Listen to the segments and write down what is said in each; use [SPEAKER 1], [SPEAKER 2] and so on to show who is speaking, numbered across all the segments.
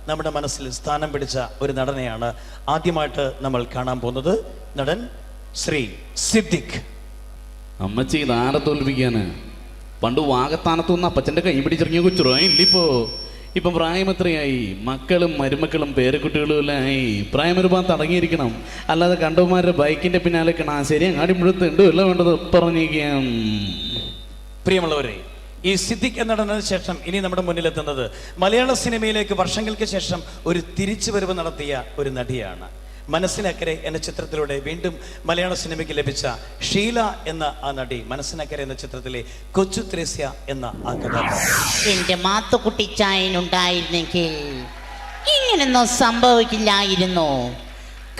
[SPEAKER 1] നമ്മുടെ മനസ്സിൽ സ്ഥാനം പിടിച്ച ഒരു നടനെയാണ് ആദ്യമായിട്ട് നമ്മൾ കാണാൻ പോകുന്നത്. നടൻ ശ്രീ സിദ്ദിഖ്.
[SPEAKER 2] അമ്മച്ചി ഇതാരെ തോൽപ്പിക്കാന്? പണ്ട് വാഗത്താനത്തുനിന്ന് അപ്പച്ചൻ്റെ കൈ പിടിച്ചിറങ്ങിയ കൊച്ചുറോ ഇല്ലിപ്പോ. ഇപ്പം പ്രായം എത്രയായി? മക്കളും മരുമക്കളും പേരക്കുട്ടികളും എല്ലാം ആയി. പ്രായം ഒരുപാട് തടങ്ങിയിരിക്കണം. അല്ലാതെ കണ്ടവന്മാരുടെ ബൈക്കിന്റെ പിന്നാലെ ശരി അങ്ങാടി മുഴുത്തുണ്ട് എല്ലാം വേണ്ടത് പറഞ്ഞിരിക്കാം.
[SPEAKER 1] പ്രിയമുള്ളവരെ, ഈ സിദ്ദിഖ് എന്ന നടനു ശേഷം ഇനി നമ്മുടെ മുന്നിലെത്തുന്നത് മലയാള സിനിമയിലേക്ക് വർഷങ്ങൾക്ക് ശേഷം ഒരു തിരിച്ചുവരവ് നടത്തിയ ഒരു നടിയാണ്. മനസ്സിനക്കരെ എന്ന ചിത്രത്തിലൂടെ വീണ്ടും മലയാള സിനിമയ്ക്ക് ലഭിച്ച ഷീല എന്ന ആ നടി. മനസ്സിനക്കരെ എന്ന ചിത്രത്തിലെ കൊച്ചു ത്രേസ്യ എന്ന ആ കഥാപാത്രം.
[SPEAKER 3] എന്റെ മാത്തുക്കുട്ടിച്ചായനുണ്ടായിരുന്നെങ്കിൽ ഇങ്ങനൊന്നും സംഭവിക്കില്ലായിരുന്നു.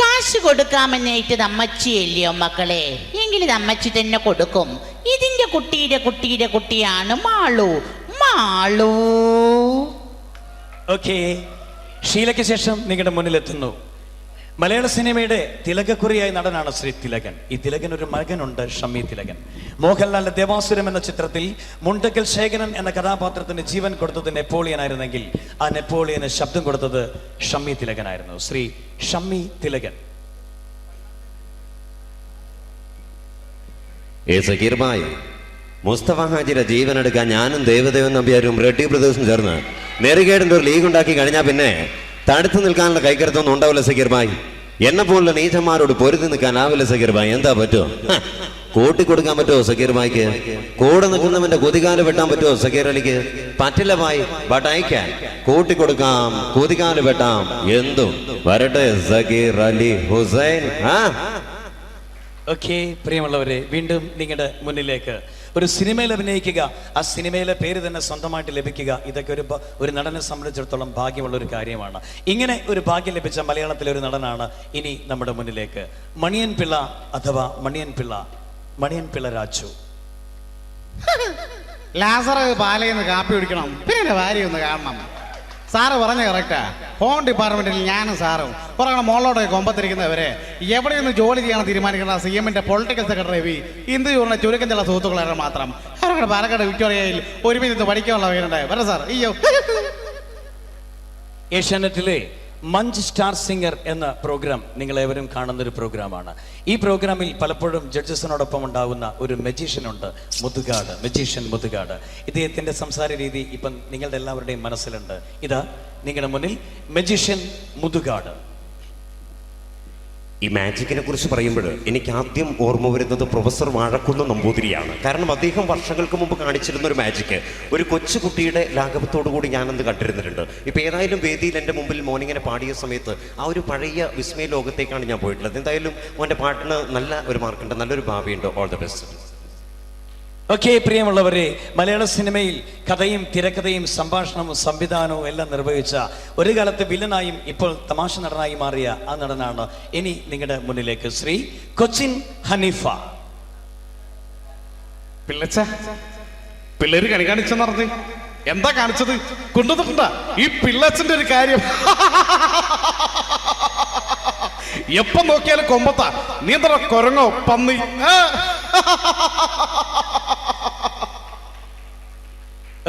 [SPEAKER 3] കാശ് കൊടുക്കാമെന്നേറ്റത് അമ്മച്ചിയല്ലയോ മക്കളെ? എങ്കിലും അമ്മച്ചി തന്നെ കൊടുക്കും. ഇതിന്റെ കുട്ടിയുടെ കുട്ടിയാണ് മാളു. മാളു.
[SPEAKER 1] ഓക്കെ, ഷീലയ്ക്ക് ശേഷം നിങ്ങളുടെ മുന്നിലെത്തുന്നു മലയാള സിനിമയുടെ തിലകക്കുറിയായ നടനാണ് ശ്രീ തിലകൻ. ഈ തിലകൻ ഒരു മകനുണ്ട്, ഷമ്മി തിലകൻ. മോഹൻലാലിന്റെ ദേവാസുരം എന്ന ചിത്രത്തിൽ മുണ്ടക്കൽ ശേഖരൻ എന്ന കഥാപാത്രത്തിന് ജീവൻ കൊടുത്തത് നെപ്പോളിയൻ ആയിരുന്നെങ്കിൽ ആ നെപ്പോളിയന് ശബ്ദം കൊടുത്തത് ഷമ്മി തിലകനായിരുന്നു. ശ്രീ ഷമ്മി തിലകൻ.
[SPEAKER 4] മുസ്തഫ ഹാജിയുടെ ജീവനെടുക്കാൻ ഞാനും ദേവദേവൻ നമ്പ്യാരും റെഡ്ഡി ബ്രദേഴ്സും ചേർന്ന് നെറുകേടിന്റെ ഒരു ലീഗ് ഉണ്ടാക്കി കഴിഞ്ഞാൽ പിന്നെ തടുത്തു നിൽക്കാനുള്ള കൈക്കരുത്തൊന്നും ഉണ്ടാവില്ല സക്കീർ ഭായ്. എന്നെ പോലുള്ള നീചന്മാരോട് പൊരുതി നിൽക്കാനാവില്ല സക്കീർ ഭായ്. എന്താ പറ്റുമോ? കൂട്ടിക്കൊടുക്കാൻ പറ്റുമോ സക്കീർ ഭായ്ക്ക്? കൂടെ നിൽക്കുന്നവന്റെ കുതികാല് വെട്ടാൻ പറ്റുമോ സക്കീർ അലിക്ക്? പറ്റില്ല ഭായ്. But I can. കൂട്ടിക്കൊടുക്കാം, കുതികാല് വെട്ടാം, എന്തും വരട്ടെ സക്കീർ അലി ഹുസൈൻ.
[SPEAKER 1] ഓക്കെ, പ്രിയമുള്ളവരെ, വീണ്ടും നിങ്ങളുടെ മുന്നിലേക്ക് ഒരു സിനിമയിൽ അഭിനയിക്കുക, ആ സിനിമയിലെ പേര് തന്നെ സ്വന്തമായിട്ട് ലഭിക്കുക, ഇതൊക്കെ ഒരു നടനെ സംബന്ധിച്ചിടത്തോളം ഭാഗ്യമുള്ള ഒരു കാര്യമാണ്. ഇങ്ങനെ ഒരു ഭാഗ്യം ലഭിച്ച മലയാളത്തിലെ ഒരു നടനാണ് ഇനി നമ്മുടെ മുന്നിലേക്ക് മണിയൻ പിള്ള അഥവാ മണിയൻ പിള്ള രാജു.
[SPEAKER 5] ലാസർ പാലയിൽ കാപ്പി കുടിക്കണം, പിന്നെ ഭാര്യ ഒന്ന് കാണണം. സാറ് പറഞ്ഞ കറക്റ്റാ. ഹോം ഡിപ്പാർട്ട്മെന്റിൽ ഞാനും സാറും കുറെ മോളോടെ കൊമ്പത്തിരിക്കുന്നവരെ എവിടെയൊന്ന് ജോലി ചെയ്യാൻ തീരുമാനിക്കുന്ന CM-ന്റെ പൊളിറ്റിക്കൽ സെക്രട്ടറി ഇന്ത്യ യൂണിയൻ ചുരുക്കം ചില സുഹൃത്തുക്കളാണ് മാത്രം. അവരുടെ പാലക്കാട് വിക്ടോറിയയിൽ ഒരുമിച്ച് പഠിക്കാനുള്ള വീടുണ്ടായി വരെ സാർ. അയ്യോ,
[SPEAKER 1] ഏഷ്യാനെറ്റിലെ മഞ്ച് സ്റ്റാർ സിംഗർ എന്ന പ്രോഗ്രാം നിങ്ങളേവരും കാണുന്നൊരു പ്രോഗ്രാമാണ്. ഈ പ്രോഗ്രാമിൽ പലപ്പോഴും ജഡ്ജസിനോടൊപ്പം ഉണ്ടാകുന്ന ഒരു മജീഷ്യൻ ഉണ്ട്, മജീഷ്യൻ മുതുകാട്. ഇദ്ദേഹത്തിൻ്റെ സംസാര രീതി ഇപ്പം നിങ്ങളുടെ എല്ലാവരുടെയും മനസ്സിലുണ്ട്. ഇതാ നിങ്ങളുടെ മുന്നിൽ മജീഷ്യൻ മുതുകാട്.
[SPEAKER 4] ഈ മാജിക്കിനെ കുറിച്ച് പറയുമ്പോൾ എനിക്ക് ആദ്യം ഓർമ്മ വരുന്നത് പ്രൊഫസർ വാഴക്കുന്ന് നമ്പൂതിരിയാണ്. കാരണം അദ്ദേഹം വർഷങ്ങൾക്ക് മുമ്പ് കാണിച്ചിരുന്ന ഒരു മാജിക്ക് ഒരു കൊച്ചുകുട്ടിയുടെ ലാഘവത്തോടു കൂടി ഞാനന്ന് കണ്ടിരുന്നിട്ടുണ്ട്. ഇപ്പം ഏതായാലും വേദിയിൽ എൻ്റെ മുമ്പിൽ മോനിങ്ങനെ പാടിയ സമയത്ത് ആ ഒരു പഴയ വിസ്മയ ലോകത്തേക്കാണ് ഞാൻ പോയിട്ടുള്ളത്. എന്തായാലും മോൻ്റെ പാട്ടിന് നല്ല ഒരു മാർക്കുണ്ട്, നല്ലൊരു ഭാവിയുണ്ട്. All the best.
[SPEAKER 1] ഓക്കെ, പ്രിയമുള്ളവരെ, മലയാള സിനിമയിൽ കഥയും തിരക്കഥയും സംഭാഷണവും സംവിധാനവും എല്ലാം നിർവഹിച്ച ഒരു കാലത്ത് വില്ലനായും ഇപ്പോൾ തമാശ നടനായി മാറിയ ആ നടനാണ് ഇനി നിങ്ങളുടെ മുന്നിലേക്ക് ശ്രീ കൊച്ചിൻ ഹനീഫ.
[SPEAKER 5] പിള്ളേര് കണി കാണിച്ചെന്ന് പറഞ്ഞ് എന്താ കാണിച്ചത്? കൊണ്ടുവന്നിട്ടുണ്ടാ ഈ പിള്ളച്ചന്റെ ഒരു കാര്യം. എപ്പം നോക്കിയാലും കൊമ്പത്താ. നീ എന്താ കൊരങ്ങോ പന്നി?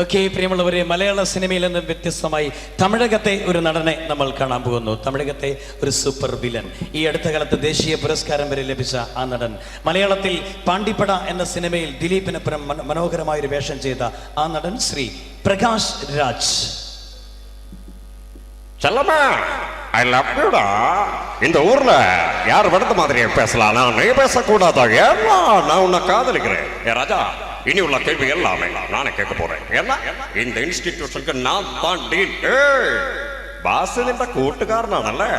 [SPEAKER 1] ഓക്കെ, പ്രിയമുള്ളവരെ, മലയാള സിനിമയിൽ നിന്ന് വ്യത്യസ്തമായി തമിഴകത്തെ ഒരു നടനെ നമ്മൾ കാണാൻ പോകുന്നു. തമിഴകത്തെ ഒരു സൂപ്പർ വില്ലൻ, ഈ അടുത്ത കാലത്ത് ദേശീയ പുരസ്കാരം വരെ ലഭിച്ച ആ നടൻ. മലയാളത്തിൽ പാണ്ടിപ്പട എന്ന സിനിമയിൽ ദിലീപിനൊപ്പം മനോഹരമായൊരു വേഷം ചെയ്ത ആ നടൻ ശ്രീ പ്രകാശ് രാജ്.
[SPEAKER 4] செல்லம்மா, ஐ லவ் யூடா. இந்த ஊர்ல யார் வெடுத்த மாதிரியே பேசலாம், நான் நீ பேசக்கூடாதா? ஏன்னா நான் உன்னை காதலிக்கிறேன். ஏ ராஜா, இனி உள்ள கேள்வி எல்லாமே நானே கேட்க போறேன். ஏன்னா இந்த இன்ஸ்டிடியூஷனுக்கு நான் தான் டீன். ബാസ് നിന്റെ കൂട്ടുകാരനാണല്ലേ?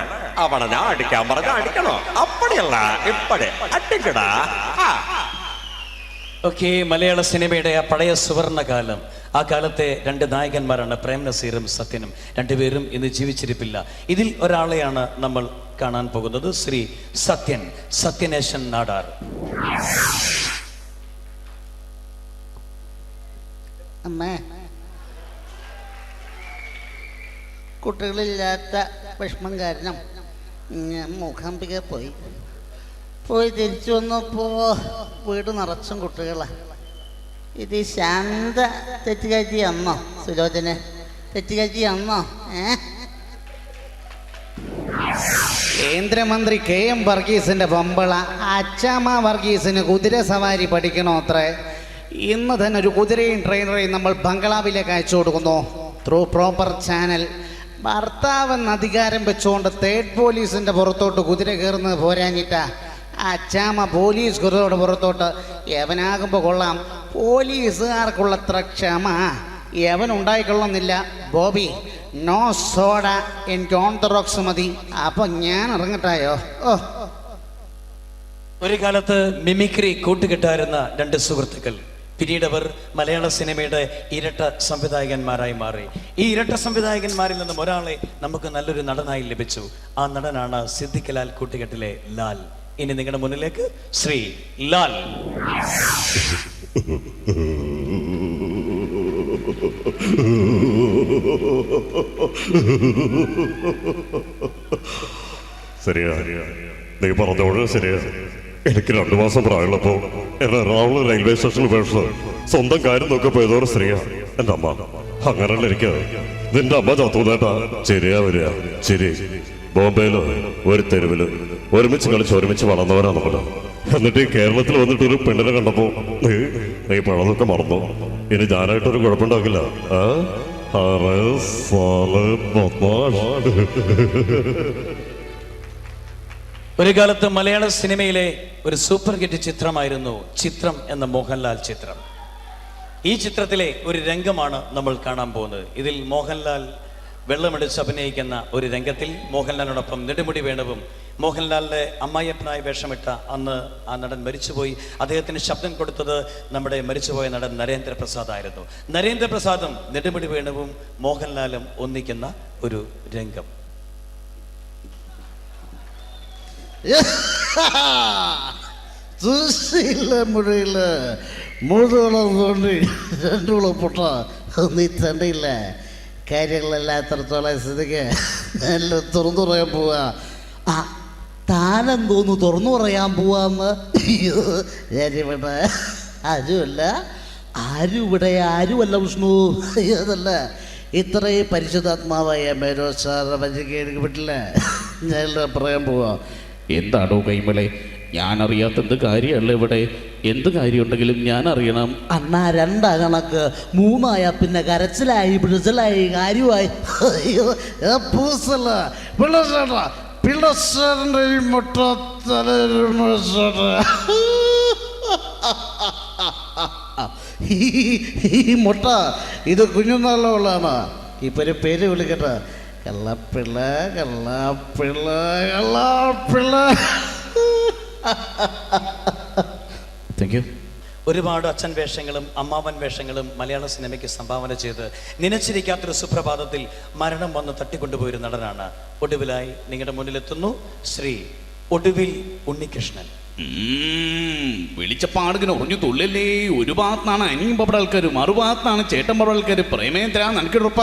[SPEAKER 4] അവനെ ഞാൻ അടിക്കാൻ പറഞ്ഞാൽ അടിക്കണോ? അപ്പടിയല്ല ഇപ്പടി അടിക്കടാ.
[SPEAKER 1] ഓക്കെ, മലയാള സിനിമയുടെ ആ പഴയ സുവർണകാലം, ആ കാലത്തെ രണ്ട് നായകന്മാരാണ് പ്രേം നസീറും സത്യനും. രണ്ടുപേരും ഇന്ന് ജീവിച്ചിരിപ്പില്ല. ഇതിൽ ഒരാളെയാണ് നമ്മൾ കാണാൻ പോകുന്നത്, ശ്രീ സത്യനേശൻ നാടാർ.
[SPEAKER 3] അമ്മേ, കുട്ടികളില്ലാത്ത വിഷമം കാരണം ഞാൻ മൂകാംബിക പോയി തിരിച്ചു വന്നപ്പോൾ വീട് നിറച്ചും കുട്ടികളാണ്. ഇത് ശാന്ത തെറ്റുകാഴ്ച അന്നോ? സുലോചന തെറ്റുകാഴ്ച അന്നോ?
[SPEAKER 5] കേന്ദ്രമന്ത്രി KM വർഗീസിന്റെ ബൊമ്പള അച്ചാമ്മ വർഗീസിന് കുതിര സവാരി പഠിക്കണോ അത്രേ. ഇന്ന് തന്നെ ഒരു കുതിരയും ട്രെയിനറെയും നമ്മൾ ബംഗ്ലാവിലേക്ക് അയച്ചു കൊടുക്കുന്നു ത്രൂ പ്രോപ്പർ ചാനൽ. ഭർത്താവെന്ന് അധികാരം വെച്ചുകൊണ്ട് തേർഡ് പോലീസിന്റെ പുറത്തോട്ട് കുതിര കയറുന്നത് പോരാഞ്ഞിട്ടാ അച്ചാമ്മ പോലീസ് കുതിരയുടെ പുറത്തോട്ട്. യവനാകുമ്പോൾ കൊള്ളാം, പോലീസുകാർക്കുള്ളത്ര ക്ഷമ യവനുണ്ടായിക്കൊള്ളുന്നില്ല. ബോബി നോ സോഡ, എനിക്ക് ഓൺതറോക്സ് മതി. അപ്പൊ ഞാൻ ഇറങ്ങട്ടായോ? ഓ,
[SPEAKER 1] ഒരു കാലത്ത് മിമിക്രി കൂട്ടുകെട്ടായിരുന്ന രണ്ട് സുഹൃത്തുക്കൾ പിന്നീട് അവർ മലയാള സിനിമയുടെ ഇരട്ട സംവിധായകന്മാരായി മാറി. ഈ ഇരട്ട സംവിധായകന്മാരിൽ നിന്നും ഒരാളെ നമുക്ക് നല്ലൊരു നടനായി ലഭിച്ചു. ആ നടനാണ് സിദ്ദിഖ് ലാൽ കൂട്ടുകെട്ടിലെ ലാൽ. ഇനി നിങ്ങളുടെ മുന്നിലേക്ക് ശ്രീ ലാൽ.
[SPEAKER 6] ശരിയാ, നീ പറഞ്ഞോളൂ. ശരിയാ, എനിക്ക് 2 മാസം പ്രായമുള്ളപ്പോ എന്നെ എറണാകുളം റെയിൽവേ സ്റ്റേഷനിൽ പേടിച്ചത് സ്വന്തം കാര്യം നോക്കിയപ്പോ ഏതോ ഒരു സ്ത്രീയാ എന്റെ അമ്മ. അങ്ങനെയല്ല എനിക്ക് നിന്റെ അമ്മ ചത്തുന്നേട്ടാ. ശരിയാ വരിക ശരി. ബോംബെയിലോ ഒരു തെരുവില് ഒരുമിച്ച് കളിച്ച് ഒരുമിച്ച് വളർന്നവരാ നമ്മള്. എന്നിട്ട് ഈ കേരളത്തിൽ വന്നിട്ട് ഒരു പെണ്ണിനെ കണ്ടപ്പോ നീ പഴതൊക്കെ മറന്നു. ഇനി ഞാനായിട്ടൊരു കുഴപ്പമുണ്ടാക്കില്ല.
[SPEAKER 1] ഒരു കാലത്ത് മലയാള സിനിമയിലെ ഒരു സൂപ്പർ ഹിറ്റ് ചിത്രമായിരുന്നു ചിത്രം എന്ന മോഹൻലാൽ ചിത്രം. ഈ ചിത്രത്തിലെ ഒരു രംഗമാണ് നമ്മൾ കാണാൻ പോകുന്നത്. ഇതിൽ മോഹൻലാൽ വെള്ളമെടുത്ത് അഭിനയിക്കുന്ന ഒരു രംഗത്തിൽ മോഹൻലാലിനോടൊപ്പം നെടുമുടി വേണുവും മോഹൻലാലിന്റെ അമ്മായിയപ്പനായി വേഷമിട്ട അന്ന് ആ നടൻ മരിച്ചുപോയി. അദ്ദേഹത്തിന് ശബ്ദം കൊടുത്തത് നമ്മുടെ മരിച്ചുപോയ നടൻ നരേന്ദ്രപ്രസാദ് ആയിരുന്നു. നരേന്ദ്രപ്രസാദും നെടുമുടി വേണുവും മോഹൻലാലും ഒന്നിക്കുന്ന ഒരു രംഗം.
[SPEAKER 3] മുറിയില്ല മുഴുവൻ തോണ്ടി രണ്ടുകൂടെ പൊട്ട നീ തണ്ടിയില്ല. കാര്യങ്ങളെല്ലാം എത്രത്തോളം സ്ഥിതിക്ക് നല്ല തുറന്നു പറയാൻ പോവാ. ആ താനെന്തോന്നു തുറന്നു പറയാൻ പോവാന്ന്? ഞാനിവിടെ ആരുമല്ല, ആരുമല്ല വിഷ്ണു. അതല്ല, ഇത്രയും പരിശുദ്ധാത്മാവായ മേരോ സാറ് എനിക്ക് പറ്റില്ല. ഞാൻ പറയാൻ പോവാ.
[SPEAKER 2] എന്താണോ കൈമളെ, ഞാൻ അറിയാത്ത എന്ത് കാര്യമല്ല ഇവിടെ. എന്ത് കാര്യമുണ്ടെങ്കിലും ഞാൻ അറിയണം.
[SPEAKER 3] അണ്ണാ 2 കണക്ക് 3 പിന്നെ കരച്ചിലായി പിടിച്ചിലായി കാര്യമായി. പൂസല്ല പിള്ളേരുടെ ഈ മുട്ട ഈ മുട്ട ഇത് കുഞ്ഞുനാളുള്ളതാണ്. ഇപ്പൊ ഒരു പേര് വിളിക്കട്ടെ, കള്ളപ്പിള്ള കള്ളപ്പിള്ള കള്ളപ്പിള്ള.
[SPEAKER 2] Thank you.
[SPEAKER 1] ഒരുപാട് അച്ഛൻ വേഷങ്ങളും അമ്മാവൻ വേഷങ്ങളും മലയാള സിനിമയ്ക്ക് സംഭാവന ചെയ്ത് നനച്ചിരിക്കാത്തൊരു സുപ്രഭാതത്തിൽ മരണം വന്ന് തട്ടിക്കൊണ്ടുപോയൊരു നടനാണ്. ഒടുവിലായി നിങ്ങളുടെ മുന്നിലെത്തുന്നു ശ്രീ ഒടുവിൽ ഉണ്ണികൃഷ്ണൻ.
[SPEAKER 2] വിളിച്ചപ്പാടിങ്ങനെ ഉറഞ്ഞു തുള്ളല്ലേ. ഒരു ഭാഗത്താണ് അനിയും പപ്പട ആൾക്കാർ, മറുഭാഗത്താണ് ചേട്ടൻ പപ്പട ആൾക്കാർ. പ്രേമേന്ദ്ര നനക്കിടപ്പ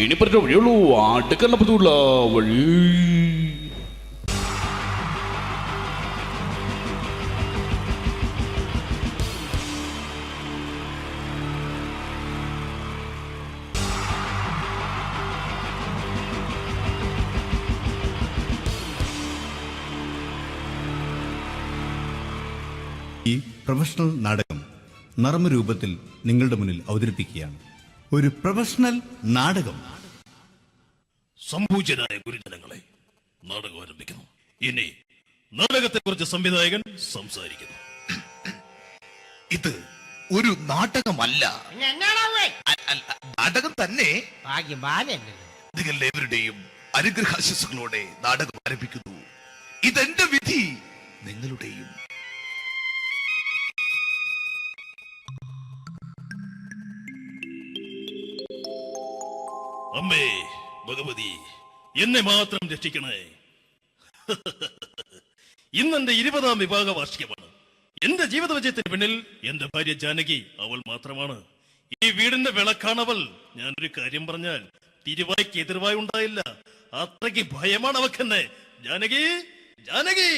[SPEAKER 2] ഇനിപ്പറ്റ വഴിയുള്ളൂ, അടുക്കല്ല പറ്റൂല വഴി.
[SPEAKER 7] ഈ പ്രൊഫഷണൽ നാടകം നർമ്മരൂപത്തിൽ നിങ്ങളുടെ മുന്നിൽ അവതരിപ്പിക്കുകയാണ്. ഒരു പ്രൊഫഷണൽ നാടകം.
[SPEAKER 8] സംപൂജ്യരായ ഗുരുജനങ്ങളെ, നാടകം ആരംഭിക്കുന്നു. ഇനി നാടകത്തെ കുറിച്ച് സംവിധായകൻ സംസാരിക്കുന്നു.
[SPEAKER 9] ഇത് ഒരു നാടകമല്ല, നാടകം തന്നെ. നിങ്ങൾ ഏവരുടെയും അനുഗ്രഹാശിസുകളോടെ നാടകം ആരംഭിക്കുന്നു. ഇതെന്റെ വിധി, നിങ്ങളുടെയും.
[SPEAKER 8] അമ്മേ ഭഗവതി, എന്നെ മാത്രം രക്ഷിക്കണേ. ഇന്നെന്റെ 20ാം വിവാഹ വാർഷികമാണ്. എന്റെ ജീവിത വിജയത്തിന് പിന്നിൽ എന്റെ ഭാര്യ ജാനകി, അവൾ മാത്രമാണ്. ഈ വീടിന്റെ വിളക്കാണവൾ. ഞാനൊരു കാര്യം പറഞ്ഞാൽ തിരുവായ്ക്ക് എതിർവായി ഉണ്ടായില്ല. അത്രയ്ക്ക് ഭയമാണ് അവക്കെന്നെ. ജാനകി, ജാനകി.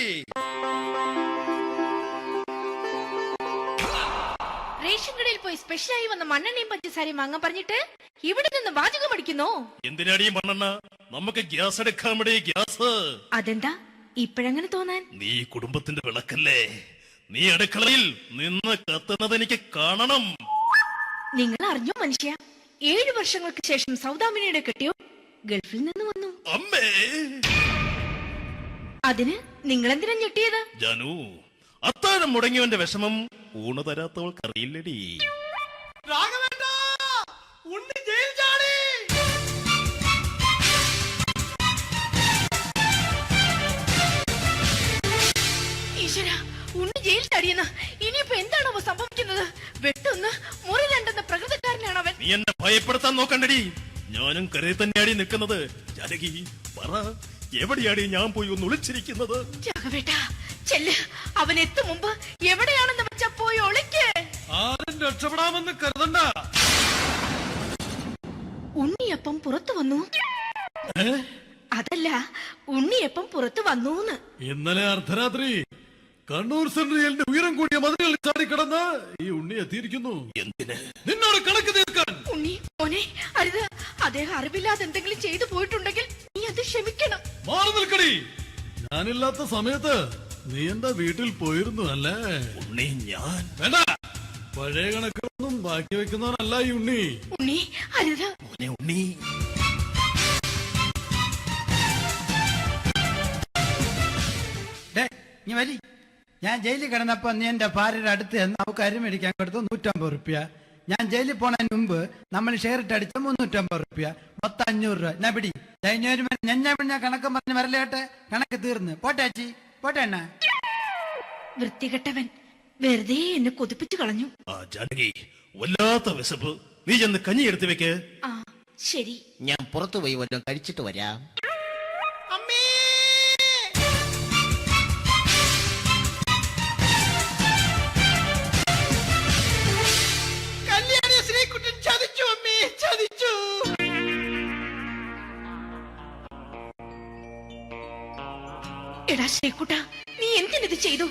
[SPEAKER 10] റേഷൻ കടയിൽ പോയി സ്പെഷ്യലായി വന്ന മണ്ണെണ്ണയും പഞ്ചസാരയും വാങ്ങാൻ പറഞ്ഞിട്ട് ഇവിടെ നിന്ന് വാചകം അടിക്കുന്നു.
[SPEAKER 8] എന്തിനാടി മണ്ണെണ്ണ? നമുക്ക് ഗ്യാസ് എടുക്കാൻ വേണ്ടി ഗ്യാസ്.
[SPEAKER 10] അതെന്താ ഇപ്പോഴെങ്ങനെ തോന്നാൻ?
[SPEAKER 8] നീ കുടുംബത്തിന്റെ വിളക്കല്ലേ. നീ അടുക്കളയിൽ നിന്ന് കത്തുന്നത് എനിക്ക് കാണണം.
[SPEAKER 10] നിങ്ങൾ അറിഞ്ഞോ മനുഷ്യ, 7 വർഷങ്ങൾക്ക് ശേഷം സൗദാമിനിയുടെ കെട്ടിയോ ഗൾഫിൽ നിന്ന് വന്നു.
[SPEAKER 8] അമ്മേ,
[SPEAKER 10] അതിന് നിങ്ങൾ എന്തിനാ ഞെട്ടിയത്?
[SPEAKER 8] ജാനു, അത്താഴം മുടങ്ങിയവന്റെ വിഷമം ഊണ് തരാത്തവൾക്ക് അറിയില്ലടി.
[SPEAKER 10] ഈശ്വര, ഉണ്ണി ജയിൽ ചാടിയെന്ന്. ഇനിയിപ്പോ എന്താണോ സംഭവിക്കുന്നത്? വെട്ടൊന്ന് മുറി രണ്ടെന്ന പ്രകൃതക്കാരനാണ് അവൻ.
[SPEAKER 8] നീ എന്നെ ഭയപ്പെടുത്താൻ നോക്കണ്ടടി. ഞാനും കരയിൽ തന്നെയാടി നിൽക്കുന്നത്. ജാനകി, പറ, എവിടെയാടി ഞാൻ പോയി ഒന്ന് ഒളിച്ചിരിക്കുന്നത്?
[SPEAKER 10] രാഘവേട്ടാ, ചെല്ല്. അവൻ എത്തും മുമ്പ് എവിടെയാണെന്ന് വെച്ചാ പോയി ഒളിക്ക്.
[SPEAKER 8] ആരും രക്ഷപ്പെടാമെന്ന് കരുതണ്ട.
[SPEAKER 10] ഉണ്ണിയപ്പം പുറത്തു വന്നു. അതല്ല, ഉണ്ണിയപ്പം പുറത്തു വന്നൂന്ന്.
[SPEAKER 8] ഇന്നലെ അർദ്ധരാത്രി കണ്ണൂർ സെൻട്രലിന്റെ ഉയരം കൂടിയ മതിലുകളിൽ ചാടിക്കിടന്ന് ഈ ഉണ്ണി എത്തിയിരിക്കുന്നു. എന്തിന്? നിന്നോട് കണക്ക് തീർക്കാൻ.
[SPEAKER 10] ഉണ്ണി മോനെ, അരുത്. അദ്ദേഹം അറിവില്ലാതെ എന്തെങ്കിലും ചെയ്തു പോയിട്ടുണ്ടെങ്കിൽ നീ അത് ക്ഷമിക്കണം.
[SPEAKER 8] മാറി നിൽക്കടി. ഞാനില്ലാത്ത സമയത്ത് നീ എന്റെ വീട്ടിൽ പോയിരുന്നു അല്ലേ? ഉണ്ണി, ഞാൻ വേണ്ട. പഴയ കണക്കൊന്നും ബാക്കി വെക്കുന്നവനല്ല ഈ ഉണ്ണി.
[SPEAKER 10] ഉണ്ണി, അരുത്.
[SPEAKER 8] മോനെ ഉണ്ണി,
[SPEAKER 11] നീ വരി. ഞാൻ ജയിലിൽ കിടന്നപ്പോ നീ എന്റെ ഭാര്യയുടെ അടുത്ത് നമുക്ക് അരി മേടിക്കാൻ കൊടുത്തു 150 റുപ്യ. ഞാൻ ജയിലിൽ പോണതിന് മുമ്പ് നമ്മൾ ഷെയർ ഇട്ട് അടിച്ച 350 റുപ്യ, മൊത്തം 500 രൂപ. ഞാൻ പിടി ഞാൻ കണക്കും പറഞ്ഞ് വരലേട്ടെ. കണക്ക് തീർന്ന്. പോട്ടെ അച്ചി, പോട്ടെ അണ്ണ.
[SPEAKER 10] വൃത്തികെട്ടവൻ വെറുതെ എന്നെ കൊതിപ്പിച്ചു കളഞ്ഞു.
[SPEAKER 8] ജാനകി, വല്ലാത്ത വിശപ്പ്. നീ ചെന്ന് കഞ്ഞി എടുത്തു വെക്ക്.
[SPEAKER 10] ആ ശരി.
[SPEAKER 3] ഞാൻ പുറത്തു പോയി വല്ലതും കഴിച്ചിട്ട് വരാം.
[SPEAKER 10] എടാ ശ്രീകുട്ട, നീ എന്തിനിത് ചെയ്തു?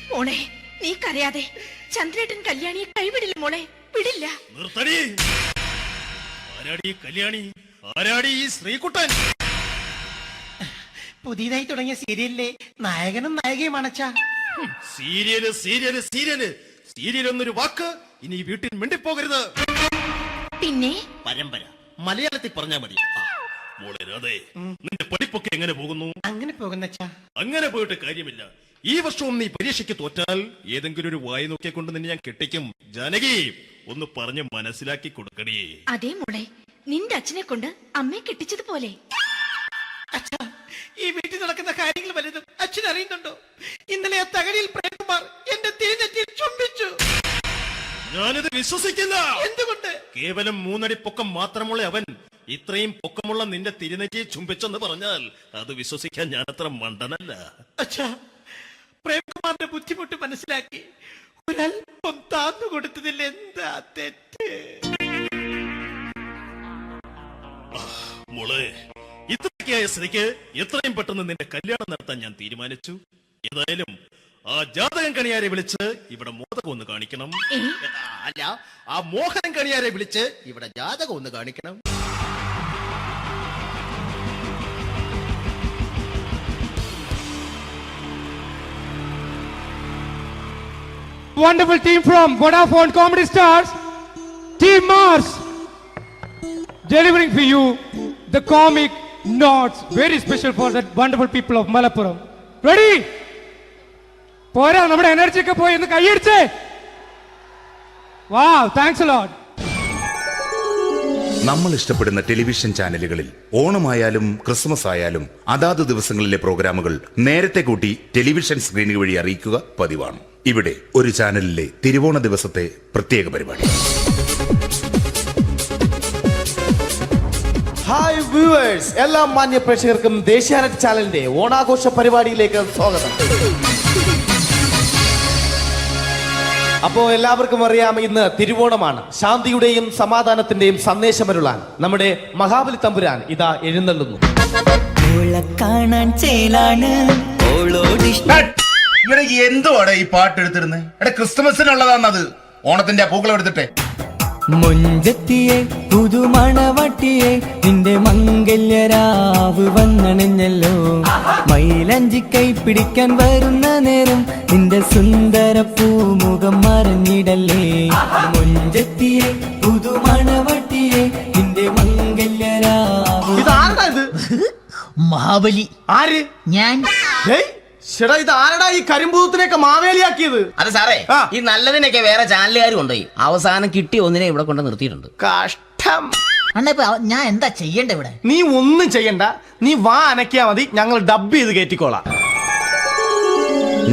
[SPEAKER 10] മോളെ, നീ കരയാതെ. ചന്ദ്രേട്ടൻ കല്യാണിയെ കൈവിടില്ല മോളെ, വിടില്ല.
[SPEAKER 8] നിർത്തടി. ആരാടി കല്യാണി? ആരാടി ഈ ശ്രീകുട്ടൻ?
[SPEAKER 11] പുതിയതായി തുടങ്ങിയ സീരിയലിലെ നായകനും നായികയും അണച്ചാ.
[SPEAKER 8] സീരിയല് സീരിയല് സീരിയല് സീരിയൽ എന്നൊരു വാക്ക് ഇനി ഈ വീട്ടിൽ മിണ്ടിപ്പോകരുത്.
[SPEAKER 10] പിന്നെ
[SPEAKER 8] പരമ്പര മലയാളത്തിൽ പറഞ്ഞാ മതി. മോളെ രാധേ, നിന്റെ പഠിപ്പൊക്കെ എങ്ങനെ പോകുന്നു?
[SPEAKER 11] അങ്ങനെ പോകുന്നച്ചാ.
[SPEAKER 8] അങ്ങനെ പോയിട്ട് കാര്യമില്ല. ഈ വർഷവും നീ പരീക്ഷയ്ക്ക് തോറ്റാൽ ഏതെങ്കിലും ഒരു വായി നോക്കിയെ കൊണ്ട് നിന്നെ ഞാൻ കെട്ടിക്കും. ജാനകി, ഒന്ന് പറഞ്ഞ് മനസ്സിലാക്കി കൊടുക്കണേ.
[SPEAKER 10] അതേ മോളെ, നിന്റെ അച്ഛനെ കൊണ്ട് അമ്മയെ കെട്ടിച്ചതുപോലെ.
[SPEAKER 11] അച്ഛാ, ഈ വീട്ടിൽ നടക്കുന്ന കാര്യങ്ങൾ വലുതും അച്ഛൻ അറിയുന്നുണ്ടോ? ഇന്നലെ ആ തകഴിയിൽ പ്രേംകുമാർ എന്റെ തിരിഞ്ഞെറ്റിയിൽ ചുംബിച്ചു.
[SPEAKER 8] ഞാനിത് വിശ്വസിക്കില്ല.
[SPEAKER 11] എന്തുകൊണ്ട്?
[SPEAKER 8] കേവലം 3 അടി പൊക്കം മാത്രമുള്ള അവൻ ഇത്രയും പൊക്കമുള്ള നിന്റെ തിരുനെറ്റിയെ ചുംബിച്ചെന്ന് പറഞ്ഞാൽ അത് വിശ്വസിക്കാൻ ഞാൻ അത്ര മണ്ടനല്ല.
[SPEAKER 11] അച്ഛാ, പ്രേംകുമാറിന്റെ ബുദ്ധിമുട്ട് മനസ്സിലാക്കി ഒരല്പം താന്നു കൊടുത്തതിൽ എന്താ തെറ്റ്?
[SPEAKER 8] മോളെ, ഇത്രയ്ക്കായ സ്ഥിതിക്ക് എത്രയും പെട്ടെന്ന് നിന്റെ കല്യാണം നടത്താൻ ഞാൻ തീരുമാനിച്ചു. ഏതായാലും ആ ജാതകം കണിയാരെ വിളിച്ച് ഇവിടെ മോദകം ഒന്ന് കാണിക്കണം.
[SPEAKER 3] അല്ല, ആ മോഹനം കണിയാരെ വിളിച്ച് ഇവിടെ ജാതകം ഒന്ന് കാണിക്കണം.
[SPEAKER 12] Wonderful team from Vodafone Comedy Stars, Team Mars, delivering for you the comic notes, very special for the wonderful people of Malappuram. Ready? പോരാ, നമ്മുടെ എനർജി ഒക്കെ പോയി ഒന്ന് കൈയടിച്ചേ. Wow, thanks a lot.
[SPEAKER 13] നമ്മൾ ഇഷ്ടപ്പെടുന്ന ടെലിവിഷൻ ചാനലുകളിൽ ഓണമായാലും ക്രിസ്മസ് ആയാലും അതാത് ദിവസങ്ങളിലെ പ്രോഗ്രാമുകൾ നേരത്തെ കൂട്ടി ടെലിവിഷൻ സ്ക്രീനുകൾ വഴി അറിയിക്കുക പതിവാണ്. ഇവിടെ ഒരു ചാനലിലെ തിരുവോണ ദിവസത്തെ പ്രത്യേക പരിപാടി.
[SPEAKER 14] ഹായ് വ്യൂവേഴ്സ്, എല്ലാ മാന്യ പ്രേക്ഷകർക്കും ദേശീയാനെറ്റ് ചാനലിന്റെ ഓണാഘോഷ പരിപാടിയിലേക്ക് സ്വാഗതം. അപ്പോ എല്ലാവർക്കും അറിയാം, ഇന്ന് തിരുവോണമാണ്. ശാന്തിയുടെയും സമാധാനത്തിന്റെയും സന്ദേശമരുളാൻ നമ്മുടെ മഹാബലി തമ്പുരാൻ ഇതാ എഴുന്നള്ളുന്നു.
[SPEAKER 13] എന്തുവാടെ ഈ പാട്ട് എടുത്തിരുന്നത്? ക്രിസ്മസിനുള്ളതാണത്. ഓണത്തിന്റെ പൂക്കളം എടുത്തിട്ടെ
[SPEAKER 15] മുഞ്ചത്തിയെ പുതുമണവട്ടിയെ നിന്റെ മംഗല്യരാവ് വന്നണഞ്ഞല്ലോ. മൈലഞ്ചി കൈ പിടിക്കാൻ വരുന്ന നേരം നിന്റെ സുന്ദര പൂമുഖം മറഞ്ഞിടല്ലേ. മുഞ്ചത്തിയെ പുതുമണവട്ടിയെ നിന്റെ മംഗല്യരാവ്.
[SPEAKER 14] ഇതാരടാ ഇത്?
[SPEAKER 3] മഹാബലി.
[SPEAKER 14] ആര്?
[SPEAKER 3] ഞാൻ.
[SPEAKER 14] ചേട്ടാ ഇത് ആരടാ ഈ കരിമ്പൂത്തിനെയൊക്കെ മാവേലിയാക്കിയത്?
[SPEAKER 16] അത് സാറേ, ഈ നല്ലതിനൊക്കെ വേറെ ചാനലുകാർ കൊണ്ടുപോയി അവസാനം കിട്ടി ഒന്നിനെ ഇവിടെ കൊണ്ട് നിർത്തിയിട്ടുണ്ട്.
[SPEAKER 14] കഷ്ടം.
[SPEAKER 3] അണ്ണ ഇപ്പൊ ഞാൻ എന്താ ചെയ്യണ്ട ഇവിടെ?
[SPEAKER 14] നീ ഒന്നും ചെയ്യണ്ട, നീ വാ അനക്കിയാ മതി, ഞങ്ങൾ ഡബ് ചെയ്ത് കയറ്റിക്കോളാം.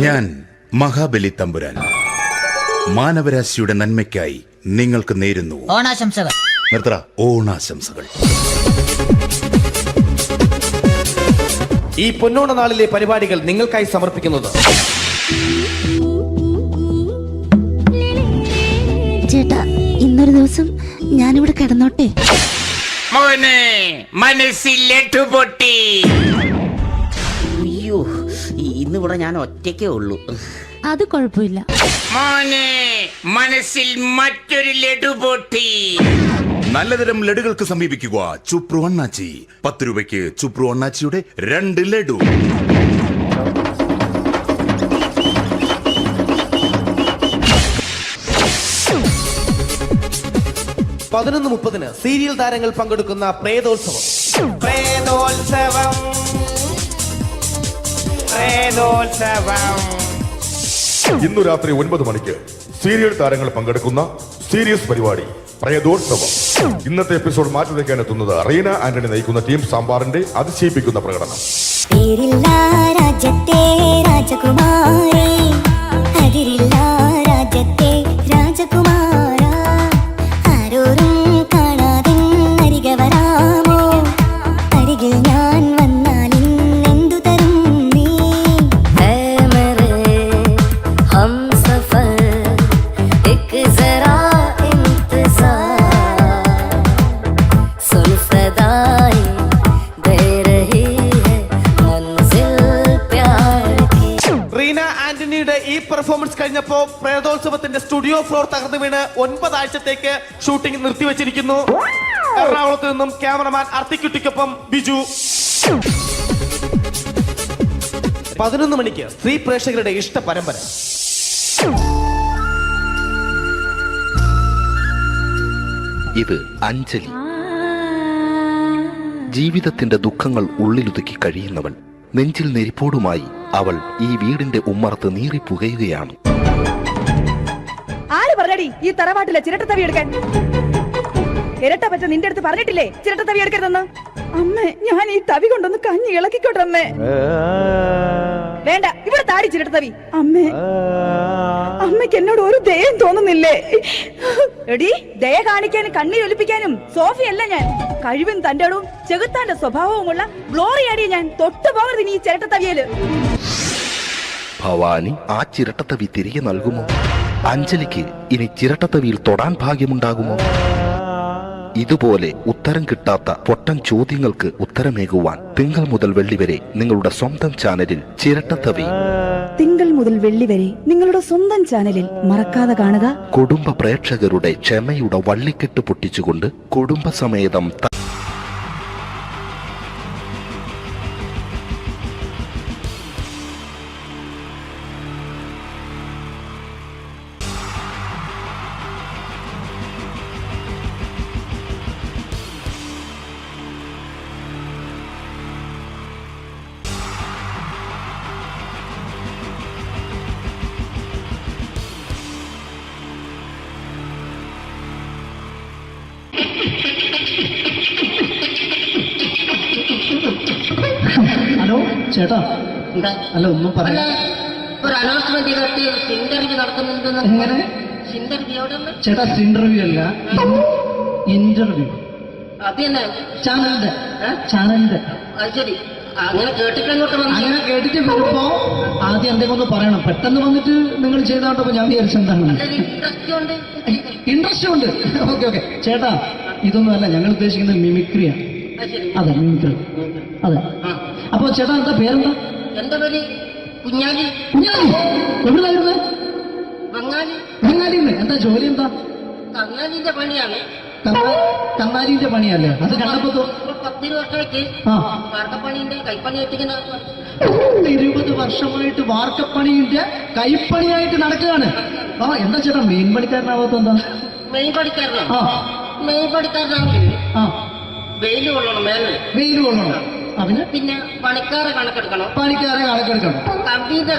[SPEAKER 13] ഞാൻ മഹാബലി തമ്പുരാൻ മാനവരാശിയുടെ നന്മയ്ക്കായി നിങ്ങൾക്ക് നേരുന്നു
[SPEAKER 3] ഓണാശംസകൾ.
[SPEAKER 13] നിർത്തറ ഓണാശംസകൾ.
[SPEAKER 14] ഈ പൊന്നോണ നാളിലെ പരിപാടികൾ നിങ്ങൾക്കായി സമർപ്പിക്കുന്നത്
[SPEAKER 10] ചേട്ടാ, ഇന്നൊരു ദിവസം ഞാനിവിടെ കിടന്നോട്ടെ.
[SPEAKER 16] മോനെ മനസ്സിലെട്ടു പൊട്ടി. അയ്യോ, ഇന്നിവിടെ ഞാൻ ഒറ്റയ്ക്കേ ഉള്ളൂ.
[SPEAKER 10] അത് കുഴപ്പമില്ല.
[SPEAKER 16] മോനെ മനസ്സിൽ മറ്റൊരു ലഡു പൊട്ടി.
[SPEAKER 13] നല്ലതരം ലഡുകൾക്ക് സമീപിക്കുക ചുപ്രു അണ്ണാച്ചി. 10 രൂപയ്ക്ക് ചുപ്രു അണ്ണാച്ചിയുടെ 2 ലഡു.
[SPEAKER 14] (11:30) സീരിയൽ താരങ്ങൾ പങ്കെടുക്കുന്ന പ്രേതോത്സവം.
[SPEAKER 6] ഇന്നു രാത്രി 9 മണിക്ക് സീരിയൽ താരങ്ങൾ പങ്കെടുക്കുന്ന സീരിയസ് പരിപാടി പ്രേതോത്സവം. ഇന്നത്തെ എപ്പിസോഡ് മാറ്റി വയ്ക്കാൻ എത്തുന്നത് റീന ആന്റണി നയിക്കുന്ന ടീം സാമ്പാറിന്റെ അതിശയിപ്പിക്കുന്ന പ്രകടനം.
[SPEAKER 10] രാജ്യത്തെ രാജകുമാരി, അതിരില്ല രാജ്യത്തെ രാജകുമാര, ആരോരും കാണാതെ അരികെ വരാമോ? അരികിൽ ഞാൻ വന്നാൽ എന്തു തരും നീ? ഹം സഫർ एक जरा इंतजार, सुन सदाएं दे रही है मंजिल प्यार की.
[SPEAKER 14] റീന ആന്റണിയുടെ ഈ പെർഫോമൻസ് കഴിഞ്ഞപ്പോ പ്രേതോത്സവത്തിന്റെ സ്റ്റുഡിയോ ഫ്ലോർ തകർന്നു വീണ് 9 ആഴ്ചത്തേക്ക് ഷൂട്ടിംഗ് നിർത്തിവെച്ചിരിക്കുന്നു. എറണാകുളത്ത് നിന്നും ക്യാമറമാൻ അർത്തിക്കുട്ടിക്കൊപ്പം ബിജു. 11 മണിക്ക് സ്ത്രീ പ്രേക്ഷകരുടെ ഇഷ്ട പരമ്പര.
[SPEAKER 17] ഇത് അഞ്ജലി. ജീവിതത്തിന്റെ ദുഃഖങ്ങൾ ഉള്ളിലുതുക്കി കഴിയുന്നവൾ. നെഞ്ചിൽ നെരിപ്പോടുമായി അവൾ ഈ വീടിന്റെ ഉമ്മറത്ത് നീറിപ്പുകയുകയാണ്.
[SPEAKER 10] ആര് പറഞ്ഞടി ഈ തറവാട്ടിലെ ചിരട്ടത്തവി എടുക്കാൻ? ഇരട്ട പറ്റ നിന്റെ അടുത്ത് പറഞ്ഞിട്ടില്ലേ ചിരട്ടത്തവി എടുക്കരുതെന്ന്? അമ്മേ, ഞാൻ ഈ തവി കൊണ്ടൊന്ന് കഞ്ഞി ഇളക്കിക്കോട്ടെ അമ്മേ. വേണ്ട, ഇവിടെ താടി ചിരട്ടത്തവി. അമ്മേ, അമ്മയ്ക്ക് എന്നോട് ഒരു ദയം തോന്നുന്നില്ലേ? എടി, ദയ കാണിക്കാനും കണ്ണീരൊലിപ്പിക്കാനും സോഫിയല്ല ഞാൻ. കഴിവും തന്റെ ഇടവും ചെകുത്താന്റെ സ്വഭാവവുമുള്ള ഗ്ലോറിയാടിയ ഞാൻ. തൊട്ടുപോകരുത് നീ ഈ ചിരട്ടത്തവിയല്.
[SPEAKER 17] ഭവാനി ആ ചിരട്ടത്തവി തിരികെ നൽകുമോ? അഞ്ജലിക്ക് ഇനി ചിരട്ടത്തവിയിൽ തൊടാൻ ഭാഗ്യമുണ്ടാകുമോ? ഇതുപോലെ ഉത്തരം കിട്ടാത്ത പൊട്ടൻ ചോദ്യങ്ങൾക്ക് ഉത്തരമേകുവാൻ തിങ്കൾ മുതൽ വെള്ളി വരെ നിങ്ങളുടെ സ്വന്തം ചാനലിൽ ചിരട്ടത്തവി.
[SPEAKER 10] തിങ്കൾ മുതൽ വെള്ളി വരെ നിങ്ങളുടെ സ്വന്തം ചാനലിൽ മറക്കാതെ കാണുക.
[SPEAKER 17] കുടുംബ പ്രേക്ഷകരുടെ ക്ഷമയുടെ വള്ളിക്കെട്ട് പൊട്ടിച്ചുകൊണ്ട് കുടുംബസമേതം
[SPEAKER 3] ഹലോ ചേട്ടാ. അല്ല, ഒന്നും പറയാ.
[SPEAKER 16] ഒരു അനൗൺസ്മെന്റ് ഇന്റർവ്യൂ നടക്കുന്നുണ്ടെന്ന്.
[SPEAKER 3] എങ്ങനെ? ചേട്ടാ, ഇന്റർവ്യൂ അല്ല, ഇന്റർവ്യൂ.
[SPEAKER 16] അത് തന്നെ
[SPEAKER 3] ചാനലിന്റെ.
[SPEAKER 16] ശരി, അങ്ങനെ കേട്ടിട്ട്
[SPEAKER 3] അങ്ങനെ കേട്ടിട്ട് വരുമ്പോ ആദ്യം എന്തെങ്കിലും ഒന്ന് പറയണം. പെട്ടെന്ന് വന്നിട്ട് നിങ്ങൾ ചെയ്താട്ടപ്പോ ഞാൻ വിചാരിച്ചെന്താണ് ഇൻട്രസ്റ്റ് ഉണ്ട്. ഓക്കെ ഓക്കെ ചേട്ടാ, ഇതൊന്നും അല്ല ഞങ്ങൾ ഉദ്ദേശിക്കുന്നത് മിമിക്രിയാണ്. അതെ, മിമിക്രി. അതെ. അപ്പൊ ചേട്ടാ, എന്താ പേരെന്താ?
[SPEAKER 16] എന്റെ പേര് കുഞ്ഞാലി.
[SPEAKER 3] കുഞ്ഞാലി എവിടെയായിരുന്നു?
[SPEAKER 16] ബംഗാളി.
[SPEAKER 3] ബംഗാളിന്ന്. എന്താ ജോലി? എന്താ
[SPEAKER 16] കന്നാലിന്റെ പണിയാണ്.
[SPEAKER 15] കന്നാലിന്റെ പണിയല്ലേ അത് കണ്ടപ്പോ
[SPEAKER 16] 10 വർഷമായിട്ട് വാർക്കപ്പണിന്റെ കൈപ്പണിയായിട്ട് ഇങ്ങനെ
[SPEAKER 15] 20 വർഷമായിട്ട് വാർക്കപ്പണിന്റെ കൈപ്പണിയായിട്ട് നടക്കുകയാണ്. എന്താ ചേട്ടാ മെയിൻ പണിക്കാരനാവാത്ത എന്താ?
[SPEAKER 16] മെയിൻ പണിക്കാരനാണ്. മെയിൻ പണിക്കാരനാണെങ്കിൽ വെയിൽ കൊള്ളണം, മേലെ
[SPEAKER 15] വെയിൽ കൊള്ളണം. അതിന്
[SPEAKER 16] പിന്നെ പണിക്കാരെ കണക്കെടുക്കണം,
[SPEAKER 15] കമ്പീന്റെ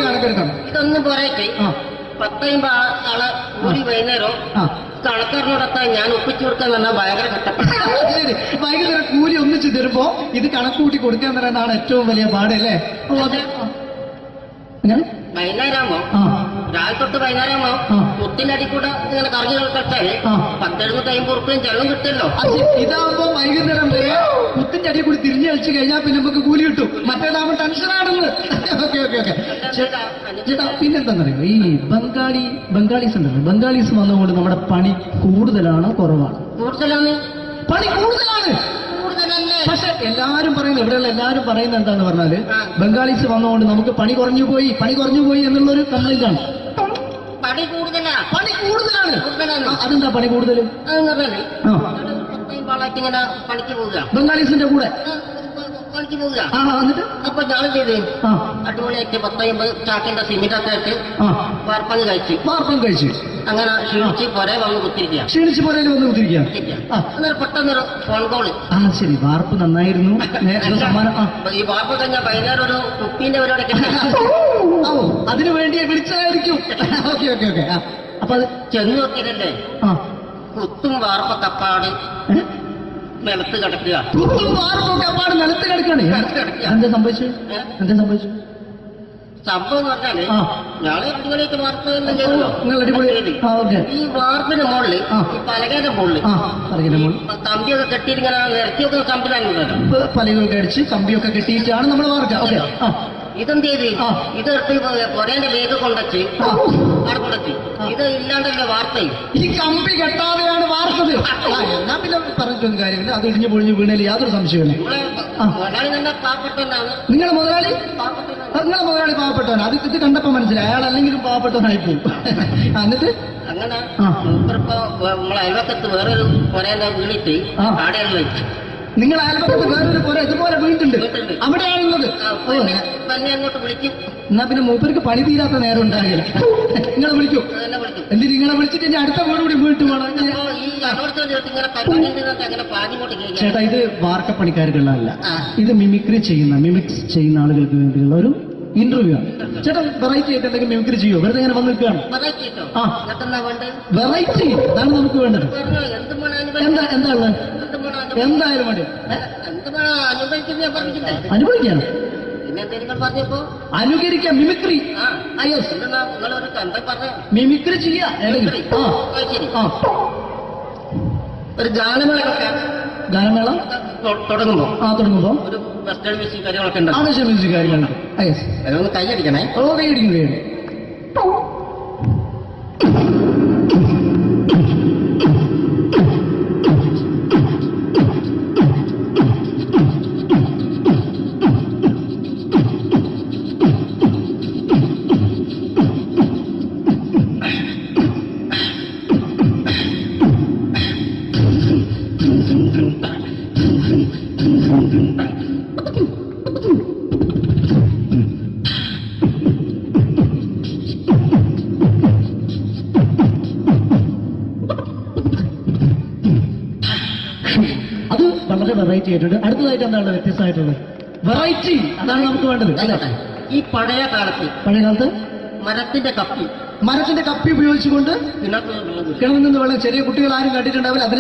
[SPEAKER 15] കണക്കെടുക്കണം.
[SPEAKER 16] ഇതൊന്നും പോരായിട്ട് 10-50 ആളെ കൂടി വൈകുന്നേരം കണക്കാരനോടൊക്കെ ഞാൻ ഒപ്പിച്ചു കൊടുക്കാൻ പറഞ്ഞാൽ ഭയങ്കര കഷ്ടപ്പെട്ടു.
[SPEAKER 15] വൈകുന്നേരം കൂലി ഒന്നിച്ചു തരുമ്പോ ഇത് കണക്കൂട്ടി കൊടുക്കാൻ തരുന്നതാണ് ഏറ്റവും വലിയ പാടല്ലേ?
[SPEAKER 16] വൈകുന്നേരമാകുമ്പോ രാവിലെ തൊട്ട് വൈകുന്നേരമാകുമ്പോ മുത്തിന്റെ അടി കൂടെ ഇങ്ങനെ കറങ്ങി കളിച്ചാല് 10-70-50 ഉറുപ്പിയും ചെലവും കിട്ടുമല്ലോ.
[SPEAKER 15] ഇതാവുമ്പോ വൈകുന്നേരം വരെ മുത്തിന്റെ അടി കൂടി തിരിഞ്ഞു കളിച്ചു കഴിഞ്ഞാൽ പിന്നെ നമുക്ക് കൂലി കിട്ടും. മറ്റേതാവുമ്പോ ടെൻഷനാണെന്ന്. ചേട്ടാ പിന്നെന്താണെന്നറിയോ, ഈ ബംഗാളീസ് ഉണ്ടല്ലോ, ബംഗാളീസ് വന്നുകൊണ്ട് നമ്മുടെ പണി കൂടുതലാണോ കുറവാണ്?
[SPEAKER 16] കൂടുതലാണ്.
[SPEAKER 15] പണി കൂടുതലാണ്. പക്ഷെ എല്ലാരും പറയുന്നത്, ഇവിടെയുള്ള എല്ലാരും പറയുന്നത് എന്താന്ന് പറഞ്ഞാല് ബംഗാളീസ് വന്നുകൊണ്ട് നമുക്ക് പണി കുറഞ്ഞു പോയി എന്നുള്ളൊരു കംപ്ലൈന്റ് ആണ്.
[SPEAKER 16] പണി
[SPEAKER 15] കൂടുതലാണ്. അതെന്താ പണി കൂടുതൽ?
[SPEAKER 16] പണിക്ക് പോവുക
[SPEAKER 15] ബംഗാളീസിന്റെ കൂടെ
[SPEAKER 16] പണിക്ക് പോവുക.
[SPEAKER 15] എന്നിട്ട്
[SPEAKER 16] അപ്പൊ ഞാൻ ചെയ്ത് അടിപൊളിയായിട്ട് 10-50 ചാക്കിന്റെ സിമെന്റൊക്കെ ആയിട്ട് വാർപ്പങ്ങ് കഴിച്ചു. അങ്ങനെ ക്ഷീണിച്ച് പുറേ വന്ന് കുത്തിരിക്കുക. അന്നേരം പെട്ടെന്നൊരു ഫോൺ കോള്.
[SPEAKER 15] ശരി, വാർപ്പ് നന്നായിരുന്നു.
[SPEAKER 16] ഈ വാർപ്പ് കഴിഞ്ഞാൽ വൈകുന്നേരം ഒരു കുപ്പീന്റെ പരിപാടിയൊക്കെ
[SPEAKER 15] അതിനു വേണ്ടി വിളിച്ചതായിരിക്കും. അപ്പൊ അത്
[SPEAKER 16] ചെന്ന് നോക്കിയതല്ലേ, കുത്തും വാർപ്പ തപ്പാട് നിലത്ത് കിടക്കുക.
[SPEAKER 15] നിലത്ത് കിടക്കാണ്. എന്താ സംഭവിച്ചു?
[SPEAKER 16] സംഭവം എന്ന് പറഞ്ഞാല് ഞാള് അടിപൊളിയായിട്ട് വാർപ്പ് ചെയ്തല്ലോ. ഈ വാർപ്പിന്റെ മുകളില് ഈ പലകയുടെ മുകളില് കമ്പിയൊക്കെ കെട്ടിയിട്ട് നിരത്തിയൊക്കെ കമ്പിലാണല്ലോ.
[SPEAKER 15] പലകൊക്കെ അടിച്ച് കമ്പിയൊക്കെ കെട്ടിയിട്ടാണ് നമ്മൾ വാർക്കുക.
[SPEAKER 16] ഇതെന്ത് ചെയ്ത് ഇതെടുത്ത് പൊരേന്റെ വേഗം കൊണ്ടച്ച് അവിടെ കൊണ്ടച്ച് ഇത് ഇല്ലാണ്ടല്ലേ വാർത്തയും.
[SPEAKER 15] ഈ കമ്പി കെട്ടാതെയാണ് വാർത്തത്. എന്നാ പിന്നെ പറഞ്ഞിട്ടൊന്നും കാര്യമില്ല. അത് ഇടിഞ്ഞു പൊളിഞ്ഞു വീണേൽ യാതൊരു സംശയമില്ല.
[SPEAKER 16] മുതലാളി തന്നെ പാവപ്പെട്ടവനാണ്.
[SPEAKER 15] നിങ്ങളെ മുതലാളി പാവപ്പെട്ടവനാണ്. അത് ഇത് കണ്ടപ്പോ മനസ്സിലായി അയാൾ അല്ലെങ്കിലും പാവപ്പെട്ടവനായി പോകും. എന്നിട്ട്
[SPEAKER 16] അങ്ങനെ ഇപ്പൊ നമ്മളെ അയൽവക്കത്ത് വേറൊരു പൊരേന്റെ വീണിട്ട് ആടെയാണ് വെച്ചു.
[SPEAKER 15] നിങ്ങൾ അയൽപക്കത്ത് വേറൊരു പുര ഇതുപോലെ വീട്ടുണ്ട്, അവിടെയാണുള്ളത്.
[SPEAKER 16] അങ്ങോട്ട് വിളിക്കും.
[SPEAKER 15] എന്നാ പിന്നെ മൂപ്പർക്ക് പണി തീരാത്ത നേരം ഉണ്ടാകില്ല. നിങ്ങളെ വിളിക്കും. എന്തിന് നിങ്ങളെ വിളിച്ചിട്ട് ഇനി അടുത്ത വീട് കൂടി വീട്ടു പോകണം. ചേട്ടാ ഇത് വാർക്കപ്പണിക്കാർക്കുള്ളതല്ല, ഇത് മിമിക്സ് ചെയ്യുന്ന ആളുകൾക്ക് വേണ്ടിയുള്ള ഒരു ഇന്റർവ്യൂ ആണ്. ചേട്ടാ വെറൈറ്റി ആയിട്ട് എന്തെങ്കിലും മിമിക്രി ചെയ്യോ? വെറുതെ ഇങ്ങനെ വന്ന് നിൽക്കുകയാണ്. വെറൈറ്റി അതാണ് നമുക്ക് വേണ്ടത്. എന്താ ഉള്ളത്? എന്തായാലും മതി. അനുഭവിക്കാനോ? അനുകരിക്കാം. മിമിക്രി മിമിക്രി ചെയ്യാ.
[SPEAKER 16] ഒരു ഗാനമേള തുടങ്ങുമ്പോ ഒരു വെസ്റ്റേൺ മ്യൂസിക് കാര്യങ്ങളൊക്കെ ഉണ്ട്.
[SPEAKER 15] മ്യൂസിക് കാര്യങ്ങളുണ്ട്.
[SPEAKER 16] അതൊന്ന് കൈയടിക്കണേ.
[SPEAKER 15] കൈയടിക്കുന്നു. വെറൈറ്റി ആയിട്ടുണ്ട്. അടുത്തതായിട്ട് എന്താണ് വ്യത്യസ്തമായിട്ടുള്ളത്? വെറൈറ്റി അതാണ് നമുക്ക് വേണ്ടത്.
[SPEAKER 16] ഈ പഴയ കാലത്ത്
[SPEAKER 15] മരത്തിന്റെ കപ്പി ഉപയോഗിച്ചുകൊണ്ട് കിണറിൽ നിന്ന് വെള്ളം ചെറിയ കുട്ടികൾ ആരും കണ്ടിട്ടുണ്ടാവില്ല. അതിൽ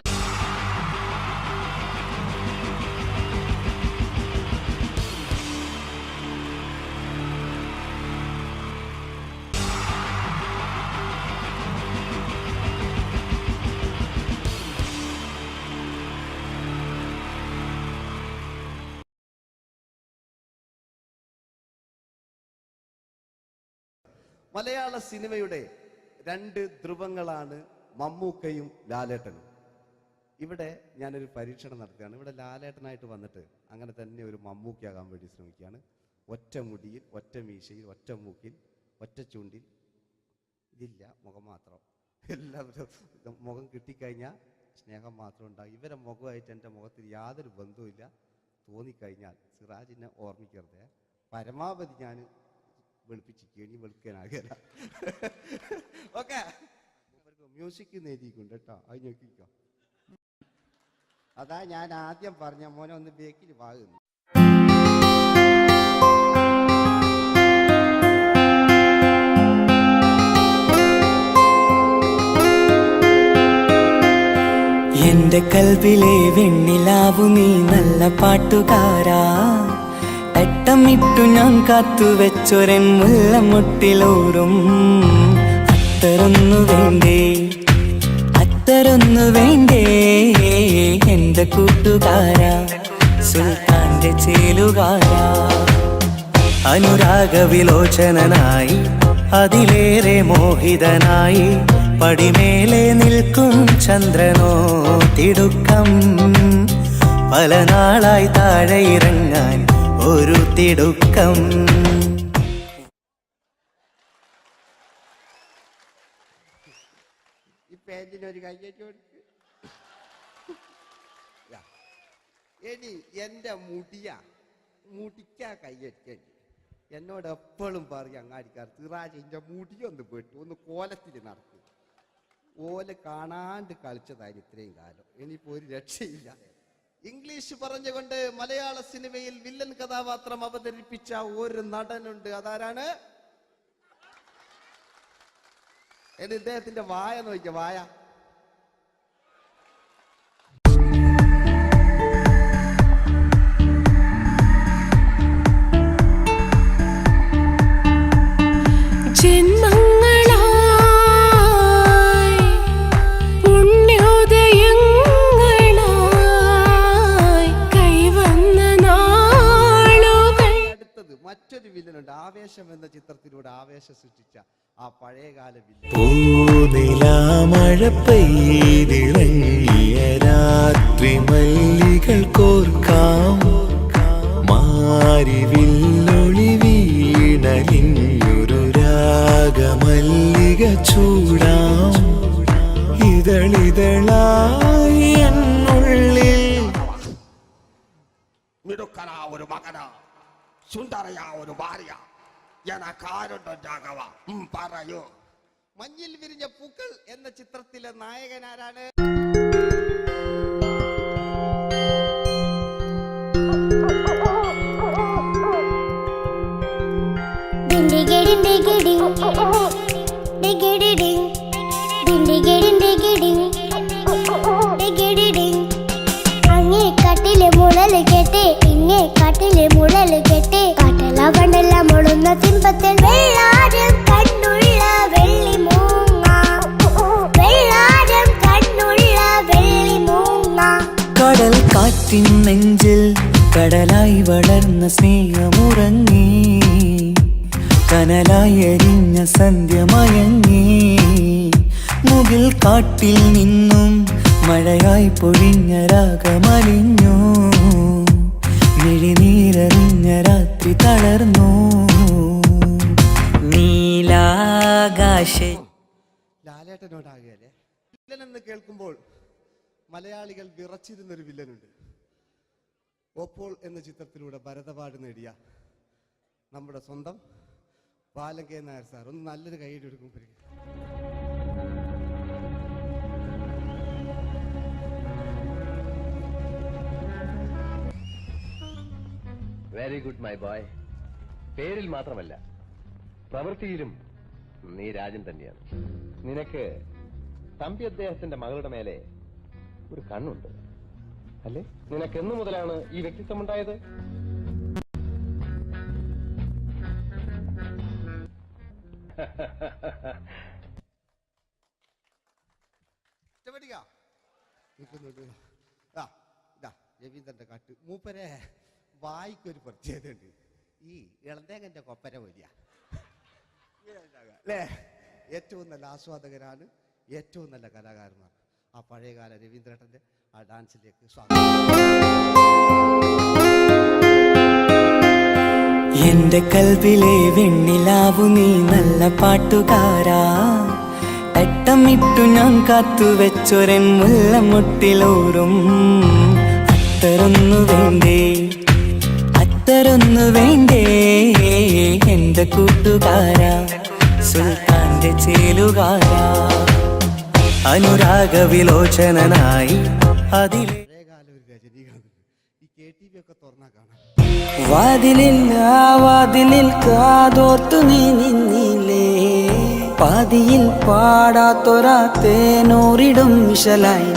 [SPEAKER 18] മലയാള സിനിമയുടെ 2 ധ്രുവങ്ങളാണ് മമ്മൂക്കയും ലാലേട്ടനും. ഇവിടെ ഞാനൊരു പരീക്ഷണം നടത്തുകയാണ്. ഇവിടെ ലാലേട്ടനായിട്ട് വന്നിട്ട് അങ്ങനെ തന്നെ ഒരു മമ്മൂക്കയാകാൻ വേണ്ടി ശ്രമിക്കുകയാണ്. ഒറ്റ മുടിയിൽ, ഒറ്റ മീശയിൽ, ഒറ്റ മൂക്കിൽ, ഒറ്റ ചൂണ്ടിൽ, ഇതില്ല, മുഖം മാത്രം. എല്ലാവരും മുഖം കിട്ടിക്കഴിഞ്ഞാൽ സ്നേഹം മാത്രം ഉണ്ടാകും. ഇവരെ മുഖമായിട്ട് എൻ്റെ മുഖത്തിന് യാതൊരു ബന്ധവുമില്ല തോന്നിക്കഴിഞ്ഞാൽ സിറാജിനെ ഓർമ്മിക്കരുത്. പരമാവധി ഞാൻ വെളുപ്പിച്ചിരിക്കുക, ഇനി വെളുക്കാനാകില്ല. ഓക്കെ, മ്യൂസിക് എഴുതിയിട്ടുണ്ട് കേട്ടോ, അത് നോക്കിക്കോ. അതാ ഞാൻ ആദ്യം പറഞ്ഞ മോനെ ഒന്ന് ബേക്കിൽ വാങ്ങുന്നു.
[SPEAKER 19] എന്റെ കൽവിലെ വെണ്ണിലാവു നീ നല്ല പാട്ടുകാരാ, തട്ടമിട്ടു ഞാൻ കാത്തുവെച്ചൊരൻ മുല്ലമുട്ടിലൂറും. അത്തരൊന്നു വേണ്ടേ, അത്തരൊന്നു വേണ്ടേ എന്റെ കൂട്ടുകാരാ, സുൽത്താന്റെ ചേലുകാരാ. അനുരാഗവിലോചനായി അതിലേറെ മോഹിതനായി പടിമേലെ നിൽക്കും ചന്ദ്രനോ തിടുക്കം. പല നാളായി താഴെ ഇറങ്ങാൻ ഒരു തിടുക്കം.
[SPEAKER 18] ഈ പേന്റിനൊരു കയ്യേറ്റ് കൊടുക്ക്. എടി എൻ്റെ മുടിക്കാ കയ്യേറ്റേണ്ടി. എന്നോട് എപ്പോഴും പറയും അങ്ങാടിക്കാർ, സിറാജ് എൻ്റെ മുടിയൊന്ന് പോയിട്ട് ഒന്ന് കോലത്തിൽ നടക്കും. ഓല് കാണാണ്ട് കളിച്ചതായിരുന്നു ഇത്രയും കാലം, ഇനിയിപ്പോൾ ഒരു രക്ഷയില്ല. ഇംഗ്ലീഷ് പറഞ്ഞുകൊണ്ട് മലയാള സിനിമയിൽ വില്ലൻ കഥാപാത്രം അവതരിപ്പിച്ച ഒരു നടനുണ്ട്. അതാരാണ്? ഇദ്ദേഹത്തിന്റെ വായ നോക്കിയ വായ. മറ്റൊരു വില്ലനുണ്ട്, ആവേശം എന്ന ചിത്രത്തിലൂടെ ആവേശം സൃഷ്ടിച്ച ആ പഴയകാല വില്ലൻ.
[SPEAKER 19] പൂനിലാമഴ പെയ്തിറങ്ങിയ രാത്രി മല്ലികൾ കോർക്കാം, മാരിവില്ലൊളി വീണലിഞ്ഞൊരു രാഗമല്ലിക ചൂടാം. ഇതളിതളായി എന്നുള്ളിൽ
[SPEAKER 18] മിടുക്കനാ ഒരു മകനാ, സുന്ദരയാ ഒരു ഭാര്യ, എനക്കാരുണ്ടോ രാഘവ പറയൂ. മഞ്ഞിൽ വിരിഞ്ഞ പൂക്കൾ എന്ന ചിത്രത്തിലെ നായകനാരാണ്?
[SPEAKER 20] അങ്ങേ കട്ടിലെ മുളല് കെട്ടി ഇങ്ങേ കട്ടിലെ മുളല് കെട്ടി കട്ടല കണ്ടല്ല മുളുന്ന സിംഹത്തിൽ വെള്ളാരം കണ്ണുള്ള വെള്ളി മൂങ്ങ, വെള്ളാരം കണ്ണുള്ള വെള്ളി മൂങ്ങ.
[SPEAKER 19] കടൽ കാറ്റിൻ നെഞ്ചിൽ കടലായി വളർന്ന സ്നേഹമുറങ്ങി, കനലായി എരിഞ്ഞ സന്ധ്യ മയങ്ങി. മുകിൽ കാട്ടിൽ നിന്നും മഴയായി പൊഴിഞ്ഞ രാഗമലിഞ്ഞു, മിഴിനീരറിഞ്ഞ രാത്രി തളർന്നു. നീലാകാശ
[SPEAKER 18] ലാലേട്ടനോടാകല്ലേ വില്ലൻ എന്ന് കേൾക്കുമ്പോൾ മലയാളികൾ വിറച്ചിരുന്നൊരു വില്ലനുണ്ട്. ഓപ്പോൾ എന്ന ചിത്രത്തിലൂടെ ഭരതപാട് നേടിയ നമ്മുടെ സ്വന്തം ബാലൻ കെ നായർ സാർ. ഒന്ന് നല്ലൊരു കൈയ്യടി എടുക്കുമ്പോൾ
[SPEAKER 21] വെരി ഗുഡ് മൈ ബോയ്. പേരിൽ മാത്രമല്ല പ്രവൃത്തിയിലും നീ രാജൻ തന്നെയാണ്. നിനക്ക് തമ്പി അദ്ദേഹത്തിന്റെ മകളുടെ മേലെ ഒരു കണ്ണുണ്ട് അല്ലേ? നിനക്ക് എന്നു മുതലാണ് ഈ വ്യക്തിത്വമുണ്ടായത്?
[SPEAKER 18] രവീന്ദ്രന്റെ കാട്ട് മൂപ്പരെ വായിക്കൊരു പ്രത്യേകതയുണ്ട്. ഈ ഇളന്തേങ്ങന്റെ കൊപ്പര വലിയ അല്ലേ? ഏറ്റവും നല്ല ആസ്വാദകരാണ്, ഏറ്റവും നല്ല കലാകാരന്മാർ. ആ പഴയകാല രവീന്ദ്രേട്ടന്റെ ആ ഡാൻസിലേക്ക് സ്വാഗതം.
[SPEAKER 19] എന്റെ കൽവിലെ വെണ്ണിലാവു നീ നല്ല പാട്ടുകാരാ, അട്ടമിട്ടു ഞാൻ കാത്തുവെച്ചൊരൻ മുല്ലമുട്ടിലൂറും അത്തരൊന്നു വേണ്ടേ, അത്തരൊന്നു വേണ്ടേ എന്റെ കൂട്ടുകാരാ, സുൽത്താന്റെ ചേലുകാരാ. അനുരാഗവിലോചനായി അതിലെ വാതിലിൽ ആ വാതിലിൽ കാതോർത്തു നീ നിന്നില്ലേ, പാതിയിൽ പാടാത്തൊരാ തേനൂറിടും വിശലായി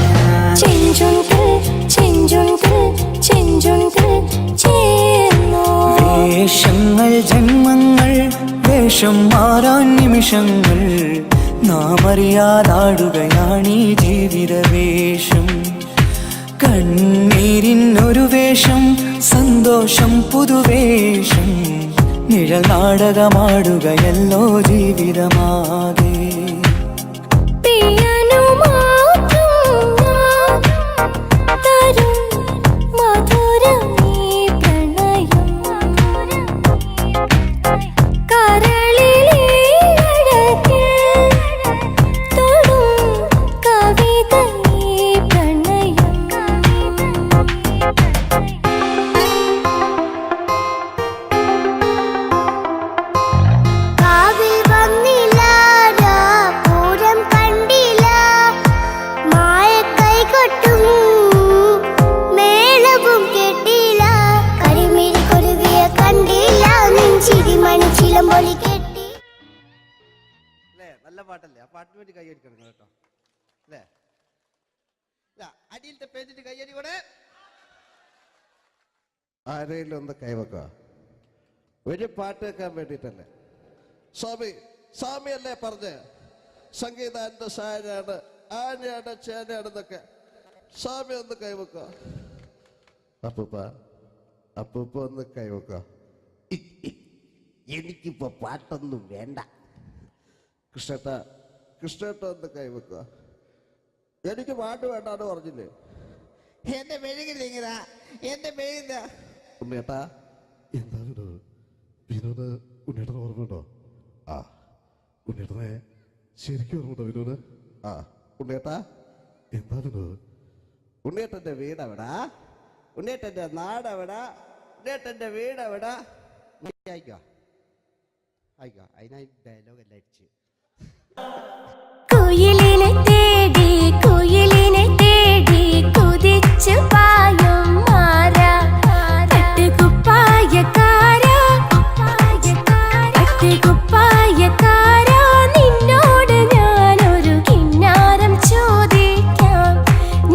[SPEAKER 19] വേഷങ്ങൾ ജന്മങ്ങൾ വേഷം മാറാൻ നിമിഷങ്ങൾ നാം അറിയാതാടുകയാണീ ജീവിതവേഷം. കണ്ണീരിനൊരു വേഷം സന്തോഷം പുതുവേഷം നിഴൽ നാടകമാടുകയല്ലോ ജീവിതമാകെ.
[SPEAKER 18] നല്ല പാട്ടല്ലേ? ആ പാട്ടിന് വേണ്ടി കൈയടിക്കണം കേട്ടോ അല്ലേ? അടിയിലത്തെ പേജിന് കൈയടി കൂടെ ആരെങ്കിലും ഒന്ന് കൈവക്ക. ഒരു പാട്ട് വെക്കാൻ വേണ്ടിട്ടല്ലേ സ്വാമി? സ്വാമിയല്ലേ പറഞ്ഞ് സംഗീത എന്റെ സാരാണ്, ആനയാണ്, ചേനയാണെന്നൊക്കെ. സ്വാമി ഒന്ന് കൈവക്ക. അപ്പൂപ്പ അപ്പൂപ്പ ഒന്ന് കൈവക്ക. എനിക്കിപ്പോ പാട്ടൊന്നും വേണ്ട. കൃഷ്ണേട്ട കൃഷ്ണേട്ട ഒന്ന് കൈവെക്കുക. എനിക്ക് പാട്ട് വേണ്ടാന്ന് പറഞ്ഞില്ലേ? എന്റെ മെഴുകുന്ന എന്റെ മെഴുകുന്ന ഉണ്ണേട്ടാ. എന്താണ് വിനോദ്? ഉണ്ണേട്ടനെ ഓർമ്മയുണ്ടോ? ആ ഉണ്ണേട്ടനെ ശരിക്കും ഓർമ്മയുണ്ടോ വിനോദ്? ആ ഉണ്ണേട്ടാ എന്താണ് ഉണ്ണേട്ടന്റെ വീട് എവിടാ? ഉണ്ണേട്ടന്റെ നാട് എവിടാ? ഉണ്ണേട്ടന്റെ വീട് എവിടാ? ആയിക്കോ ആയിക്കോ. അതിനായി ഡയലോഗ് എല്ലാം അടിച്ച്
[SPEAKER 20] കുയിലിനെ തേടി കുയിലിനെ തേടി കുതിച്ചു പായും മാറാ പട്ടുകുപ്പായക്കാരാ പട്ടുകുപ്പായക്കാരാ നിന്നോട് ഞാനൊരു കിന്നാരം ചോദിക്കാം,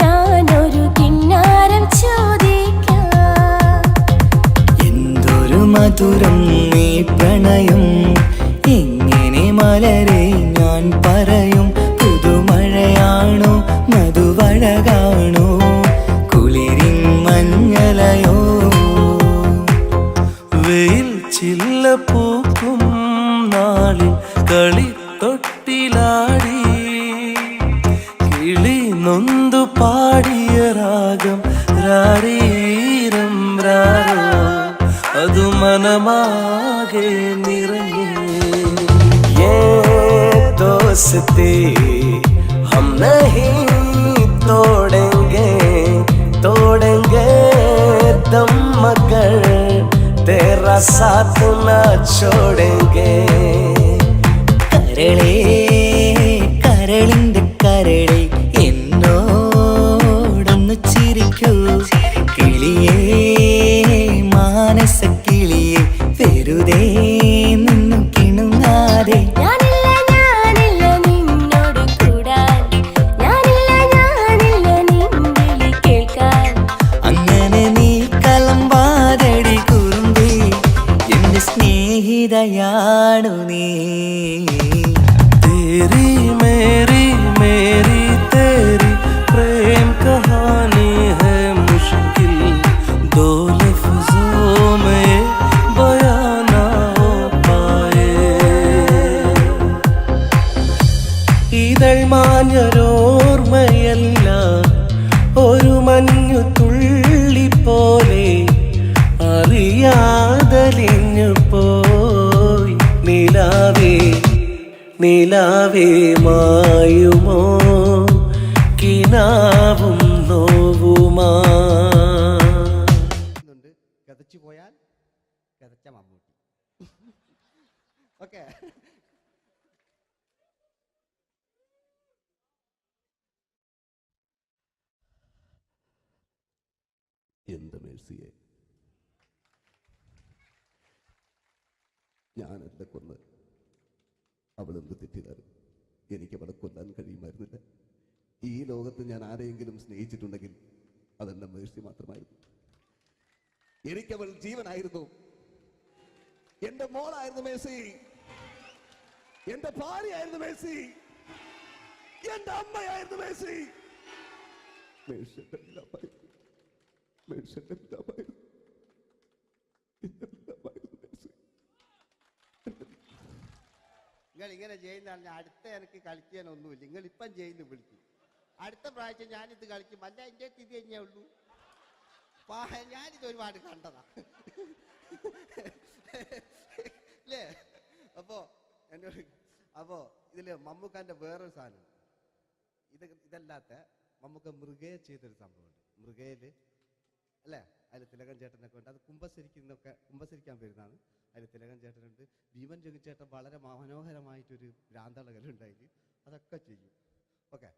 [SPEAKER 20] ഞാനൊരു കിന്നാരം ചോദിക്കാം.
[SPEAKER 19] എന്തൊരു മധുരം നീ പ്രണയം എങ്ങനെ മലരെ ഞാൻ പറയും. പുതുമഴയാണോ മധുവഴകാണോ കുളിരിൻ മഞ്ഞലയോ. വെയിൽ ചില്ല പൂക്കും നാളിൽ കളിത്തൊട്ടിലാടി കിളി നൊന്തു പാടിയ രാഗം രാരീരം രാരോ അതു മനമാകെ നിറഞ്ഞേ. दोस्ती हम नहीं तोड़ेंगे तोड़ेंगे दम मगर तेरा साथ न छोड़ेंगे. കരളേ കരളിന്റെ കരളെ എന്നോടൊന്ന് ചിരിക്കൂ. കിളിയേ മാനസ കിളിയെ വെറുതെ നിന്നും കിണുങ്ങാതെ. സ്നേഹിതയാണു നീ. तेरी मेरी मेरी तेरी प्रेम कहानी है मुश्किल दो लफ्जों में बयां ना हो पाए. ഇതൾ മാഞ്ഞൊരോർമ്മയല്ല ഒരു മഞ്ഞു തുള്ളി പോലെ അറിയാതലിഞ്ഞു പോയി നിലാവേ നിലാവേ മായ
[SPEAKER 18] എന്റെ മേഴ്സിയെ, ഞാനല്ല കൊന്ന്. അവളെന്ത് തെറ്റിയതാണ്. എനിക്ക് അവളെ കൊല്ലാൻ കഴിയുമായിരുന്നില്ല. ഈ ലോകത്ത് ഞാൻ ആരെയെങ്കിലും സ്നേഹിച്ചിട്ടുണ്ടെങ്കിൽ അതെന്റെ മേഴ്സി മാത്രമായിരുന്നു. എനിക്കവൾ ജീവനായിരുന്നു. എന്റെ മോളായിരുന്നു മേഴ്സി, എന്റെ ഭാര്യയായിരുന്നു മേഴ്സി, എന്റെ അമ്മയായിരുന്നു മേഴ്സി.
[SPEAKER 3] നിങ്ങൾ ഇങ്ങനെ ചെയ്യുന്ന അടുത്ത എനിക്ക് കളിക്കാനൊന്നുമില്ല. നിങ്ങൾ ഇപ്പം ചെയ്യുന്നു വിളിക്കും. അടുത്ത പ്രാവശ്യം ഞാനിത് കളിക്കും. അല്ല എൻ്റെ ഇത് കഴിഞ്ഞേ ഉള്ളൂ. ഞാനിത് ഒരുപാട് കണ്ടതാ അല്ലേ? അപ്പോ ഇതില് മമ്മൂക്കാന്റെ വേറൊരു സാധനം, ഇതല്ലാത്ത മമ്മൂക്ക മൃഗയെ ചെയ്തൊരു സംഭവമുണ്ട്. മൃഗയില് അല്ലേ, അതിൽ തിലകൻ ചേട്ടനൊക്കെ ഉണ്ട്. അത് കുമ്പസരിക്കാൻ വരുന്നതാണ്. അതിൽ തിലകൻ ചേട്ടനുണ്ട്, ഭീമൻ ജഗിച്ചേട്ടൻ വളരെ മനോഹരമായിട്ടൊരു ഭ്രാന്തളകലുണ്ടായി. അതൊക്കെ ചെയ്യും. ഓക്കെ,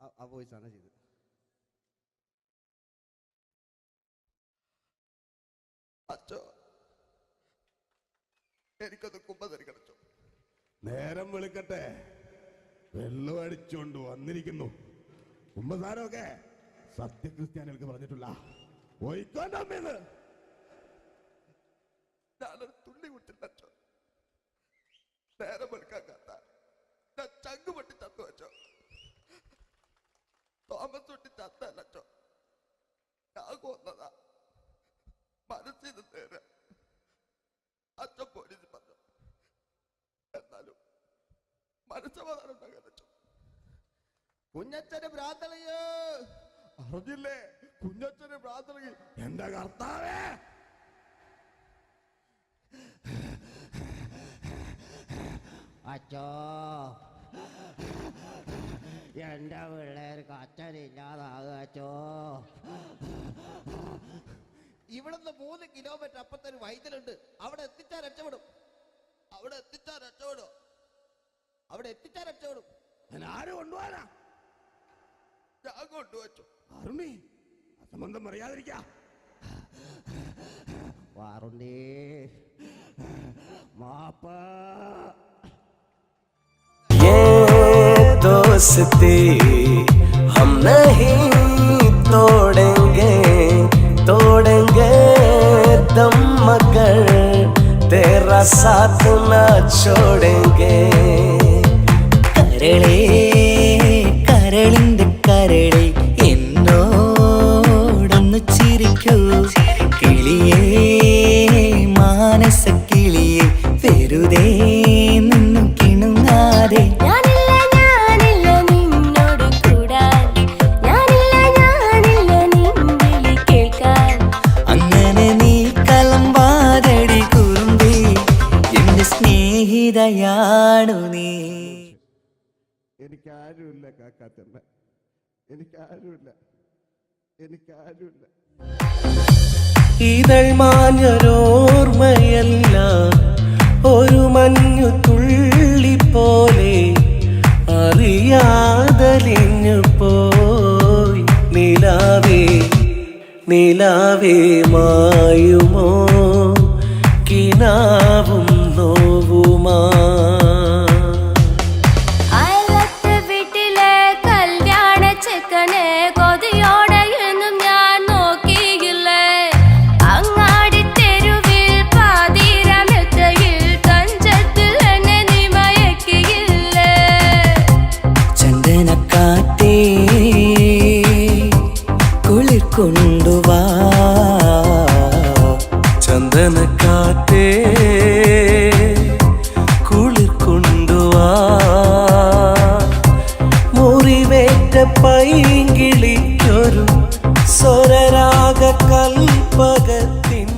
[SPEAKER 3] ആ വോയിസ് ആണ് ചെയ്തത്. അച്ചോ, എനിക്കത് കുമ്പസരിക്കണച്ചോ. നേരം വെളുക്കട്ടെ, വെള്ളം അടിച്ചോണ്ട് വന്നിരിക്കുന്നു. കുമ്പസാരമൊക്കെ സത്യക്രിസ്ത്യാനികൾക്ക് പറഞ്ഞിട്ടുള്ള ഒയ്ക്കോണ്ടമ്മേന്ന് ഞാനൊരു തുള്ളി കുടിച്ചിട്ടോ. നേരം വെളുക്കാൻ കാത്ത ഞാൻ ചങ്ക് പൊട്ടി ചത്തു വെച്ചോ. തോമസ് തൊട്ടി ചത്തല്ലോ. ഞാൻ കൊന്നതാ. മനസ്സിൽ നേരെ അച്ഛൻ പോലീസ് പറഞ്ഞു. എന്നാലും മനസ്സമാധാനം ഉണ്ടാകാൻ കുഞ്ഞച്ഛന് ഭ്രാന്തളയോ അറിഞ്ഞില്ലേ? കുഞ്ഞച്ഛന് ഭ്രാന്തളകി. എന്റെ കർത്താവേ, അച്ഛോ, എന്റെ പിള്ളേർക്ക് അച്ഛനില്ലാതാകുക അച്ഛോ. ഇവിടുന്ന് 3 കിലോമീറ്റർ അപ്പുറത്തൊരു വൈദ്യുണ്ട്. അവിടെ എത്തിച്ചാൽ രക്ഷപ്പെടും. ഞാൻ ആരും കൊണ്ടുപോകാനാ? ഞാൻ കൊണ്ടുവച്ചു. അരുണി, അസംബന്ധം പറയാതിരിക്ക. വാറുണ്ണി, മാപ്പ.
[SPEAKER 19] दोस्ती हम नहीं तोड़ेंगे, तोड़ेंगे दम मगर तेरा साथ ना छोड़ेंगे. കരളേ കരളിന്റെ കരളെ എന്നോടൊന്ന് ചിരിക്കൂ. കിളിയേ മാനസ കിളിയെ വെറുതെ നിന്നും കിണുങ്ങാതെ. അങ്ങനെ നീ കലമ്പാതടി കുറുമ്പി, എന്റെ സ്നേഹിതയാണു നീ.
[SPEAKER 18] എനിക്കാരുമില്ല കാക്കാത്തമ്മ, എനിക്കാരുമില്ല.
[SPEAKER 19] ഇതൾ മാഞ്ഞൊരോർമ്മയല്ല, ഒരു മഞ്ഞു തുള്ളി പോലെ അറിയാതലിഞ്ഞു പോയി. നിലാവേ നിലാവേ മായുമോ കിനാവും നോവുമാ. കൊണ്ടുവാ ചന്ദനക്കാറ്റേ, കുളിർ കൊണ്ടുവാ. മുറിവേറ്റ പൈങ്കിളിക്കൊരു സ്വരരാഗ കൽപ്പകത്തിൻ.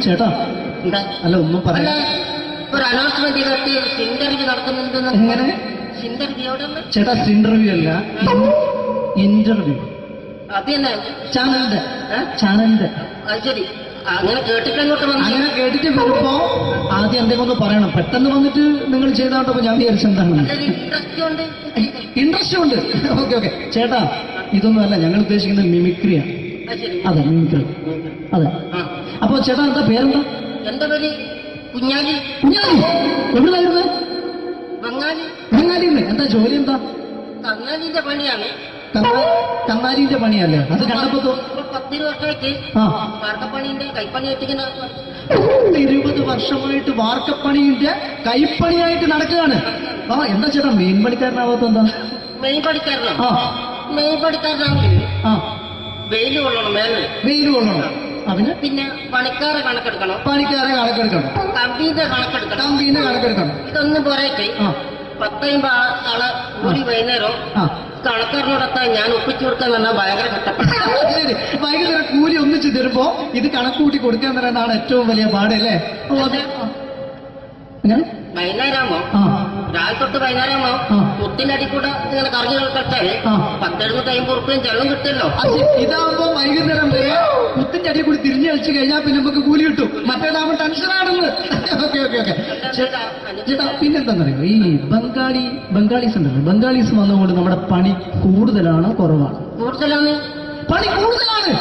[SPEAKER 15] ചേട്ടാ
[SPEAKER 16] എന്താ
[SPEAKER 15] അല്ല ഒന്നും
[SPEAKER 16] അല്ല
[SPEAKER 15] പറയാ
[SPEAKER 16] ഒരു അനൗൺസ്മെന്റ് ചെയ്തിട്ട് ഇന്റർവ്യൂ നടക്കുന്നുണ്ടെന്ന്
[SPEAKER 15] എങ്ങനെ
[SPEAKER 16] ഇന്റർവ്യൂ എവിടെ
[SPEAKER 15] ചേട്ടാ ഇന്റർവ്യൂ അല്ല ഇന്റർവ്യൂ
[SPEAKER 16] അത് തന്നെ
[SPEAKER 15] ചാനലിന്റെ
[SPEAKER 16] അത് ശരി അങ്ങനെ കേട്ടിട്ട് അങ്ങോട്ട് വന്നു
[SPEAKER 15] അങ്ങനെ കേട്ടിട്ട് വരുമ്പോ ആദ്യം എന്തെങ്കിലും ഒന്ന് പറയണം. പെട്ടെന്ന് വന്നിട്ട് നിങ്ങൾ ചെയ്താണ്ടപ്പോ ഞാൻ വിചാരിച്ചെന്താണ്
[SPEAKER 16] ഇൻട്രസ്റ്റ് ഉണ്ട്
[SPEAKER 15] ഇൻട്രസ്റ്റ് ഉണ്ട്. ഓക്കെ ഓക്കെ ചേട്ടാ ഇതൊന്നും അല്ല ഞങ്ങൾ ഉദ്ദേശിക്കുന്നത് മിമിക്രിയാണ്.
[SPEAKER 16] അത് ശരി
[SPEAKER 15] അതെ മിമിക്രി അതെ. അപ്പൊ ചേട്ടാ എന്താ പേരെന്താ?
[SPEAKER 16] എന്റെ പേര് കുഞ്ഞാലി.
[SPEAKER 15] കുഞ്ഞാലി എവിടുന്നായിരുന്നു?
[SPEAKER 16] ബംഗാളി.
[SPEAKER 15] ബംഗാളിന്ന്. എന്താ ജോലി എന്താ?
[SPEAKER 16] കങ്ങാലിന്റെ പണിയാണ്.
[SPEAKER 15] കന്നാലിന്റെ പണിയല്ലേ? അത് കണ്ടപ്പോ
[SPEAKER 16] 10 വർഷമായിട്ട് വാർക്കപ്പണിന്റെ കൈപ്പണിയായിട്ട് ഇങ്ങനെ
[SPEAKER 15] 20 വർഷമായിട്ട് വാർക്കപ്പണിന്റെ കൈപ്പണിയായിട്ട് നടക്കുകയാണ്. ആ എന്താ ചേട്ടാ മെയിൻ പണിക്കാരനാവാത്ത എന്താ?
[SPEAKER 16] മെയിൻ പണിക്കാരനാണ്. മെയിൻ പണിക്കാരനാണെങ്കിൽ വെയിൽ കൊള്ളണം. വെയിൽ കൊള്ളണം.
[SPEAKER 15] അവന്
[SPEAKER 16] പിന്നെ പണിക്കാരെ കണക്കെടുക്കണം. കമ്പീന്റെ കണക്കെടുക്കണം. ഇതൊന്നും പോരായിട്ട് 10-50 ആളെ കൂടി വൈകുന്നേരം കണക്കാരനോടൊക്കെ ഞാൻ ഒപ്പിച്ചു കൊടുക്കാൻ പറഞ്ഞാൽ ഭയങ്കര കഷ്ടപ്പെട്ടു.
[SPEAKER 15] വൈകുന്നേരം കൂലി ഒന്നിച്ച് തരുമ്പോ ഇത് കണക്കൂട്ടി കൊടുക്കാൻ തരുന്നതാണ് ഏറ്റവും വലിയ പാട് അല്ലേ?
[SPEAKER 16] വൈകുന്നേരമാകുമ്പോ രാവിലെ തൊട്ട് വൈകുന്നേരമാകുമ്പോ കുത്തിന്റെ കൂടെ ഇങ്ങനെ കറങ്ങി കളിച്ചാല് 10-750 ഉറുപ്പിയും ചെലവും കിട്ടുമല്ലോ.
[SPEAKER 15] ഇതാകുമ്പോ വൈകുന്നേരം വരെ കുത്തിന്റെ അടി കൂടി തിരിഞ്ഞു കളിച്ചു കഴിഞ്ഞാൽ പിന്നെ നമുക്ക് കൂലി കിട്ടും. മറ്റേതാകുമ്പോ ടെൻഷനാണെന്ന്. ഓക്കെ ഓക്കെ ഓക്കെ ചേട്ടാ പിന്നെന്താന്നറിയോ ഈ ബംഗാളീസ് ഉണ്ടല്ലോ, ബംഗാളീസ് വന്നുകൊണ്ട് നമ്മുടെ പണി കൂടുതലാണോ കുറവാണ്?
[SPEAKER 16] കൂടുതലാണ്.
[SPEAKER 15] പണി കൂടുതലാണ്.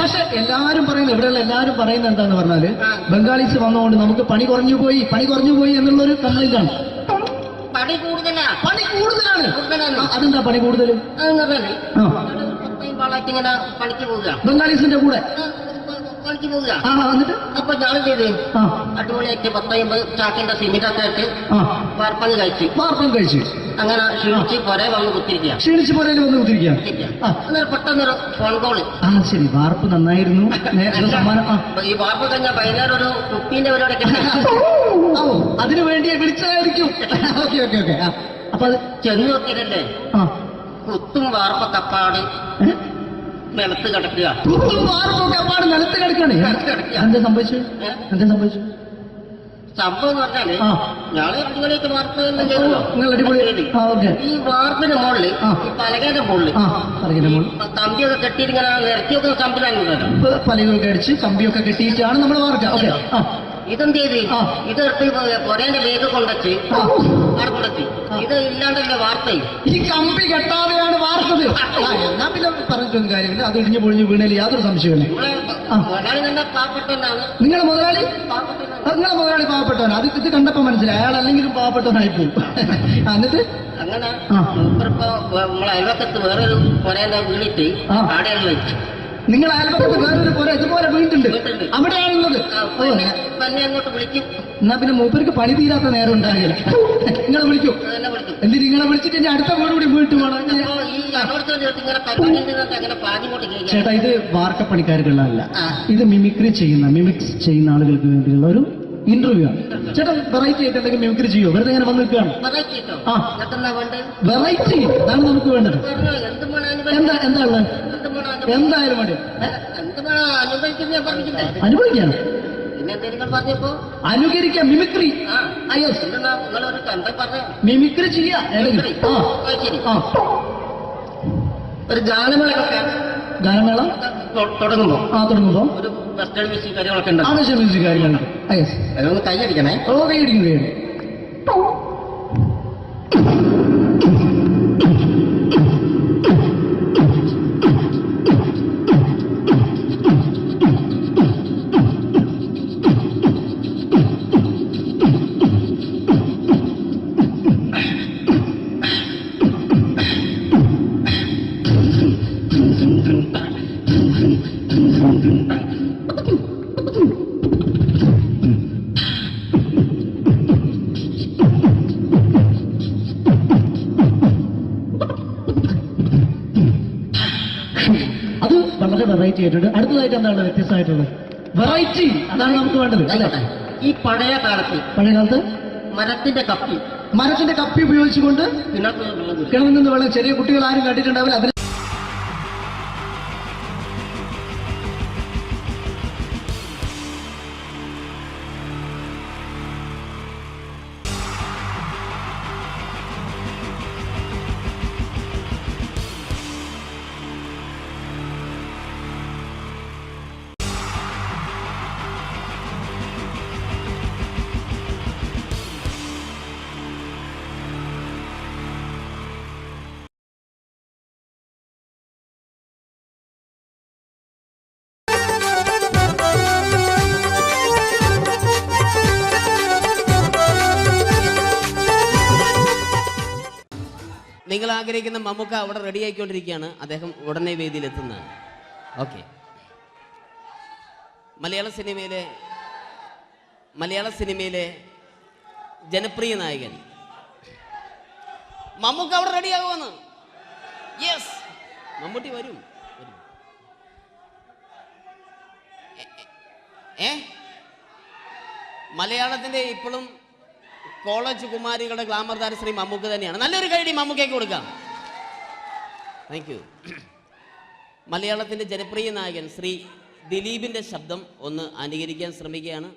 [SPEAKER 15] പക്ഷെ എല്ലാരും പറയുന്നത് ഇവിടെയുള്ള എല്ലാരും പറയുന്നത് എന്താന്ന് പറഞ്ഞാല് ബംഗാളീസ് വന്നുകൊണ്ട് നമുക്ക് പണി കുറഞ്ഞു പോയി എന്നുള്ളൊരു കംപ്ലൈന്റ് ആണ്.
[SPEAKER 16] പണി
[SPEAKER 15] കൂടുതലാണ്. അതെന്താ പണി കൂടുതൽ?
[SPEAKER 16] ഇങ്ങനെ പണിക്ക് പോവുക
[SPEAKER 15] ബംഗാളീസിന്റെ കൂടെ
[SPEAKER 16] പണിക്ക് പോവുക.
[SPEAKER 15] എന്നിട്ട്
[SPEAKER 16] അപ്പൊ ഞാൻ ചെയ്ത് അടിപൊളിയായിട്ട് 10-50 ചാക്കിന്റെ സിമെന്റൊക്കെ ആയിട്ട് വാർപ്പങ്ങ് കഴിച്ചു. അങ്ങനെ ക്ഷീണിച്ച് പുറേ വന്ന് കുത്തിരിക്കുക. അന്നേരം പെട്ടെന്നൊരു ഫോൺ കോള്.
[SPEAKER 15] ശരി വാർപ്പ് നന്നായിരുന്നു.
[SPEAKER 16] ഈ വാർപ്പ് കഴിഞ്ഞാൽ വൈകുന്നേരം ഒരു കുപ്പീന്റെ പരിപാടിയൊക്കെ
[SPEAKER 15] അതിനു വേണ്ടി വിളിച്ചതായിരിക്കും. Okay okay okay. അപ്പൊ അത്
[SPEAKER 16] ചെന്ന് നോക്കിയതല്ലേ കുത്തും വാർപ്പ കപ്പാട് നിലത്ത് കിടക്കുക.
[SPEAKER 15] നിലത്ത് കിടക്കാണ്. എന്താ സംഭവിച്ചു?
[SPEAKER 16] സംഭവം എന്ന് പറഞ്ഞാല് ഞാള് അടിപൊളിയായിട്ട് വാർപ്പ് ഈ വാർപ്പിന്റെ മുകളില് ഈ പലകേന്റെ മുകളില് കമ്പിയൊക്കെ കെട്ടിയിട്ടിങ്ങനെ നിരത്തിയൊക്കെ സംവിധാനം
[SPEAKER 15] പലകൊക്കെ അടിച്ച് കമ്പിയൊക്കെ കെട്ടിയിട്ടാണ് നമ്മൾ വാർക്കുക. ഓക്കെ
[SPEAKER 16] ഇതെന്ത് ചെയ്ത് ഇതെടുത്ത് പൊരേന്റെ വേഗം കൊണ്ടുവച്ച് അവിടെ കൊണ്ടെത്തി. ഇത് ഇല്ലാണ്ടല്ലേ വാർത്തയും
[SPEAKER 15] ഈ കമ്പി കെട്ടാതെയാണ് വാർത്തത്. എന്നാ പിന്നെ പറഞ്ഞിട്ടൊന്നും കാര്യമില്ല. അത് ഇടിഞ്ഞു പൊളിഞ്ഞു വീണേൽ യാതൊരു സംശയമില്ല.
[SPEAKER 16] മുതലാളി തന്നെ പാവപ്പെട്ടവനാണ്.
[SPEAKER 15] നിങ്ങളെ മുതലാളി പാവപ്പെട്ടവനാണ്. അത് ഇത് കണ്ടപ്പോ മനസ്സിലായി അയാൾ അല്ലെങ്കിലും പാവപ്പെട്ടവനായി പോകും. എന്നിട്ട്
[SPEAKER 16] അങ്ങനെ ഇപ്പൊ നമ്മളെ അയൽവക്കത്ത് വേറൊരു പൊരേന്റെ വീണിട്ട് ആടെയാണ് വെച്ചു.
[SPEAKER 15] നിങ്ങൾ അയൽപക്കത്ത് വേറൊരു പോലെ ഇതുപോലെ വീട്ടുണ്ട് അവിടെയാണുള്ളത്.
[SPEAKER 16] തന്നെ അങ്ങോട്ട് വിളിക്കും.
[SPEAKER 15] എന്നാ പിന്നെ മൂപ്പർക്ക് പണി തീരാത്ത നേരം ഉണ്ടാകില്ല. നിങ്ങളെ വിളിക്കും. എന്തിന് നിങ്ങളെ വിളിച്ചിട്ട് എന്റെ അടുത്ത വീട് കൂടി വീട്ടു വേണം. ചേട്ടാ ഇത് വാർക്കപ്പണിക്കാർക്കുള്ളതല്ല. ഇത് മിമിക്സ് ചെയ്യുന്ന ആളുകൾക്ക് വേണ്ടിയുള്ള ഒരു ഇന്റർവ്യൂ ആണ്. ചേട്ടാ വെറൈറ്റി ആയിട്ട് എന്തെങ്കിലും മിമിക്രി ചെയ്യോ? വെറുതെ ഇങ്ങനെ വന്ന് നിൽക്കുകയാണ്. വെറൈറ്റി അതാണ് നമുക്ക് വേണ്ടത്. എന്താ ഉള്ളത്? എന്തായാലും മതി. അനുഭവിക്കാണ്. അനുകരിക്കാം. മിമിക്രി മിമിക്രി ചെയ്യാ.
[SPEAKER 16] ഒരു ഗാനമേള തുടങ്ങുമ്പോ ഒരു വെസ്റ്റേൺ മ്യൂസിക് കാര്യങ്ങളൊക്കെ ഉണ്ട്.
[SPEAKER 15] മ്യൂസിക് കാര്യങ്ങളുണ്ട്.
[SPEAKER 16] അതൊന്ന് കൈയടിക്കണേ.
[SPEAKER 15] കൈയടിക്കും. അത് വളരെ വെറൈറ്റി ആയിട്ടുണ്ട്. അടുത്തതായിട്ട് എന്താണ് വ്യത്യസ്തമായിട്ടുള്ളത്? വെറൈറ്റി അതാണ് നമുക്ക് വേണ്ടത് അല്ലേ?
[SPEAKER 16] ഈ പഴയ കാലത്ത് മരത്തിന്റെ കപ്പി
[SPEAKER 15] ഉപയോഗിച്ചുകൊണ്ട് കിണറിൽ നിന്ന് വെള്ളം ചെറിയ കുട്ടികൾ ആരും കണ്ടിട്ടുണ്ടാവില്ല. അതിൽ
[SPEAKER 4] നിങ്ങൾ ആഗ്രഹിക്കുന്ന മമ്മൂക്ക അവിടെ റെഡി ആയിക്കൊണ്ടിരിക്കുകയാണ്. അദ്ദേഹം ഉടനെ വേദിയിലെത്തുന്നതാണ്. ഓക്കെ. മലയാള സിനിമയിലെ ജനപ്രിയ നായകൻ മമ്മൂക്ക അവിടെ റെഡിയാകുമെന്ന്. യെസ്, മമ്മൂട്ടി വരും. മലയാളത്തിന്റെ ഇപ്പോഴും കോളേജ് കുമാരികളുടെ ഗ്ലാമർ താരം ശ്രീ മമ്മൂക്ക തന്നെയാണ്. നല്ലൊരു കൈഡി മമ്മൂക്കയ്ക്ക് കൊടുക്കാം. Thank you. മലയാളത്തിന്റെ ജനപ്രിയ നായകൻ ശ്രീ ദിലീപിന്റെ ശബ്ദം ഒന്ന് അനുകരിക്കാൻ ശ്രമിക്കുകയാണ്.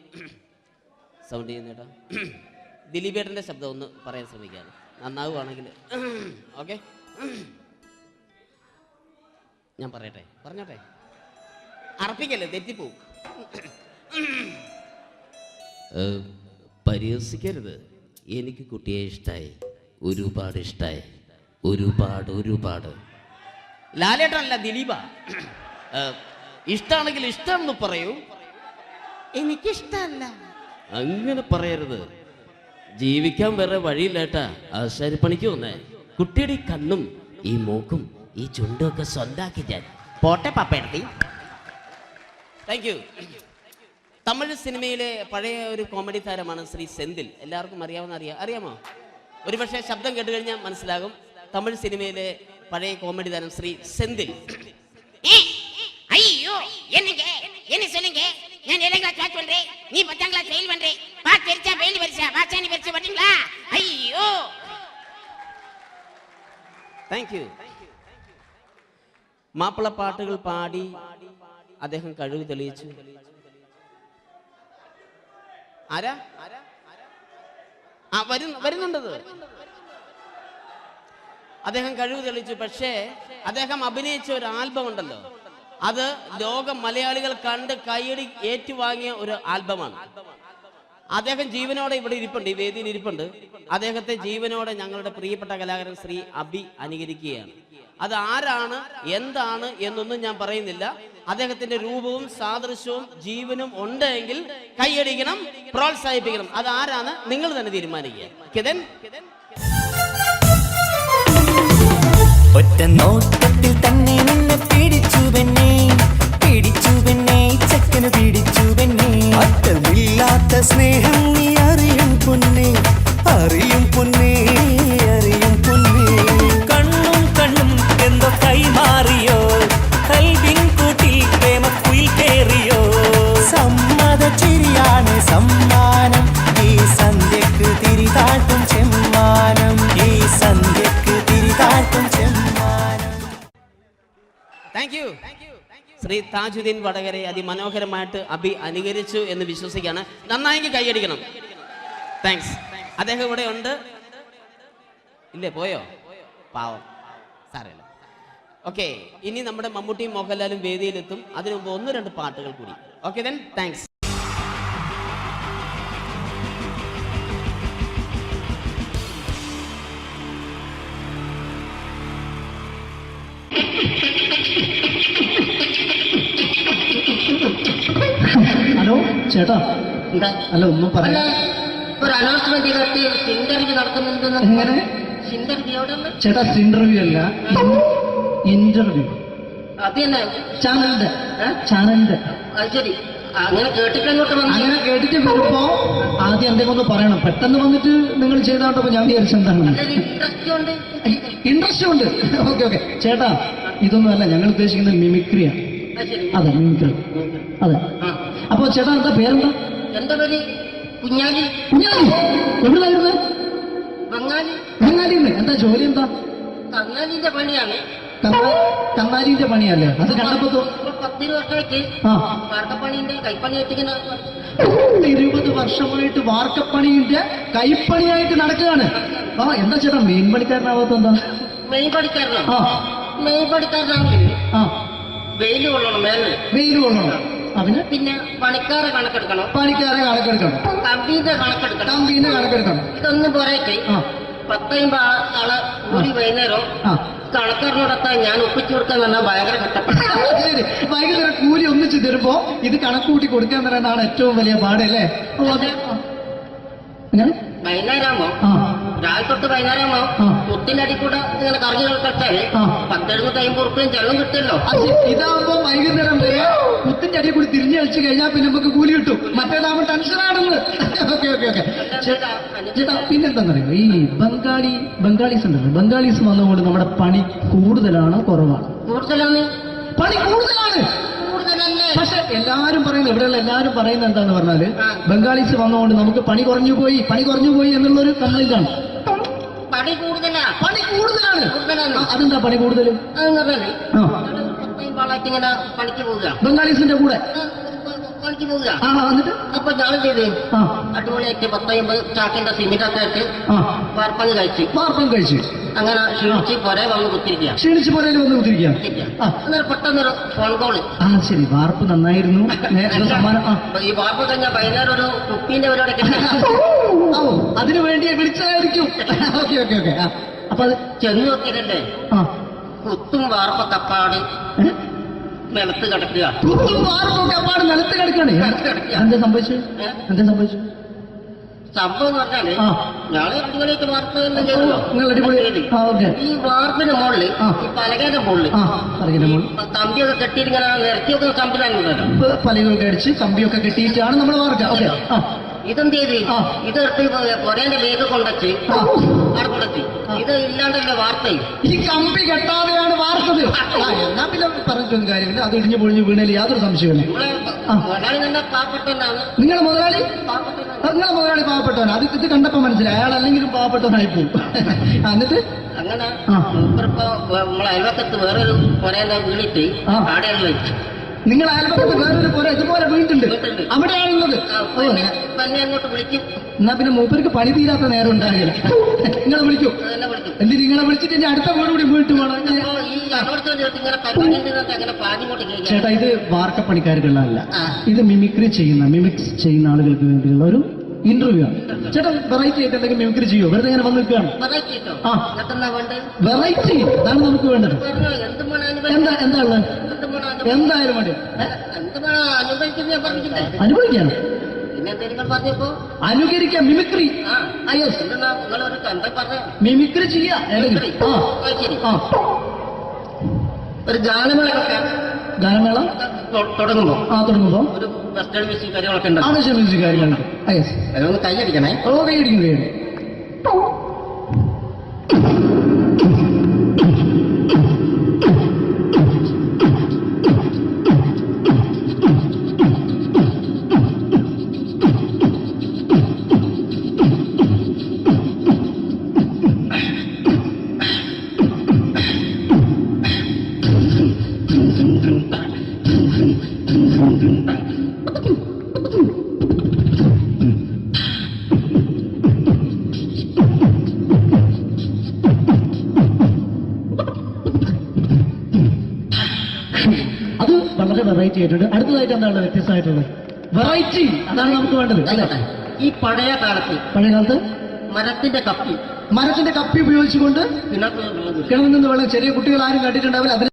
[SPEAKER 4] സൗണ്ട് ചെയ്യുന്നേട്ടാ. ദിലീപേട്ടന്റെ ശബ്ദം ഒന്ന് പറയാൻ ശ്രമിക്കുകയാണ്. നന്നാവുകയാണെങ്കിൽ ഓക്കെ. ഞാൻ പറഞ്ഞോട്ടെ. അർപ്പിക്കല്ലേ, തെറ്റിപ്പോവും. പരിഹസിക്കരുത്. എനിക്ക് കുട്ടിയെ ഇഷ്ടമായി, ഒരുപാട് ഇഷ്ടമായി, ഒരുപാട്. ലാലേട്ടനല്ല, ദിലീപ. ഇഷ്ടമാണെങ്കിൽ ഇഷ്ടമെന്ന് പറയൂ, എനിക്കിഷ്ടമല്ല അങ്ങനെ പറയരുത്. ജീവിക്കാൻ വേറെ വഴിയില്ലേട്ടാ. ആശാരിപ്പണിക്ക് വന്നേ. കുട്ടിയുടെ ഈ കണ്ണും ഈ മൂക്കും ഈ ചുണ്ടും ഒക്കെ സ്വന്താക്കി ഞാൻ പോട്ടെ പപ്പയെടുത്തി. Thank you. തമിഴ് സിനിമയിലെ പഴയ ഒരു കോമഡി താരമാണ് ശ്രീ സെന്തിൽ. എല്ലാവർക്കും അറിയാമോ? ഒരുപക്ഷെ ശബ്ദം കേട്ട് കഴിഞ്ഞാൽ മനസ്സിലാകും. തമിഴ് സിനിമയിലെ പഴയ കോമഡി താരം ശ്രീ സെന്തിൽ.
[SPEAKER 22] ஐயோ என்னங்க என்ன சொல்லுங்க நான் 7th கிளாஸ் பாஸ் பண்றேன் நீ 10th கிளாஸ் ஃபெயில் பண்றேன் பாஸ் தெரிச்சா ஃபெயில் பரிசா பாச்சானி பரிசா பண்ணீங்களா ஐயோ.
[SPEAKER 4] Thank you. മാപ്പിളപ്പാട്ടുകൾ പാടി അദ്ദേഹം കഴിവ് തെളിയിച്ചു. ആരാ വരുന്നുണ്ടത്. അദ്ദേഹം കഴിവ് തെളിയിച്ചു. പക്ഷേ അദ്ദേഹം അഭിനയിച്ച ഒരു ആൽബം ഉണ്ടല്ലോ, അത് ലോക മലയാളികൾ കണ്ട് കൈയടി ഏറ്റുവാങ്ങിയ ഒരു ആൽബമാണ്. അദ്ദേഹം ജീവനോടെ ഇവിടെ ഇരിപ്പുണ്ട്, ഈ വേദിയിൽ ഇരിപ്പുണ്ട്. അദ്ദേഹത്തെ ജീവനോടെ ഞങ്ങളുടെ പ്രിയപ്പെട്ട കലാകാരൻ ശ്രീ അബി അനുകരിക്കുകയാണ്. അത് ആരാണ് എന്താണ് എന്നൊന്നും ഞാൻ പറയുന്നില്ല. അദ്ദേഹത്തിന്റെ രൂപവും സാദൃശ്യവും ജീവനും ഉണ്ടെങ്കിൽ കൈയടിക്കണം, പ്രോത്സാഹിപ്പിക്കണം. അത് ആരാണ് നിങ്ങൾ തന്നെ തീരുമാനിക്കുക.
[SPEAKER 19] ഒറ്റ നോട്ടത്തിൽ തന്നെ നിന്നെ പിടിച്ചു പെണ്ണേ ചക്കന് പിടിച്ചു പെണ്ണേ. അറ്റമില്ലാത്ത സ്നേഹം നീ അറിയും പൊന്നേ. കണ്ണും എന്തോ കൈമാറിയോ, കൽവിൻ കൂട്ടിൽ പ്രേമക്കുയിൽ കേറിയോ. സമ്മത ചിരിയാണ് സമ്മാനം, ഈ സന്ധ്യക്ക് തിരിതാട്ടും ചെമ്മാനം.
[SPEAKER 4] Thank you. ശ്രീ താജുദ്ദീൻ വടകരെ അതിമനോഹരമായിട്ട് അബി അനുകരിച്ചു എന്ന് വിശ്വസിക്കുകയാണ്. നന്നായെങ്കിൽ കൈയടിക്കണം. താങ്ക്സ്. അദ്ദേഹം ഇവിടെ ഉണ്ട്. ഇല്ലേ, പോയോ? പാവം, സാരമില്ല. ഓക്കെ, ഇനി നമ്മുടെ മമ്മൂട്ടിയും മോഹൻലാലും വേദിയിലെത്തും. അതിനു മുമ്പ് 1-2 പാട്ടുകൾ കൂടി. Okay then, thanks.
[SPEAKER 15] ഹലോ ചേട്ടാ. അല്ല ഒന്നും പറയാ.
[SPEAKER 22] ഒരു അനൗൺസ്മെന്റ് ഇന്റർവ്യൂ നടത്തുന്നുണ്ടെന്ന്.
[SPEAKER 15] എങ്ങനെ ചേട്ടാ? ഇന്റർവ്യൂ അല്ല, ഇന്റർവ്യൂ.
[SPEAKER 22] അത് തന്നെ
[SPEAKER 15] ചാനലിന്റെ.
[SPEAKER 22] അത് ശരി. അങ്ങനെ
[SPEAKER 15] കേട്ടിട്ട് വരുമ്പോ ആദ്യം എന്തെങ്കിലും ഒന്ന് പറയണം. പെട്ടെന്ന് വന്നിട്ട് നിങ്ങൾ ചെയ്താണ്ടപ്പോ ഞാൻ വിചാരിച്ചെന്താണ് ഇൻട്രസ്റ്റ് ഉണ്ട്. ഓക്കെ. ചേട്ടാ, ഇതൊന്നും അല്ല ഞങ്ങൾ ഉദ്ദേശിക്കുന്നത് മിമിക്രിയാണ്. അതെ, മിമിക്രി. അതെ. അപ്പൊ ചേട്ടാ എന്താ പേരെന്താ?
[SPEAKER 22] എന്റെ പേര് കുഞ്ഞാലി.
[SPEAKER 15] എവിടെയായിരുന്നു? ബംഗാളിന്ന്. എന്താ ജോലി? എന്താ?
[SPEAKER 22] കങ്ങാലിന്റെ പണിയാണ്.
[SPEAKER 15] കങ്ങാലിന്റെ പണിയല്ലേ? അത് കണ്ടപ്പോ
[SPEAKER 22] 10 വർഷമായിട്ട് വാർക്കപ്പണിന്റെ കൈപ്പണിയായിട്ട്
[SPEAKER 15] 20 വർഷമായിട്ട് വാർക്കപ്പണിന്റെ കൈപ്പണിയായിട്ട് നടക്കുകയാണ്. എന്താ ചേട്ടാ മെയിൻ പണിക്കാരനാവാത്ത? എന്താ
[SPEAKER 22] മെയിൻ പണിക്കാരനാണെങ്കിൽ വെയിൽ കൊള്ളണം.
[SPEAKER 15] വെയിൽ കൊള്ളണം.
[SPEAKER 22] പിന്നെ പണിക്കാരെ കണക്കെടുക്കണം. കമ്പീന്റെ കണക്കെടുക്കണം. ഇതൊന്നും പോരായിട്ട് 10-50 ആളെ കൂടി വൈകുന്നേരം കണക്കാരനോടൊക്കെ ഞാൻ ഒപ്പിച്ചു കൊടുക്കാൻ പറഞ്ഞാൽ ഭയങ്കര കഷ്ടപ്പെട്ട.
[SPEAKER 15] വൈകുന്നേരം കൂലി ഒന്നിച്ച് തരുമ്പോ ഇത് കണക്കൂട്ടി കൊടുക്കാൻ തരാനാണ് ഏറ്റവും വലിയ പാടല്ലേ?
[SPEAKER 22] വൈകുന്നേരമാകുമ്പോ
[SPEAKER 16] രാവിലെ തൊട്ട് വൈകുന്നേരം കുത്തിന്റെ അടി കൂടെ ഇങ്ങനെ കറങ്ങി കളിച്ചാല് 10-50 റുപ്യയും ചെള്ളും കിട്ടുമല്ലോ.
[SPEAKER 15] ഇതാവുമ്പോ വൈകുന്നേരം വരെ കുത്തിന്റെ അടി കൂടി തിരിഞ്ഞു കളിച്ചു കഴിഞ്ഞാൽ പിന്നെ നമുക്ക് കൂലി കിട്ടും. മറ്റേതാവുമ്പോ ടെൻഷനാണെന്ന്. ഓക്കെ ഓക്കെ ഓക്കെ ചേട്ടാ, പിന്നെന്താണെന്നറിയോ, ഈ ബംഗാളീസ് ഉണ്ടല്ലോ, ബംഗാളീസ് വന്നുകൊണ്ട് നമ്മുടെ പണി കൂടുതലാണ് കുറവാണ്?
[SPEAKER 16] കൂടുതലാണ്.
[SPEAKER 15] പണി കൂടുതലാണ്. പക്ഷെ എല്ലാരും പറയുന്നത്, ഇവിടെയുള്ള എല്ലാരും പറയുന്നത് എന്താന്ന് പറഞ്ഞാല് ബംഗാളീസ് വന്നുകൊണ്ട് നമുക്ക് പണി കുറഞ്ഞു പോയി എന്നുള്ളൊരു കംപ്ലൈന്റ് ആണ്.
[SPEAKER 16] പണി
[SPEAKER 15] കൂടുതലാണ്. അതെന്താ പണി കൂടുതലും?
[SPEAKER 16] ഇങ്ങനെ പണിക്ക് പോവുക,
[SPEAKER 15] ബംഗാളീസിന്റെ കൂടെ
[SPEAKER 16] പണിക്ക് പോവുക.
[SPEAKER 15] എന്നിട്ട്
[SPEAKER 16] അപ്പൊ ഞാൻ ചെയ്ത് അടിപൊളിയായിട്ട് 10-50 ചാക്കിന്റെ സിമെന്റ് ഒക്കെ ആയിട്ട് വാർപ്പം കഴിച്ചു. അങ്ങനെ ക്ഷീണിച്ച് പുറേ വന്ന് കുത്തിരിക്കുക. അന്നേരം പെട്ടെന്നൊരു ഫോൺ കോള്.
[SPEAKER 15] ശരി, വാർപ്പ് നന്നായിരുന്നു.
[SPEAKER 16] ഈ വാർപ്പ് കഴിഞ്ഞാൽ വൈകുന്നേരം ഒരു കുപ്പീന്റെ പരിപാടി
[SPEAKER 15] അതിനു വേണ്ടി വിളിച്ചതായിരിക്കും. Okay okay okay. അപ്പൊ അത്
[SPEAKER 16] ചെന്ന് നോക്കിയതല്ലേ, കുത്തും വാർപ്പ തപ്പാട് നിലത്ത് കിടക്കുക.
[SPEAKER 15] നിലത്ത് കിടക്കാണ്. എന്താ സംഭവിച്ചു?
[SPEAKER 16] സംഭവം എന്ന് പറഞ്ഞാല് ഞാള് അടിപൊളിയായിട്ട് വാർപ്പ് ഈ വാർപ്പിന്റെ മുകളില് ഈ പലകയുടെ മുകളില് കമ്പിയൊക്കെ കെട്ടിയിട്ട് ഇങ്ങനെ നിരത്തി വെക്കുന്ന സംവിധാനം
[SPEAKER 15] പലകൊക്കെ അടിച്ച് കമ്പിയൊക്കെ കെട്ടിയിട്ടാണ് നമ്മൾ വാർക്കുക.
[SPEAKER 16] ഇതെന്ത് ചെയ്ത് ഇതെടുത്ത് പൊരേന്റെ വേഗം കൊണ്ടച്ച് അവിടെ കൊണ്ടെത്തി. ഇത് ഇല്ലാണ്ടല്ലേ വാർത്തയും.
[SPEAKER 15] ഈ കമ്പി കെട്ടാതെയാണ് വാർത്തത്. എന്നാ പിന്നെ പറഞ്ഞിട്ടൊന്നും കാര്യമില്ല. അത് ഇടിഞ്ഞു പൊളിഞ്ഞു വീണേല് യാതൊരു സംശയമില്ല.
[SPEAKER 16] മുതലാളി തന്നെ പാവപ്പെട്ടവനാണ്.
[SPEAKER 15] നിങ്ങളെ മുതലാളി പാവപ്പെട്ടവനാണ്. അത് ഇത് കണ്ടപ്പോ മനസ്സിലായി. അയാൾ അല്ലെങ്കിലും പാവപ്പെട്ടവനായി പോകും. എന്നിട്ട്
[SPEAKER 16] അങ്ങനെ മൂപ്പറിപ്പോ നമ്മളെ അയൽവക്കത്ത് വേറൊരു പൊരേന്റെ വീണിട്ട് ആടെയാണ് വെച്ചു.
[SPEAKER 15] നിങ്ങൾ അയൽപക്കത്ത് വേറൊരു പോരെ ഇതുപോലെ വീട്ടുണ്ട്, അവിടെയാണുള്ളത്.
[SPEAKER 16] തന്നെ അങ്ങോട്ട് വിളിക്കും.
[SPEAKER 15] എന്നാ പിന്നെ മൂപ്പർക്ക് പണി തീരാത്ത നേരം ഉണ്ടാകില്ല. നിങ്ങളെ വിളിക്കും. എന്തിന് നിങ്ങളെ വിളിച്ചിട്ട് ഇനി അടുത്ത വീട് കൂടി വീട്ടു പോകണം. ചേട്ടാ, ഇത് വാർക്കപ്പണിക്കാർക്കുള്ളതല്ല. ഇത് മിമിക്സ് ചെയ്യുന്ന ആളുകൾക്ക് വേണ്ടിയുള്ള ഒരു ഇന്റർവ്യൂ ആണ്. ചേട്ടാ, വെറൈറ്റി ആയിട്ട് എന്തെങ്കിലും മിമിക്രി ചെയ്യോ? വെറുതെ ഇങ്ങനെ വന്ന് നിൽക്കുകയാണ്. വെറൈറ്റി അതാണ് നമുക്ക് വേണ്ടത്. എന്താ ഉള്ളത്? എന്തായാലും വേണ്ടി അനുഭവിക്കാണ്. അനുകരിക്കാം. മിമിക്രി മിമിക്രി ചെയ്യാ.
[SPEAKER 16] ഒരു ഗാനമേള തുടങ്ങുമ്പോ ഒരു വെസ്റ്റേൺ മ്യൂസിക് കാര്യങ്ങളൊക്കെ ഉണ്ട്.
[SPEAKER 15] കാര്യങ്ങളുണ്ട്.
[SPEAKER 16] കൈയടിക്കണേ.
[SPEAKER 15] കൈയടിക്കുന്നു. വെറൈറ്റി ആയിട്ടുണ്ട്. അടുത്തതായിട്ട് എന്താണ് വ്യത്യസ്തമായിട്ടുള്ളത്? വെറൈറ്റി അതാണ് നമുക്ക് വേണ്ടത് അല്ലേ?
[SPEAKER 16] ഈ പഴയ കാലത്ത്
[SPEAKER 15] മരത്തിന്റെ കപ്പി ഉപയോഗിച്ചുകൊണ്ട് കിണറിൽ നിന്ന് വെള്ളം ചെറിയ കുട്ടികൾ ആരും കണ്ടിട്ടുണ്ടാവില്ല. അതിൽ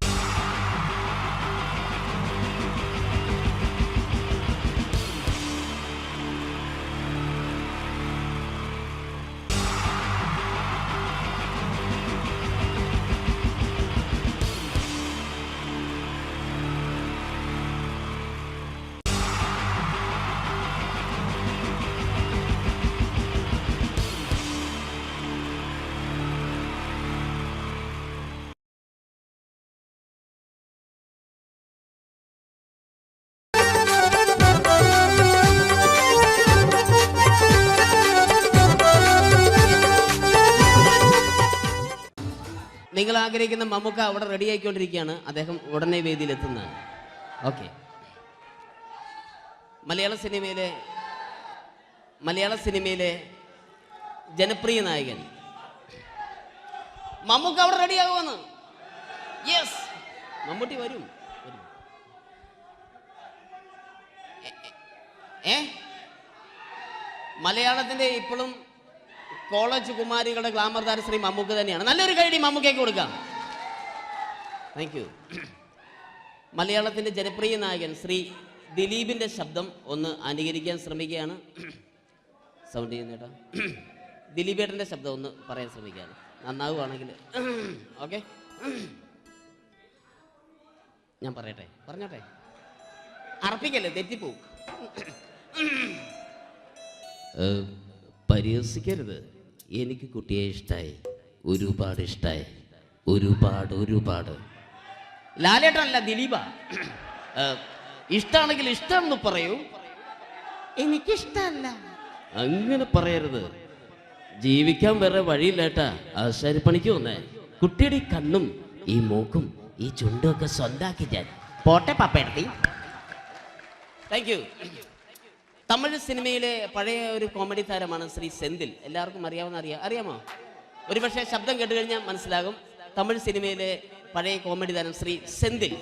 [SPEAKER 4] നിങ്ങൾ ആഗ്രഹിക്കുന്ന മമ്മൂക്ക അവിടെ റെഡി ആയിക്കൊണ്ടിരിക്കുകയാണ്. അദ്ദേഹം ഉടനെ വേദിയിലെത്തുന്നതാണ്. ഓക്കെ. മലയാള സിനിമയിലെ ജനപ്രിയ നായകൻ മമ്മൂക്ക അവിടെ റെഡി ആകുമെന്ന്. യെസ്, മമ്മൂട്ടി വരും. മലയാളത്തിന്റെ ഇപ്പോഴും കോളേജ് കുമാരികളുടെ ഗ്ലാമർ താരം ശ്രീ മമ്മൂക്ക തന്നെയാണ്. നല്ലൊരു കൈഡി മമ്മൂക്കയ്ക്ക് കൊടുക്കാം. Thank you. മലയാളത്തിന്റെ ജനപ്രിയ നായകൻ ശ്രീ ദിലീപിന്റെ ശബ്ദം ഒന്ന് അനുകരിക്കാൻ ശ്രമിക്കുകയാണ്. സൗണ്ട് ചെയ്യുന്നേട്ടാ. ദിലീപേട്ടൻ്റെ ശബ്ദം ഒന്ന് പറയാൻ ശ്രമിക്കുകയാണ്, നന്നാവുകയാണെങ്കിൽ. ഓക്കെ, ഞാൻ പറയട്ടെ, പറഞ്ഞോട്ടെ, അർപ്പിക്കല്ലേ, തെറ്റിപ്പോവും. പരിഹസിക്കരുത്, എനിക്ക് കുട്ടിയെ ഇഷ്ടമായി, ഒരുപാട് ഇഷ്ടമായി, ഒരുപാട്. ലാലേട്ടനല്ല, ദിലീപ. ഇഷ്ടമാണെങ്കിൽ ഇഷ്ടം എന്ന് പറയൂ, എനിക്കിഷ്ടമല്ല അങ്ങനെ പറയരുത്. ജീവിക്കാൻ വേറെ വഴിയില്ലേട്ടാ, ആശാരിപ്പണിക്ക് വന്നേ. കുട്ടിയുടെ ഈ കണ്ണും ഈ മൂക്കും ഈ ചുണ്ടും ഒക്കെ സ്വന്താക്കി ഞാൻ. പോട്ടെ പാപ്പേടത്തി. Thank you. തമിഴ് സിനിമയിലെ പഴയ ഒരു കോമഡി താരമാണ് ശ്രീ സെന്തിൽ. എല്ലാവർക്കും അറിയാമോ? ഒരുപക്ഷെ ശബ്ദം കേട്ട് കഴിഞ്ഞാൽ മനസ്സിലാകും. തമിഴ് സിനിമയിലെ പഴയ കോമഡി താരം ശ്രീ സെന്തിൽ.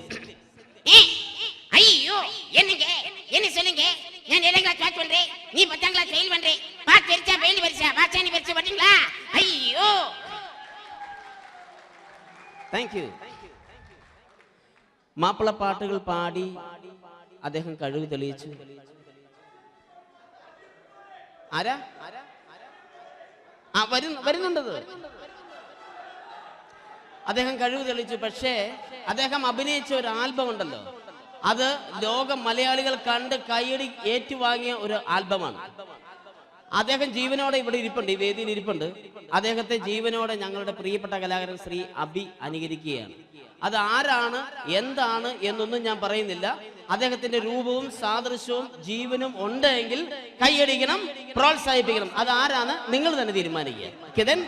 [SPEAKER 22] ஐயோ என்ன சொல்லுங்க நான் 7th கிளாஸ் பாஸ் பண்றேன், நீ 10th கிளாஸ் ஃபெயில் பண்றே. பாஸ் தெரிச்சா ஃபெயில் பரிசா பாச்சானி பரிசு வரீங்களா? ஐயோ,
[SPEAKER 4] താങ്ക് യു. മാപ്പിള പാട്ടുകൾ പാടി അദ്ദേഹം കഴിവ് തെളിയിച്ചു. ആരാ വരുന്നുണ്ടത്? അദ്ദേഹം കഴിവ് തെളിയിച്ചു. പക്ഷേ അദ്ദേഹം അഭിനയിച്ച ഒരു ആൽബം ഉണ്ടല്ലോ, അത് ലോക മലയാളികൾ കണ്ട് കൈയടി ഏറ്റുവാങ്ങിയ ഒരു ആൽബമാണ്. അദ്ദേഹം ജീവനോടെ ഇവിടെ ഇരിപ്പുണ്ട്, ഈ വേദിയിൽ ഇരിപ്പുണ്ട്. അദ്ദേഹത്തെ ജീവനോടെ ഞങ്ങളുടെ പ്രിയപ്പെട്ട കലാകാരൻ ശ്രീ അബി അനുകരിക്കുകയാണ്. അത് ആരാണ്, എന്താണ് എന്നൊന്നും ഞാൻ പറയുന്നില്ല. അദ്ദേഹത്തിന്റെ രൂപവും സാദൃശ്യവും ജീവനും ഉണ്ടെങ്കിൽ കൈയടിക്കണം, പ്രോത്സാഹിപ്പിക്കണം. അത് ആരാണ് നിങ്ങൾ തന്നെ തീരുമാനിക്കുക. കിതൻ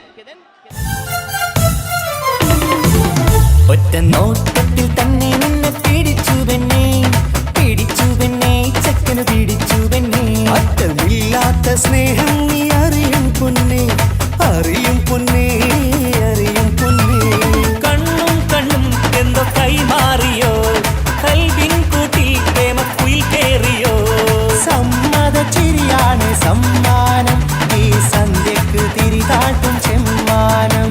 [SPEAKER 19] ഒറ്റ നോട്ടത്തിൽ തന്നെ നിന്നെ പിടിച്ചു പെണ്ണേ ചക്കന് പിടിച്ചു പെണ്ണേ. അറ്റമില്ലാത്ത സ്നേഹം നീ അറിയും പൊന്നേ. കണ്ണും എന്തോ കൈമാറിയോ, കൽവിൻ കൂട്ടിൽ പ്രേമക്കുയിൽ കേറിയോ. സമ്മത ചിരിയാണ് സമ്മാനം, ഈ സന്ധ്യക്ക് തിരിതാട്ടും ചെമ്മാനം.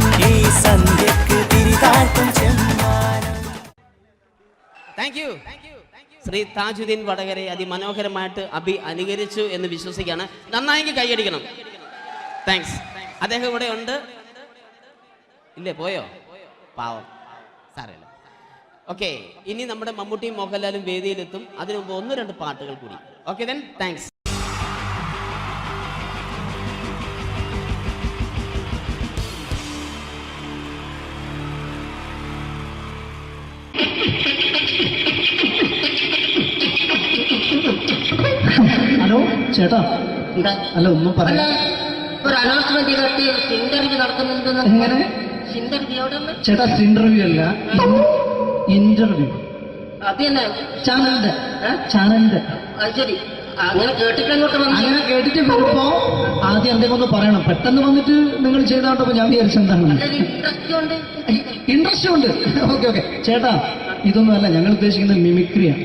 [SPEAKER 4] Thank you. ശ്രീ താജുദ്ദീൻ വടകരെ അതിമനോഹരമായിട്ട് അബി അനുകരിച്ചു എന്ന് വിശ്വസിക്കുകയാണ്. നന്നായെങ്കിൽ കൈയടിക്കണം. താങ്ക്സ്. അദ്ദേഹം ഇവിടെ ഉണ്ട്. ഇല്ലേ, പോയോ? പാവം, സാരമില്ല. ഓക്കെ, ഇനി നമ്മുടെ മമ്മൂട്ടിയും മോഹൻലാലും വേദിയിലെത്തും. അതിനു മുമ്പ് 1-2 പാട്ടുകൾ കൂടി. Okay then, thanks.
[SPEAKER 15] ഹലോ ചേട്ടാ, അല്ല ഒന്നും പറയാ.
[SPEAKER 16] ഒരു അനൗൺസ്മെന്റ് ചെയ്തിട്ട് ഇന്റർവ്യൂ നടത്തുന്നുണ്ടെന്ന്.
[SPEAKER 15] എങ്ങനെ ചേട്ടാ? ഇന്റർവ്യൂ അല്ല, ഇന്റർവ്യൂ.
[SPEAKER 16] അത് തന്നെ
[SPEAKER 15] ചാനലിന്റെ.
[SPEAKER 16] അത് ശരി, അങ്ങനെ കേട്ടിട്ട്
[SPEAKER 15] അങ്ങനെ കേട്ടിട്ട് വരുമ്പോ ആദ്യം എന്തെങ്കിലും ഒന്ന് പറയണം. പെട്ടെന്ന് വന്നിട്ട് നിങ്ങൾ ചെയ്താണ്ടപ്പോ ഞാൻ വിചാരിച്ചെന്താണ് ഇൻട്രസ്റ്റ് ഉണ്ട്. ഓക്കെ ചേട്ടാ, ഇതൊന്നും അല്ല ഞങ്ങൾ ഉദ്ദേശിക്കുന്നത് മിമിക്രിയാണ്.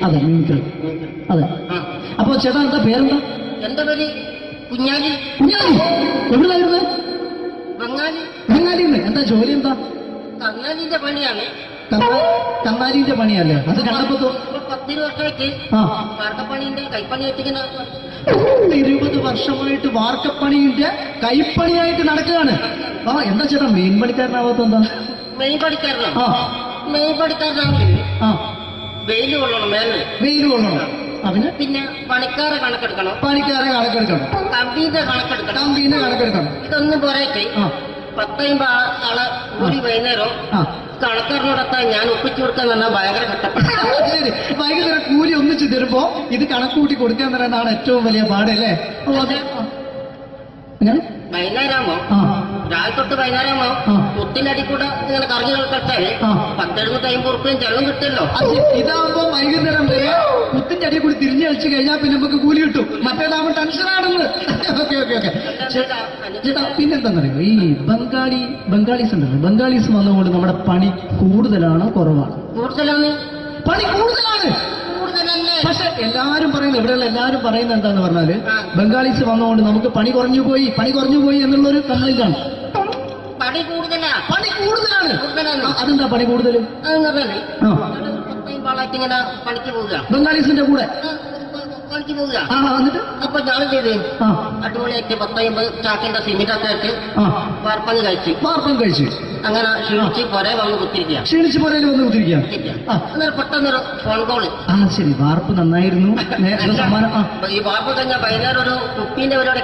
[SPEAKER 15] അതെ, മിമിക്രി. അതെ. അപ്പൊ ചേട്ടാ എന്താ പേരെന്താ?
[SPEAKER 16] എന്റെ പേര് കുഞ്ഞാലി.
[SPEAKER 15] എവിടുന്നായിരുന്നു? ബംഗാളിന്ന്. എന്താ ജോലി? എന്താ?
[SPEAKER 16] കന്നാലിന്റെ പണിയാണ്.
[SPEAKER 15] കന്നാലിന്റെ പണിയല്ലേ? അത് കണ്ടപ്പോ
[SPEAKER 16] 10 വർഷമായിട്ട് വാർക്കപ്പണിന്റെ കൈപ്പണി വെച്ചിങ്ങനെ
[SPEAKER 15] 20 വർഷമായിട്ട് വാർക്കപ്പണിന്റെ കൈപ്പണിയായിട്ട് നടക്കുകയാണ്. എന്താ ചേട്ടാ മെയിൻ പണിക്കാരനാവാത്ത? എന്താ
[SPEAKER 16] മെയിൻ പണിക്കാരനാണെങ്കിൽ വെയില് കൊള്ളണം, വെയില് കൊള്ളണം.
[SPEAKER 15] അതിന്
[SPEAKER 16] പിന്നെ പണിക്കാരെ കണക്കെടുക്കണം, കമ്പീന്റെ കണക്കെടുക്കണം. ഇതൊന്നും പോരായിട്ട് 10-50 ആളെ കൂടി വൈകുന്നേരം കണക്കാരനോടൊക്കെ ഞാൻ ഒപ്പിച്ചു കൊടുക്കാൻ പറഞ്ഞാൽ ഭയങ്കര കഷ്ടപ്പെട്ടു.
[SPEAKER 15] വൈകുന്നേരം കൂലി ഒന്നിച്ചു തരുമ്പോ ഇത് കണക്കൂട്ടി കൊടുക്കാൻ പറയുന്നതാണ് ഏറ്റവും വലിയ പാടല്ലേ?
[SPEAKER 16] വൈകുന്നേരമാകുമ്പോ രാവിലെ തൊട്ട് വൈകുന്നേരമാകുമ്പോ കുത്തിന്റെ അടി കൂടെ ഇങ്ങനെ കറങ്ങി കളിച്ചാല് 10-70-50 ഉറുപ്പിയും ചെലവും കിട്ടുമല്ലോ.
[SPEAKER 15] ഇതാകുമ്പോ വൈകുന്നേരം വരെ കുത്തിന്റെ അടി കൂടി തിരിഞ്ഞു കളിച്ചു കഴിഞ്ഞാൽ പിന്നെ നമുക്ക് കൂലി കിട്ടും. മറ്റേതാകുമ്പോ ടെൻഷനാണെന്ന്. ഓക്കെ. ചേട്ടാ പിന്നെന്താന്നറിയോ, ഈ ബംഗാളീസ് ഉണ്ടല്ലോ, ബംഗാളീസ് വന്നുകൊണ്ട് നമ്മുടെ പണി കൂടുതലാണോ കുറവാണ്? പണി കൂടുതലാണ്. പക്ഷെ എല്ലാരും പറയുന്നത്, ഇവിടെയുള്ള എല്ലാരും പറയുന്നത് എന്താന്ന് പറഞ്ഞാല് ബംഗാളീസ് വന്നുകൊണ്ട് നമുക്ക് പണി കുറഞ്ഞു പോയി എന്നുള്ളൊരു കംപ്ലൈന്റ് ആണ്.
[SPEAKER 16] പണി
[SPEAKER 15] കൂടുതലാണ്. അതെന്താ പണി കൂടുതൽ?
[SPEAKER 16] പണിക്ക് പോവുക
[SPEAKER 15] ബംഗാളീസിന്റെ കൂടെ
[SPEAKER 16] പണിക്ക് പോവുക.
[SPEAKER 15] എന്നിട്ട്
[SPEAKER 16] അപ്പൊ ഞാൻ ചെയ്ത് അടിപൊളിയായിട്ട് 10-50 ചാക്കിന്റെ സിമെന്റ് ഒക്കെ ഇട്ട് വാർപ്പങ്ങ് കഴിച്ചു. അങ്ങനെ ക്ഷീണിച്ച് പുറേ വന്ന് കുത്തിരിക്കുക.
[SPEAKER 15] ക്ഷീണിച്ച് പുറയിൽ വന്ന് കുത്തിരിക്കുക.
[SPEAKER 16] അന്നേരം പെട്ടെന്നൊരു ഫോൺ കോള്.
[SPEAKER 15] ശരി, വാർപ്പ് നന്നായിരുന്നു.
[SPEAKER 16] ഈ വാർപ്പ് കഴിഞ്ഞാൽ വൈകുന്നേരം ഒരു കുപ്പീന്റെ പരിപാടി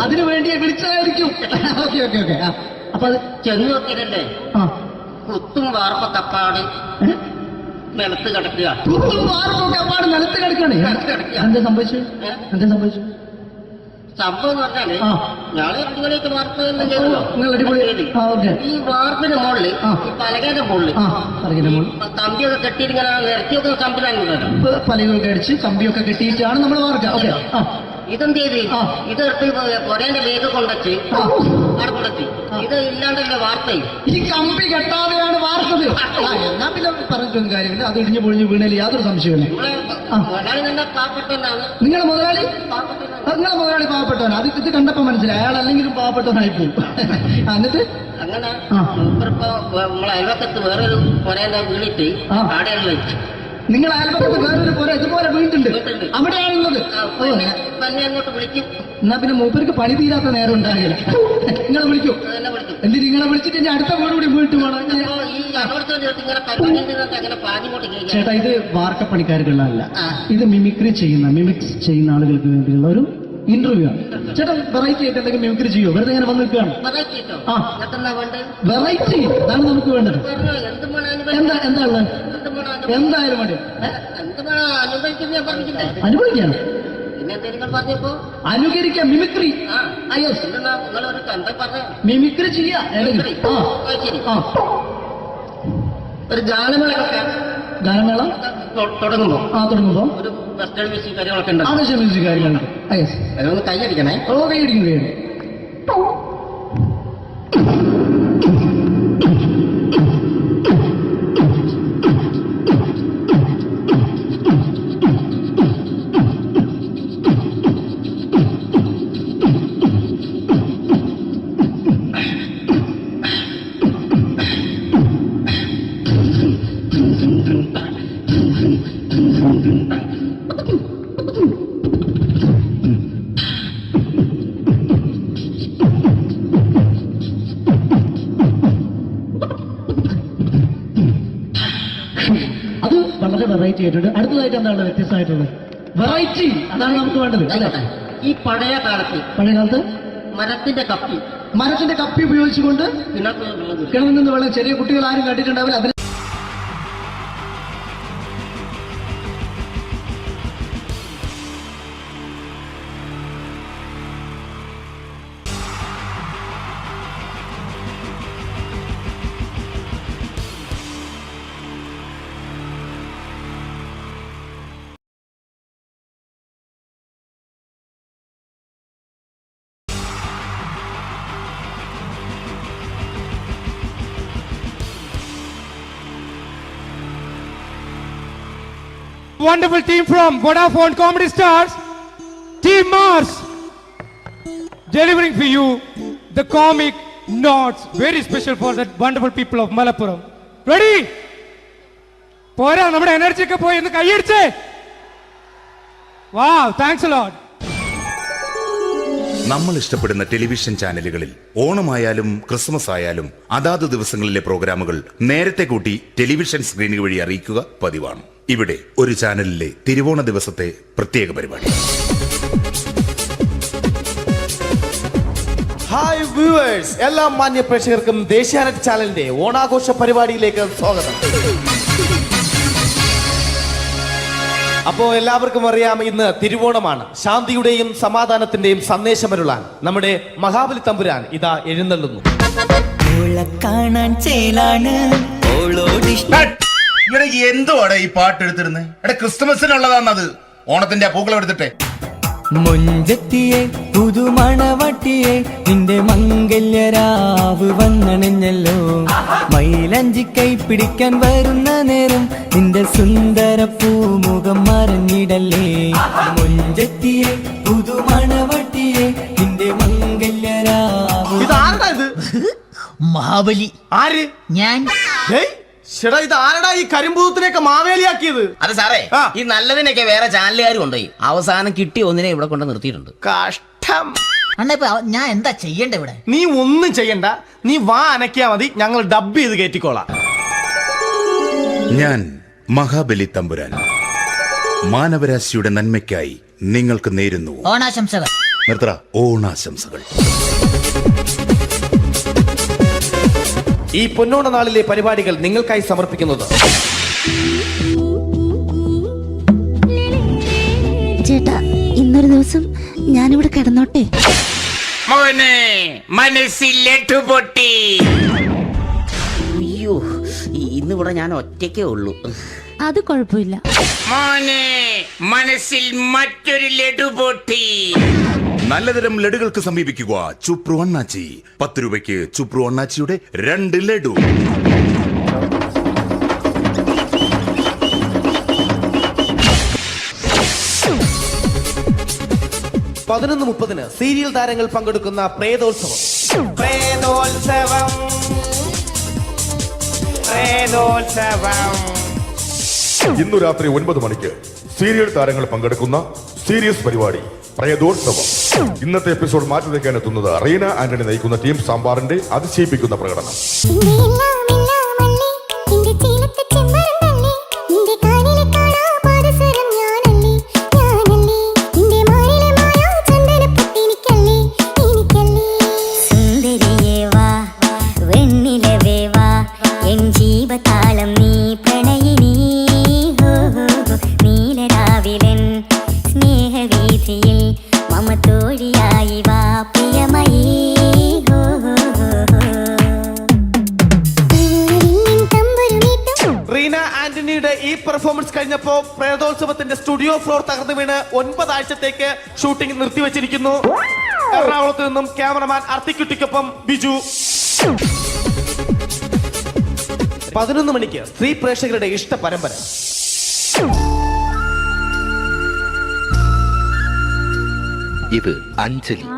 [SPEAKER 15] അതിനു വേണ്ടി വിളിച്ചതായിരിക്കും. അപ്പൊ അത്
[SPEAKER 16] ചെന്ന് നോക്കിയിട്ടല്ലേ കുത്തും വാർപ്പ തപ്പാട് നിലത്ത് കിടക്കുക.
[SPEAKER 15] നിലത്ത് കിടക്കാണ്. എന്താ സംഭവിച്ചു?
[SPEAKER 16] സംഭവം എന്ന് പറഞ്ഞാല് ഞാള് അടിപൊളിയായിട്ട് വാർപ്പ് ഈ വാർപ്പിന്റെ മുകളില് ഈ പലകേന്റെ മുകളില് കമ്പിയൊക്കെ കെട്ടിയിങ്ങനെ നിരത്തിയൊക്കെ സംവിധാനം
[SPEAKER 15] പലകൊക്കെ അടിച്ച് കമ്പിയൊക്കെ കെട്ടിയിട്ടാണ് നമ്മൾ വാർക്കുക.
[SPEAKER 16] ഇതെന്ത് ചെയ്ത് ഇതെടുത്ത് പൊരേന്റെ വേഗ കൊണ്ടച്ച് അവിടെ കൊണ്ടെത്തി. ഇത് ഇല്ലാണ്ടല്ലേ വാർത്തയും
[SPEAKER 15] ഈ കമ്പി കെട്ടാതെയാണ് വാർത്തത്. എന്നാ പിന്നെ പറഞ്ഞിട്ടൊന്നും കാര്യമില്ല. അത് ഇടിഞ്ഞു പൊളിഞ്ഞു വീണേൽ യാതൊരു സംശയമില്ല.
[SPEAKER 16] മുതലാളി തന്നെ പാവപ്പെട്ടവനാണ്.
[SPEAKER 15] നിങ്ങളെ മുതലാളി പാവപ്പെട്ടവനാണ്. അത് ഇത് കണ്ടപ്പോ മനസ്സിലായി. അയാൾ അല്ലെങ്കിലും പാവപ്പെട്ടവനായി പോകും. എന്നിട്ട്
[SPEAKER 16] അങ്ങനെ മൂപ്പറിപ്പോ നമ്മളെ അയൽവക്കത്ത് വേറൊരു പൊരേന്റെ വീണിട്ട് ആടെ വെച്ചു.
[SPEAKER 15] നിങ്ങൾ അയൽപക്കത്ത് വേറൊരു പുര ഇതുപോലെ വീട്ടുണ്ട്, അവിടെയാണുള്ളത്.
[SPEAKER 16] അങ്ങോട്ട് വിളിക്കും.
[SPEAKER 15] എന്നാ പിന്നെ മൂപ്പർക്ക് പണി തീരാത്ത നേരം ഉണ്ടാകില്ല. നിങ്ങളെ വിളിക്കും. എന്തിന് നിങ്ങളെ വിളിച്ചിട്ട് ഇനി അടുത്ത വീട് കൂടി വീട്ടു പോകണം. ചേട്ടാ, ഇത് വാർക്കപ്പണിക്കാർക്കുള്ളതല്ല. ഇത് മിമിക്സ് ചെയ്യുന്ന ആളുകൾക്ക് വേണ്ടിയുള്ള ഒരു ഇന്റർവ്യൂ ആണ്. ചേട്ടാ, വെറൈറ്റി ആയിട്ട് എന്തെങ്കിലും മിമിക്രി ചെയ്യോ? വെറുതെ ഇങ്ങനെ വന്ന് നിൽക്കുകയാണ്. വെറൈറ്റി അതാണ് നമുക്ക് വേണ്ടത്. എന്താ ഉള്ളത്? എന്തായാലും മതി. അനുഭവിക്കാണ്. അനുകരിക്കാം. മിമിക്രി മിമിക്രി ചെയ്യാ.
[SPEAKER 16] ഒരു ഗാനമേള
[SPEAKER 15] തുടങ്ങുമ്പോ
[SPEAKER 16] ഒരു വെസ്റ്റേൺ മ്യൂസിക് കാര്യങ്ങളൊക്കെ ഉണ്ട്.
[SPEAKER 15] മ്യൂസിക് കാര്യങ്ങളുണ്ട്.
[SPEAKER 16] അതൊന്ന് കൈയടിക്കണേ.
[SPEAKER 15] കൈയടിക്കും. അത് വളരെ വെറൈറ്റി ആയിട്ടുണ്ട്. അടുത്തതായിട്ട് എന്താണ് വ്യത്യസ്തമായിട്ടുള്ളത്? വെറൈറ്റി അതാണ് നമുക്ക് വേണ്ടത്.
[SPEAKER 16] ഈ പഴയ കാലത്ത്
[SPEAKER 15] മരത്തിന്റെ കപ്പി ഉപയോഗിച്ചുകൊണ്ട് കിണറിൽ നിന്ന് വെള്ളം ചെറിയ കുട്ടികൾ ആരും കണ്ടിട്ടുണ്ടാവില്ല. അതിൽ
[SPEAKER 12] wonderful team from Vodafone Comedy Stars, Team Mars, delivering for you the comic notes, very special for the wonderful people of Malappuram. Ready? പോരാ, നമ്മുടെ എനർജി ഒക്കെ പോയി ഒന്ന് കൈയടിച്ചേ. Wow, thanks a lot.
[SPEAKER 13] നമ്മൾ ഇഷ്ടപ്പെടുന്ന ടെലിവിഷൻ ചാനലുകളിൽ ഓണമായാലും ക്രിസ്മസ് ആയാലും അതാത് ദിവസങ്ങളിലെ പ്രോഗ്രാമുകൾ നേരത്തെ കൂട്ടി ടെലിവിഷൻ സ്ക്രീനുകൾ വഴി അറിയിക്കുക പതിവാണ്. ഇവിടെ ഒരു ചാനലിലെ തിരുവോണ ദിവസത്തെ പ്രത്യേക പരിപാടി.
[SPEAKER 14] ഹായ് വ്യൂവേഴ്സ്, എല്ലാ മാന്യ പ്രേക്ഷകർക്കും ദേശീയാനെറ്റ് ചാനലിന്റെ ഓണാഘോഷ പരിപാടിയിലേക്ക് സ്വാഗതം. അപ്പോ എല്ലാവർക്കും അറിയാം, ഇന്ന് തിരുവോണമാണ്. ശാന്തിയുടെയും സമാധാനത്തിന്റെയും സന്ദേശമരുളാൻ നമ്മുടെ മഹാബലി തമ്പുരാൻ ഇതാ എഴുന്നള്ളുന്നു.
[SPEAKER 13] എന്തുവാടെ ഈ പാട്ട് എടുത്തിരുന്നത്? എടാ, ക്രിസ്തുമസിനുള്ളതാണത്. ഓണത്തിന്റെ പൂക്കളം എടുത്തിട്ടെ.
[SPEAKER 19] മൊഞ്ചത്തിയെ പുതുമണവട്ടിയെ നിന്റെ മംഗല്യരാവ് വന്നണിഞ്ഞല്ലോ. മൈലഞ്ചി കൈ പിടിക്കാൻ വരുന്ന നേരം നിന്റെ സുന്ദര പൂമുഖം മറഞ്ഞിടല്ലേ. മൊഞ്ചത്തിയെ പുതുമണവട്ടിയെ നിന്റെ മംഗല്യരാവ്.
[SPEAKER 14] ഇതാരുടെ ഇത്?
[SPEAKER 15] മഹാബലി.
[SPEAKER 14] ആര്?
[SPEAKER 15] ഞാൻ.
[SPEAKER 14] ചേട്ടാ ഇത് ആരടാ ഈ കരിമ്പൂത്തിനെയൊക്കെ മാവേലിയാക്കിയത്?
[SPEAKER 4] അത് സാറേ, ഈ നല്ലതിനൊക്കെ വേറെ ചാനലുകാർ കൊണ്ടുപോയി അവസാനം കിട്ടി ഒന്നിനെ ഇവിടെ കൊണ്ട് നിർത്തിയിട്ടുണ്ട്.
[SPEAKER 14] കഷ്ടം.
[SPEAKER 15] ഞാൻ എന്താ ചെയ്യണ്ട ഇവിടെ?
[SPEAKER 14] നീ ഒന്നും ചെയ്യണ്ട, നീ വാ അനക്കിയാ മതി, ഞങ്ങൾ ഡബ് ചെയ്ത് കയറ്റിക്കോളാം.
[SPEAKER 13] ഞാൻ മഹാബലി തമ്പുരാൻ മാനവരാശിയുടെ നന്മയ്ക്കായി നിങ്ങൾക്ക് നേരുന്നു
[SPEAKER 15] ഓണാശംസകൾ.
[SPEAKER 13] നിർത്തറ ഓണാശംസകൾ.
[SPEAKER 14] ഈ പൊന്നോണ നാളിലെ പരിപാടികൾ നിങ്ങൾക്കായി സമർപ്പിക്കുന്നത്
[SPEAKER 20] ചേട്ടാ, ഇന്നൊരു ദിവസം ഞാനിവിടെ കിടന്നോട്ടെ?
[SPEAKER 22] മോനെ മനസ്സിലെട്ടു പൊട്ടി.
[SPEAKER 4] അയ്യോ, ഇന്നിവിടെ ഞാൻ ഒറ്റയ്ക്കേ ഉള്ളൂ.
[SPEAKER 20] അത് കുഴപ്പമില്ല.
[SPEAKER 22] മോനെ മനസ്സിൽ മറ്റൊരു ലഡു പൊട്ടി.
[SPEAKER 13] നല്ലതരം ലഡുകൾക്ക് സമീപിക്കുക ചുപ്രു അണ്ണാച്ചി. 10 രൂപയ്ക്ക് ചുപ്രു അണ്ണാച്ചിയുടെ 2 ലഡു.
[SPEAKER 14] പതിനൊന്ന് 30 സീരിയൽ താരങ്ങൾ പങ്കെടുക്കുന്ന പ്രേതോത്സവം.
[SPEAKER 1] ഇന്നു രാത്രി 9 മണിക്ക് സീരിയൽ താരങ്ങൾ പങ്കെടുക്കുന്ന സീരിയസ് പരിപാടി പ്രേതോത്സവം. ഇന്നത്തെ എപ്പിസോഡ് മാറ്റി വയ്ക്കാൻ എത്തുന്നത് റീന ആന്റണി നയിക്കുന്ന ടീം സാമ്പാറിന്റെ അതിശയിപ്പിക്കുന്ന പ്രകടനം.
[SPEAKER 14] റീന ആന്റണിയുടെ ഈ പെർഫോമൻസ് കഴിഞ്ഞപ്പോ പ്രേതോത്സവത്തിന്റെ സ്റ്റുഡിയോ ഫ്ലോർ തകർന്നു വീണ് 9 ആഴ്ചത്തേക്ക് ഷൂട്ടിംഗ് നിർത്തിവെച്ചിരിക്കുന്നു. എറണാകുളത്ത് നിന്നും ക്യാമറമാൻ അർത്തിക്കുട്ടിക്കൊപ്പം ബിജു. 11 മണിക്ക് സ്ത്രീ പ്രേക്ഷകരുടെ ഇഷ്ട പരമ്പര.
[SPEAKER 17] ഇത് അഞ്ജലി.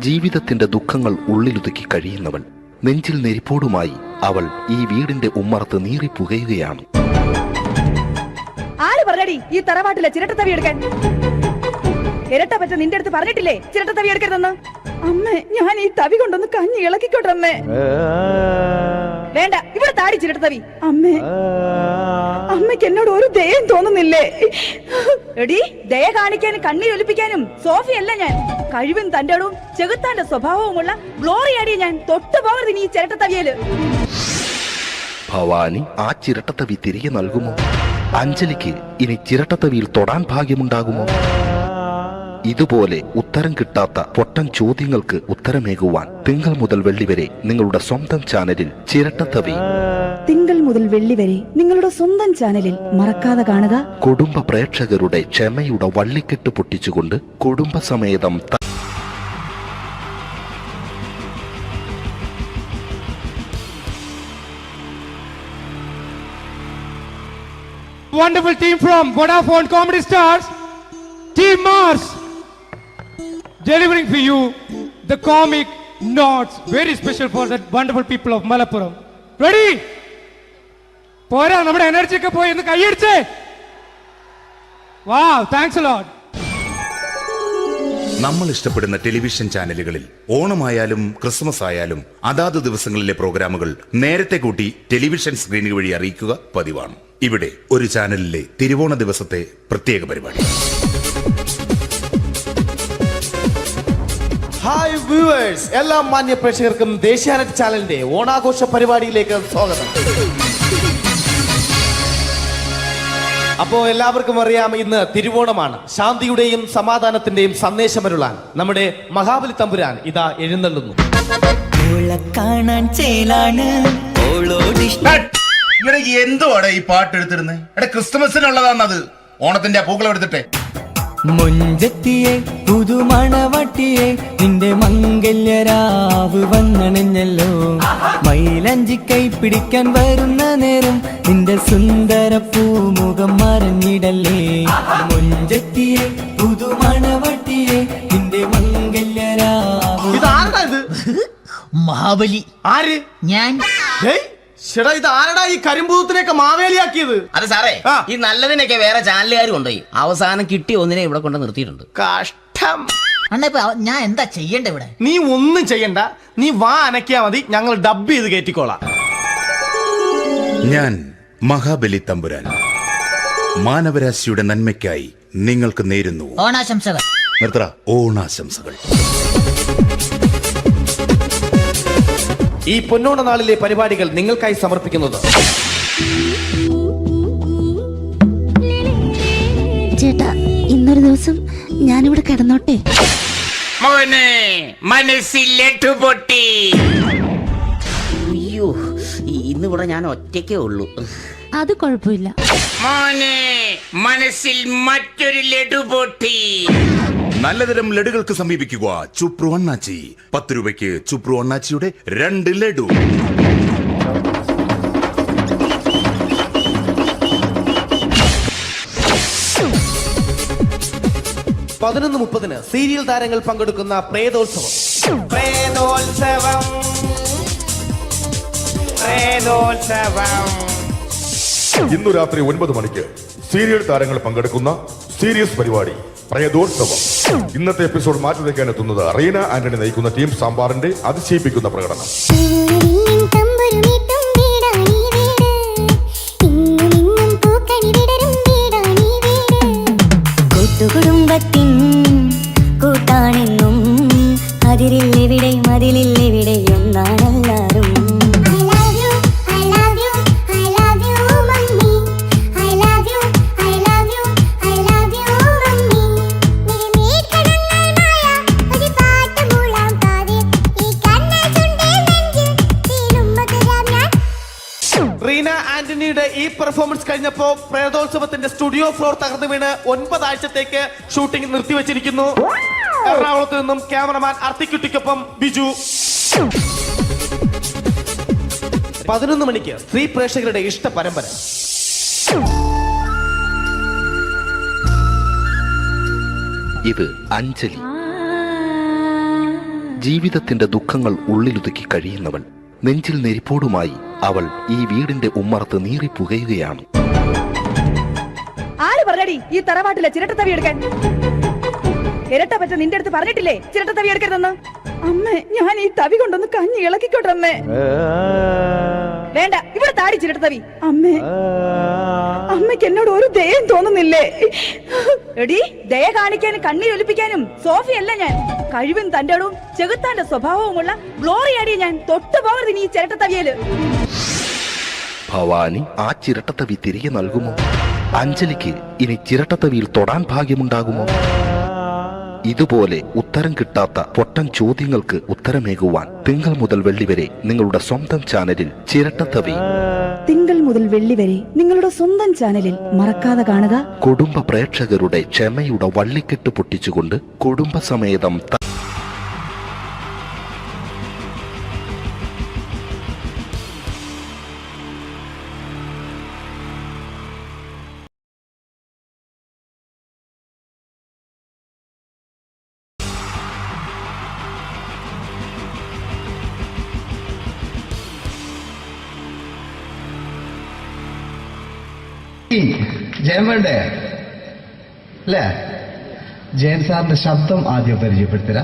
[SPEAKER 17] ജീവിതത്തിന്റെ ദുഃഖങ്ങൾ ഉള്ളിലൊതുക്കി കഴിയുന്നവൾ. നെഞ്ചിൽ നെരിപ്പോടുമായി അവൾ ഈ വീടിന്റെ ഉമ്മറത്ത് നീറി പുകയുകയാണ്.
[SPEAKER 10] ആര് പറഞ്ഞടി ഈ തറവാട്ടിലെ ചിരട്ടത്തവി എടുക്കാൻ? ഇരട്ട പറ്റ നിന്റെ അടുത്ത് പറഞ്ഞിട്ടില്ലേ ചിരട്ടത്തവി എടുക്കരുതെന്ന്? അമ്മേ, ഞാൻ ഈ തവി കൊണ്ടൊന്ന് കഞ്ഞി ഇളക്കിക്കോട്ടെ അമ്മേ. വേണ്ട, ഇവിടെ താടി ചിരട്ടത്തവി. അമ്മേ, അമ്മയ്ക്ക് എന്നോട് ഒരു ദയം തോന്നുന്നില്ലേ? എടി, ദയ കാണിക്കാനും കണ്ണീരൊലിപ്പിക്കാനും സോഫിയല്ല ഞാൻ. കഴിവും തന്റെ ഇടവും ചെകുത്താന്റെ സ്വഭാവവുമുള്ള ഗ്ലോറിയാടി ഞാൻ. തൊട്ടു പോകരുത് ഈ ചിരട്ടത്തവിയല്.
[SPEAKER 17] ഭവാനി ആ ചിരട്ടത്തവി തിരികെ നൽകുമോ? അഞ്ജലിക്ക് ഇനി ചിരട്ടത്തവിയിൽ തൊടാൻ ഭാഗ്യമുണ്ടാകുമോ? ഇതുപോലെ ഉത്തരം കിട്ടാത്ത പൊട്ടൻ ചോദ്യങ്ങൾക്ക് ഉത്തരമേകുവാൻ തിങ്കൾ മുതൽ വെള്ളി വരെ നിങ്ങളുടെ സ്വന്തം ചാനലിൽ ചിരട്ടത്തവി.
[SPEAKER 10] തിങ്കൾ മുതൽ വെള്ളി വരെ നിങ്ങളുടെ സ്വന്തം ചാനലിൽ മറക്കാതെ കാണുക.
[SPEAKER 17] കുടുംബ പ്രേക്ഷകരുടെ ക്ഷമയുടെ വള്ളിക്കെട്ട് പൊട്ടിച്ചുകൊണ്ട് കുടുംബസമേതം
[SPEAKER 12] Wonderful team from Vodafone Comedy Stars, Team Mars, delivering for you the comic notes, very special for the wonderful people of Malappuram. Ready? പോരാ, നമ്മുടെ എനർജി ഒക്കെ പോയി ഒന്ന് കൈയടിച്ചേ. Wow, thanks a lot.
[SPEAKER 13] നമ്മൾ ഇഷ്ടപ്പെടുന്ന ടെലിവിഷൻ ചാനലുകളിൽ ഓണമായാലും ക്രിസ്മസ് ആയാലും അതാത് ദിവസങ്ങളിലെ പ്രോഗ്രാമുകൾ നേരത്തെ കൂട്ടി ടെലിവിഷൻ സ്ക്രീനുകൾ വഴി അറിയിക്കുക പതിവാണ്. ഇവിടെ ഒരു ചാനലിലെ തിരുവോണ ദിവസത്തെ പ്രത്യേക പരിപാടി.
[SPEAKER 14] ഹായ് വ്യൂവേഴ്സ്, എല്ലാ മാന്യ പ്രേക്ഷകർക്കും ദേശീയാനെറ്റ് ചാനലിന്റെ ഓണാഘോഷ പരിപാടിയിലേക്ക് സ്വാഗതം. അപ്പോ എല്ലാവർക്കും അറിയാം, ഇന്ന് തിരുവോണമാണ്. ശാന്തിയുടെയും സമാധാനത്തിന്റെയും സന്ദേശമരുളാൻ നമ്മുടെ മഹാബലി തമ്പുരാൻ ഇതാ എഴുന്നള്ളുന്നു.
[SPEAKER 19] കാണാൻ ചേലാണ്
[SPEAKER 13] എന്തുവാടെ ഈ പാട്ട് എടുത്തിരുന്നത്? എടാ, ക്രിസ്തുമസിനുള്ളതാണത്. ഓണത്തിന്റെ പൂക്കളം എടുത്തിട്ടെ.
[SPEAKER 19] മുഞ്ചത്തിയെ പുതുമണവട്ടിയെ നിന്റെ മംഗല്യരാവ് വന്നണഞ്ഞല്ലോ. മൈലഞ്ചി കൈ പിടിക്കാൻ വരുന്ന നേരം നിന്റെ സുന്ദര പൂമുഖം മറഞ്ഞിടല്ലേ. മുഞ്ചത്തിയെ പുതുമണവട്ടിയെ നിന്റെ മംഗല്യരാവ്.
[SPEAKER 14] ഇതാരാ ഇത്?
[SPEAKER 15] മഹാബലി.
[SPEAKER 14] ആര്?
[SPEAKER 15] ഞാൻ.
[SPEAKER 14] ചേട്ടാ ഇത് ആരടാ ഈ കരിമ്പൂത്തിനെയൊക്കെ മാവേലിയാക്കിയത്?
[SPEAKER 2] അത് സാറേ, ഈ നല്ലതിനൊക്കെ വേറെ ചാനലുകാർ കൊണ്ടുപോയി അവസാനം കിട്ടിയ ഒന്നിനെ ഇവിടെ കൊണ്ട് നിർത്തിയിട്ടുണ്ട്.
[SPEAKER 14] കഷ്ടം.
[SPEAKER 2] ഞാൻ എന്താ ചെയ്യണ്ട ഇവിടെ?
[SPEAKER 14] നീ ഒന്നും ചെയ്യണ്ട, നീ വാ അനക്കിയാ മതി, ഞങ്ങൾ ഡബ് ചെയ്ത് കയറ്റിക്കോളാം.
[SPEAKER 13] ഞാൻ മഹാബലി തമ്പുരാൻ മാനവരാശിയുടെ നന്മയ്ക്കായി നിങ്ങൾക്ക് നേരുന്നു
[SPEAKER 2] ഓണാശംസകൾ.
[SPEAKER 13] നിർത്തറ ഓണാശംസകൾ.
[SPEAKER 14] ഈ പൊന്നോണ നാളിലെ പരിപാടികൾ നിങ്ങൾക്കായി സമർപ്പിക്കുന്നത്
[SPEAKER 20] ചേട്ടാ, ഇന്നൊരു ദിവസം ഞാനിവിടെ കിടന്നോട്ടെ?
[SPEAKER 2] മോനെ മനസ്സിലെട്ടു പൊട്ടി.
[SPEAKER 4] അയ്യോ, ഇന്നിവിടെ ഞാൻ ഒറ്റയ്ക്കേ ഉള്ളൂ.
[SPEAKER 20] അത് കുഴപ്പമില്ല.
[SPEAKER 2] മോനെ മനസ്സിൽ മറ്റൊരു ലഡു പൊട്ടി.
[SPEAKER 13] നല്ലതരം ലഡുകൾക്ക് സമീപിക്കുക ചുപ്രു അണ്ണാച്ചി. 10 രൂപയ്ക്ക് ചുപ്രു അണ്ണാച്ചിയുടെ 2 ലഡു.
[SPEAKER 14] പതിനൊന്ന് 30 സീരിയൽ താരങ്ങൾ പങ്കെടുക്കുന്ന പ്രേതോത്സവം. പ്രേതോത്സവം, പ്രേതോത്സവം.
[SPEAKER 1] ഇന്നു രാത്രി 9 മണിക്ക് സീരിയൽ താരങ്ങൾ പങ്കെടുക്കുന്ന സീരിയസ് പരിപാടി പ്രേതോത്സവം. ഇന്നത്തെ എപ്പിസോഡ് മാറ്റി വയ്ക്കാൻ എത്തുന്നത് റീന ആന്റണി നയിക്കുന്ന ടീം സാമ്പാറിന്റെ അതിശയിപ്പിക്കുന്ന പ്രകടനം.
[SPEAKER 5] കുടുംബത്തിൻ കൂട്ടാണെന്നും അതിരില്ലെവിടെ മതിലില്ലെവിടെ ഒന്നാണെല്ലാരും.
[SPEAKER 14] റീന ആന്റണിയുടെ ഈ പെർഫോമൻസ് കഴിഞ്ഞപ്പോ പ്രേതോത്സവത്തിന്റെ സ്റ്റുഡിയോ ഫ്ലോർ തകർന്നു വീണ് 9 ആഴ്ചത്തേക്ക് ഷൂട്ടിംഗ് നിർത്തിവെച്ചിരിക്കുന്നു. എറണാകുളത്ത് നിന്നും ക്യാമറമാൻ അർത്തിക്കുട്ടിക്കൊപ്പം ബിജു. 11 മണിക്ക് സ്ത്രീ പ്രേക്ഷകരുടെ ഇഷ്ട പരമ്പര.
[SPEAKER 17] ഇത് അഞ്ജലി. ജീവിതത്തിന്റെ ദുഃഖങ്ങൾ ഉള്ളിലൊതുക്കി കഴിയുന്നവൾ. നെഞ്ചിൽ നെരിപ്പോടുമായി അവൾ ഈ വീടിന്റെ ഉമ്മറത്ത് നീറിപ്പുകയുകയാണ്.
[SPEAKER 10] ആര് പറഞ്ഞടി ഈ തറവാട്ടിലെ ചിരട്ടത്തവി എടുക്കാൻ? ഇരട്ട പറ്റ നിന്റെ അടുത്ത് പറഞ്ഞിട്ടില്ലേ ചിരട്ടത്തവി എടുക്കരുതെന്ന്? അമ്മേ, ഞാൻ ഈ തവി കൊണ്ടൊന്ന് കഞ്ഞി ഇളക്കിക്കോട്ടെ അമ്മേ. വേണ്ട, ഇവിടെ താടി ചിരട്ടത്തവി. അമ്മേ, അമ്മയ്ക്ക് എന്നോട് ഒരു ദയം തോന്നുന്നില്ലേ? എടി, ദയ കാണിക്കാനും കണ്ണീരൊലിപ്പിക്കാനും സോഫിയല്ല ഞാൻ. കഴിവും തന്റെ ഇടവും ചെകുത്താന്റെ സ്വഭാവവുമുള്ള ഗ്ലോറിയാടി ഞാൻ. തൊട്ടു പോകരുത് ഈ ചിരട്ടത്തവിയല്.
[SPEAKER 17] ഭവാനി ആ ചിരട്ടത്തവി തിരികെ നൽകുമോ? അഞ്ജലിക്ക് ഇനി ചിരട്ടത്തവിയിൽ തൊടാൻ ഭാഗ്യമുണ്ടാകുമോ? ഇതുപോലെ ഉത്തരം കിട്ടാത്ത പൊട്ടൻ ചോദ്യങ്ങൾക്ക് ഉത്തരമേകുവാൻ തിങ്കൾ മുതൽ വെള്ളി വരെ നിങ്ങളുടെ സ്വന്തം ചാനലിൽ ചിരട്ടത്തവി.
[SPEAKER 10] തിങ്കൾ മുതൽ വെള്ളി വരെ നിങ്ങളുടെ സ്വന്തം ചാനലിൽ മറക്കാതെ കാണുക.
[SPEAKER 17] കുടുംബ പ്രേക്ഷകരുടെ ക്ഷമയുടെ വള്ളിക്കെട്ട് പൊട്ടിച്ചുകൊണ്ട് കുടുംബസമേതം
[SPEAKER 15] ജയൻ വേണ്ടേ അല്ലേ? ജയൻ സാറിന്റെ ശബ്ദം ആദ്യം പരിചയപ്പെടുത്തരാ.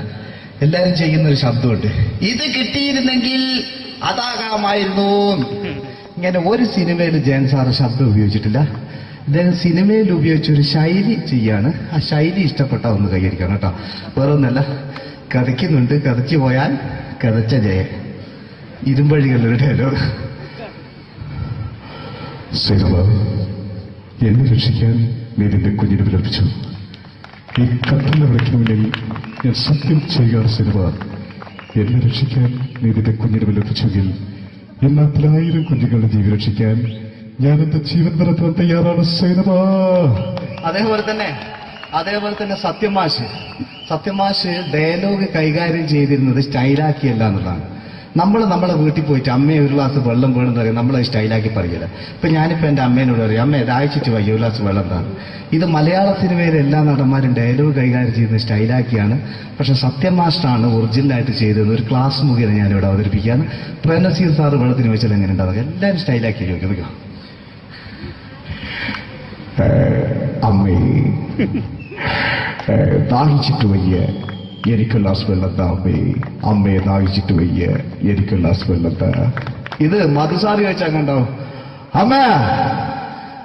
[SPEAKER 15] എല്ലാരും ചെയ്യുന്ന ഒരു ശബ്ദമുണ്ട്. ഇത് കിട്ടിയിരുന്നെങ്കിൽ അതാകാമായിരുന്നു. ഇങ്ങനെ ഒരു സിനിമയിൽ ജയൻ സാറ് ശബ്ദം ഉപയോഗിച്ചിട്ടില്ല. ഇദ്ദേഹം സിനിമയിൽ ഉപയോഗിച്ചൊരു ശൈലി ചെയ്യാണ്. ആ ശൈലി ഇഷ്ടപ്പെട്ട ഒന്ന് കൈകരിക്കണം കേട്ടോ. വേറൊന്നല്ല, കഥയ്ക്കുന്നുണ്ട്, കഥച്ചു പോയാൽ കഥച്ച ജയൻ. ഇരുമ്പഴികളുടെ ഡയലോഗ്.
[SPEAKER 23] എന്നെ രക്ഷിക്കാൻ നീ നിന്റെ കുഞ്ഞിനെ വിലപിച്ചു. ഈ കട്ടലിനെ വിളിക്കണമെങ്കിൽ ഞാൻ സത്യം ചെയ്യുകയാണ് സിനിമ. എന്നെ രക്ഷിക്കാൻ നീ നിന്റെ കുഞ്ഞിനെ വിലപിച്ചെങ്കിൽ ഈ 40,000 കുഞ്ഞുങ്ങളുടെ ജീവൻ രക്ഷിക്കാൻ ഞാൻ എന്റെ ജീവൻ നടത്താൻ തയ്യാറാണ് സിനിമ.
[SPEAKER 15] അതേപോലെ തന്നെ സത്യമാഷ് ഡയലോഗ് കൈകാര്യം ചെയ്തിരുന്നത് സ്റ്റൈലാക്കിയല്ല എന്നുള്ളതാണ്.
[SPEAKER 3] നമ്മളെ വീട്ടിൽ പോയിട്ട് അമ്മയെ ഒരു ഗ്ലാസ് വെള്ളം വേണമെന്ന് പറയും, നമ്മളത് സ്റ്റൈലാക്കി പറയില്ല. ഇപ്പൊ ഞാനിപ്പോ എന്റെ അമ്മേനോട് പറയും, അമ്മ ദാഹിച്ചിട്ട് വയ്യ ഒരു ഗ്ലാസ് വെള്ളം എന്താണ്. ഇത് മലയാള സിനിമയിലെ എല്ലാ നടന്മാരും ഡയലോഗ് കൈകാര്യം ചെയ്യുന്ന സ്റ്റൈലാക്കിയാണ്. പക്ഷെ സത്യം മാസ്റ്ററാണ് ഒറിജിനലായിട്ട് ചെയ്തത്. ഒരു ക്ലാസ് മുഖേന ഞാനിവിടെ അവതരിപ്പിക്കുകയാണ്. പ്രേംനസീർ സാറ് വെള്ളത്തിന് വെച്ചാൽ എങ്ങനെ ഉണ്ടാവുക, എല്ലാവരും സ്റ്റൈലാക്കി ചോദിക്കും. അമ്മേ ദാഹിച്ചിട്ട് വയ്യ എനിക്ക് ഗ്ലാസ് വെള്ളം താ അമ്മേ, അമ്മയെ ദാഹിച്ചിട്ട് വയ്യ എനിക്ക് ഗ്ലാസ് വെള്ളം താ. ഇത് മധുസാറി വെച്ചാൽ കണ്ടോ, അമ്മ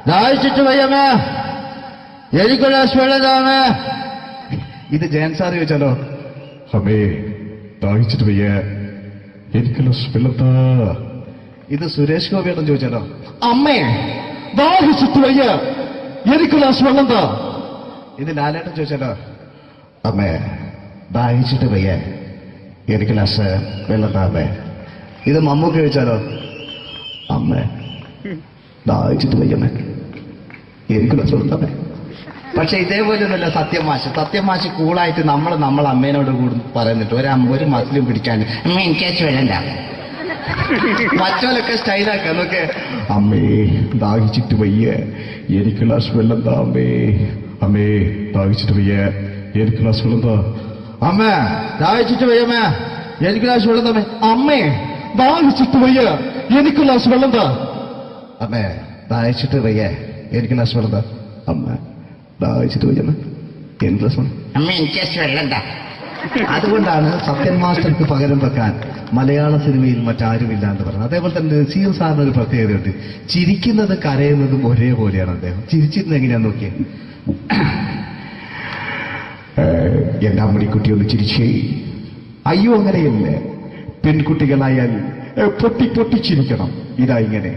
[SPEAKER 3] ദാഹിച്ചിട്ട് വയ്യമ്മ എനിക്ക് ഗ്ലാസ് വെള്ളം താ അമ്മ. ഇത് ജയൻ സാറി വെച്ചാലോ, അമ്മേ ദാഹിച്ചിട്ട് വയ്യ എനിക്ക് ഗ്ലാസ് വെള്ളം താ. ഇത് സുരേഷ് ഗോപിയോടും ചോദിച്ചാലോ, അമ്മേ ദാഹിച്ചിട്ട് വയ്യ എനിക്ക് ഗ്ലാസ് വെള്ളം താ. ഇത് ലാലേട്ടൻ ചോദിച്ചാലോ, അമ്മേ ദാഹിച്ചിട്ട് വയ്യ എനിക്ക് ഗ്ലാസ് വെള്ളം താ അമ്മേ. ഇത് മമ്മൂക്ക് ചോദിച്ചാലോ, അമ്മേ ദാഹിച്ചിട്ട് വയ്യമ്മേ എനിക്ക് ഗ്ലാസ് വെള്ളം താ. പക്ഷെ ഇതേപോലെയൊന്നുമല്ല സത്യമാശ് കൂളായിട്ട് നമ്മൾ അമ്മേനോട് കൂടി പറയുന്നിട്ട് ഒരു മസിലും പിടിക്കാൻ അമ്മ എനിക്ക് വെള്ളം താ. മറ്റോലൊക്കെ സ്റ്റൈലാക്ക എന്നൊക്കെ, അമ്മേ ദാഹിച്ചിട്ട് വയ്യ എനിക്ക് ഗ്ലാസ് വെള്ളം താ അമ്മേ, അമ്മേ ദാഹിച്ചിട്ട് വയ്യ എനിക്ക് ഗ്ലാസ് വെള്ളം താ. അമ്മ ദാഹിച്ചിട്ട് വയ്യമ്മ എനിക്ക് ഗ്ലാസ് വെള്ളം താ. അമ്മേ ദാഹിച്ചിട്ട് വയ്യ എനിക്ക് ഗ്ലാസ് വെള്ളം താ. അമ്മേ ദാഹിച്ചിട്ട് വയ്യ എനിക്ക് ഗ്ലാസ് വെള്ളം താ. അമ്മ ദാഹിച്ചിട്ട് വയ്യമ്മ എനിക്ക് ഗ്ലാസ് വെള്ളം അമ്മ എനിക്ക് വെള്ളം താ. അതുകൊണ്ടാണ് സത്യൻ മാസ്റ്റർക്ക് പകരം വെക്കാൻ മലയാള സിനിമയിൽ മറ്റാരുമില്ല എന്ന് പറയുന്നത്. അതേപോലെ തന്നെ നസീർ സാറിന് ഒരു പ്രത്യേകതയുണ്ട്, ചിരിക്കുന്നത് കരയുന്നതും ഒരേപോലെയാണ് അദ്ദേഹം. ചിരിച്ചിരുന്നത് എങ്ങനെയാന്ന് നോക്കിയേ, എന്റെ അമ്മടിക്കുട്ടി ഒന്ന് ചിരിച്ചേ. അയ്യോ അങ്ങനെയല്ലേ, പെൺകുട്ടികളായാൽ പൊട്ടി ചിരിക്കണം. ഇതാ ഇങ്ങനെ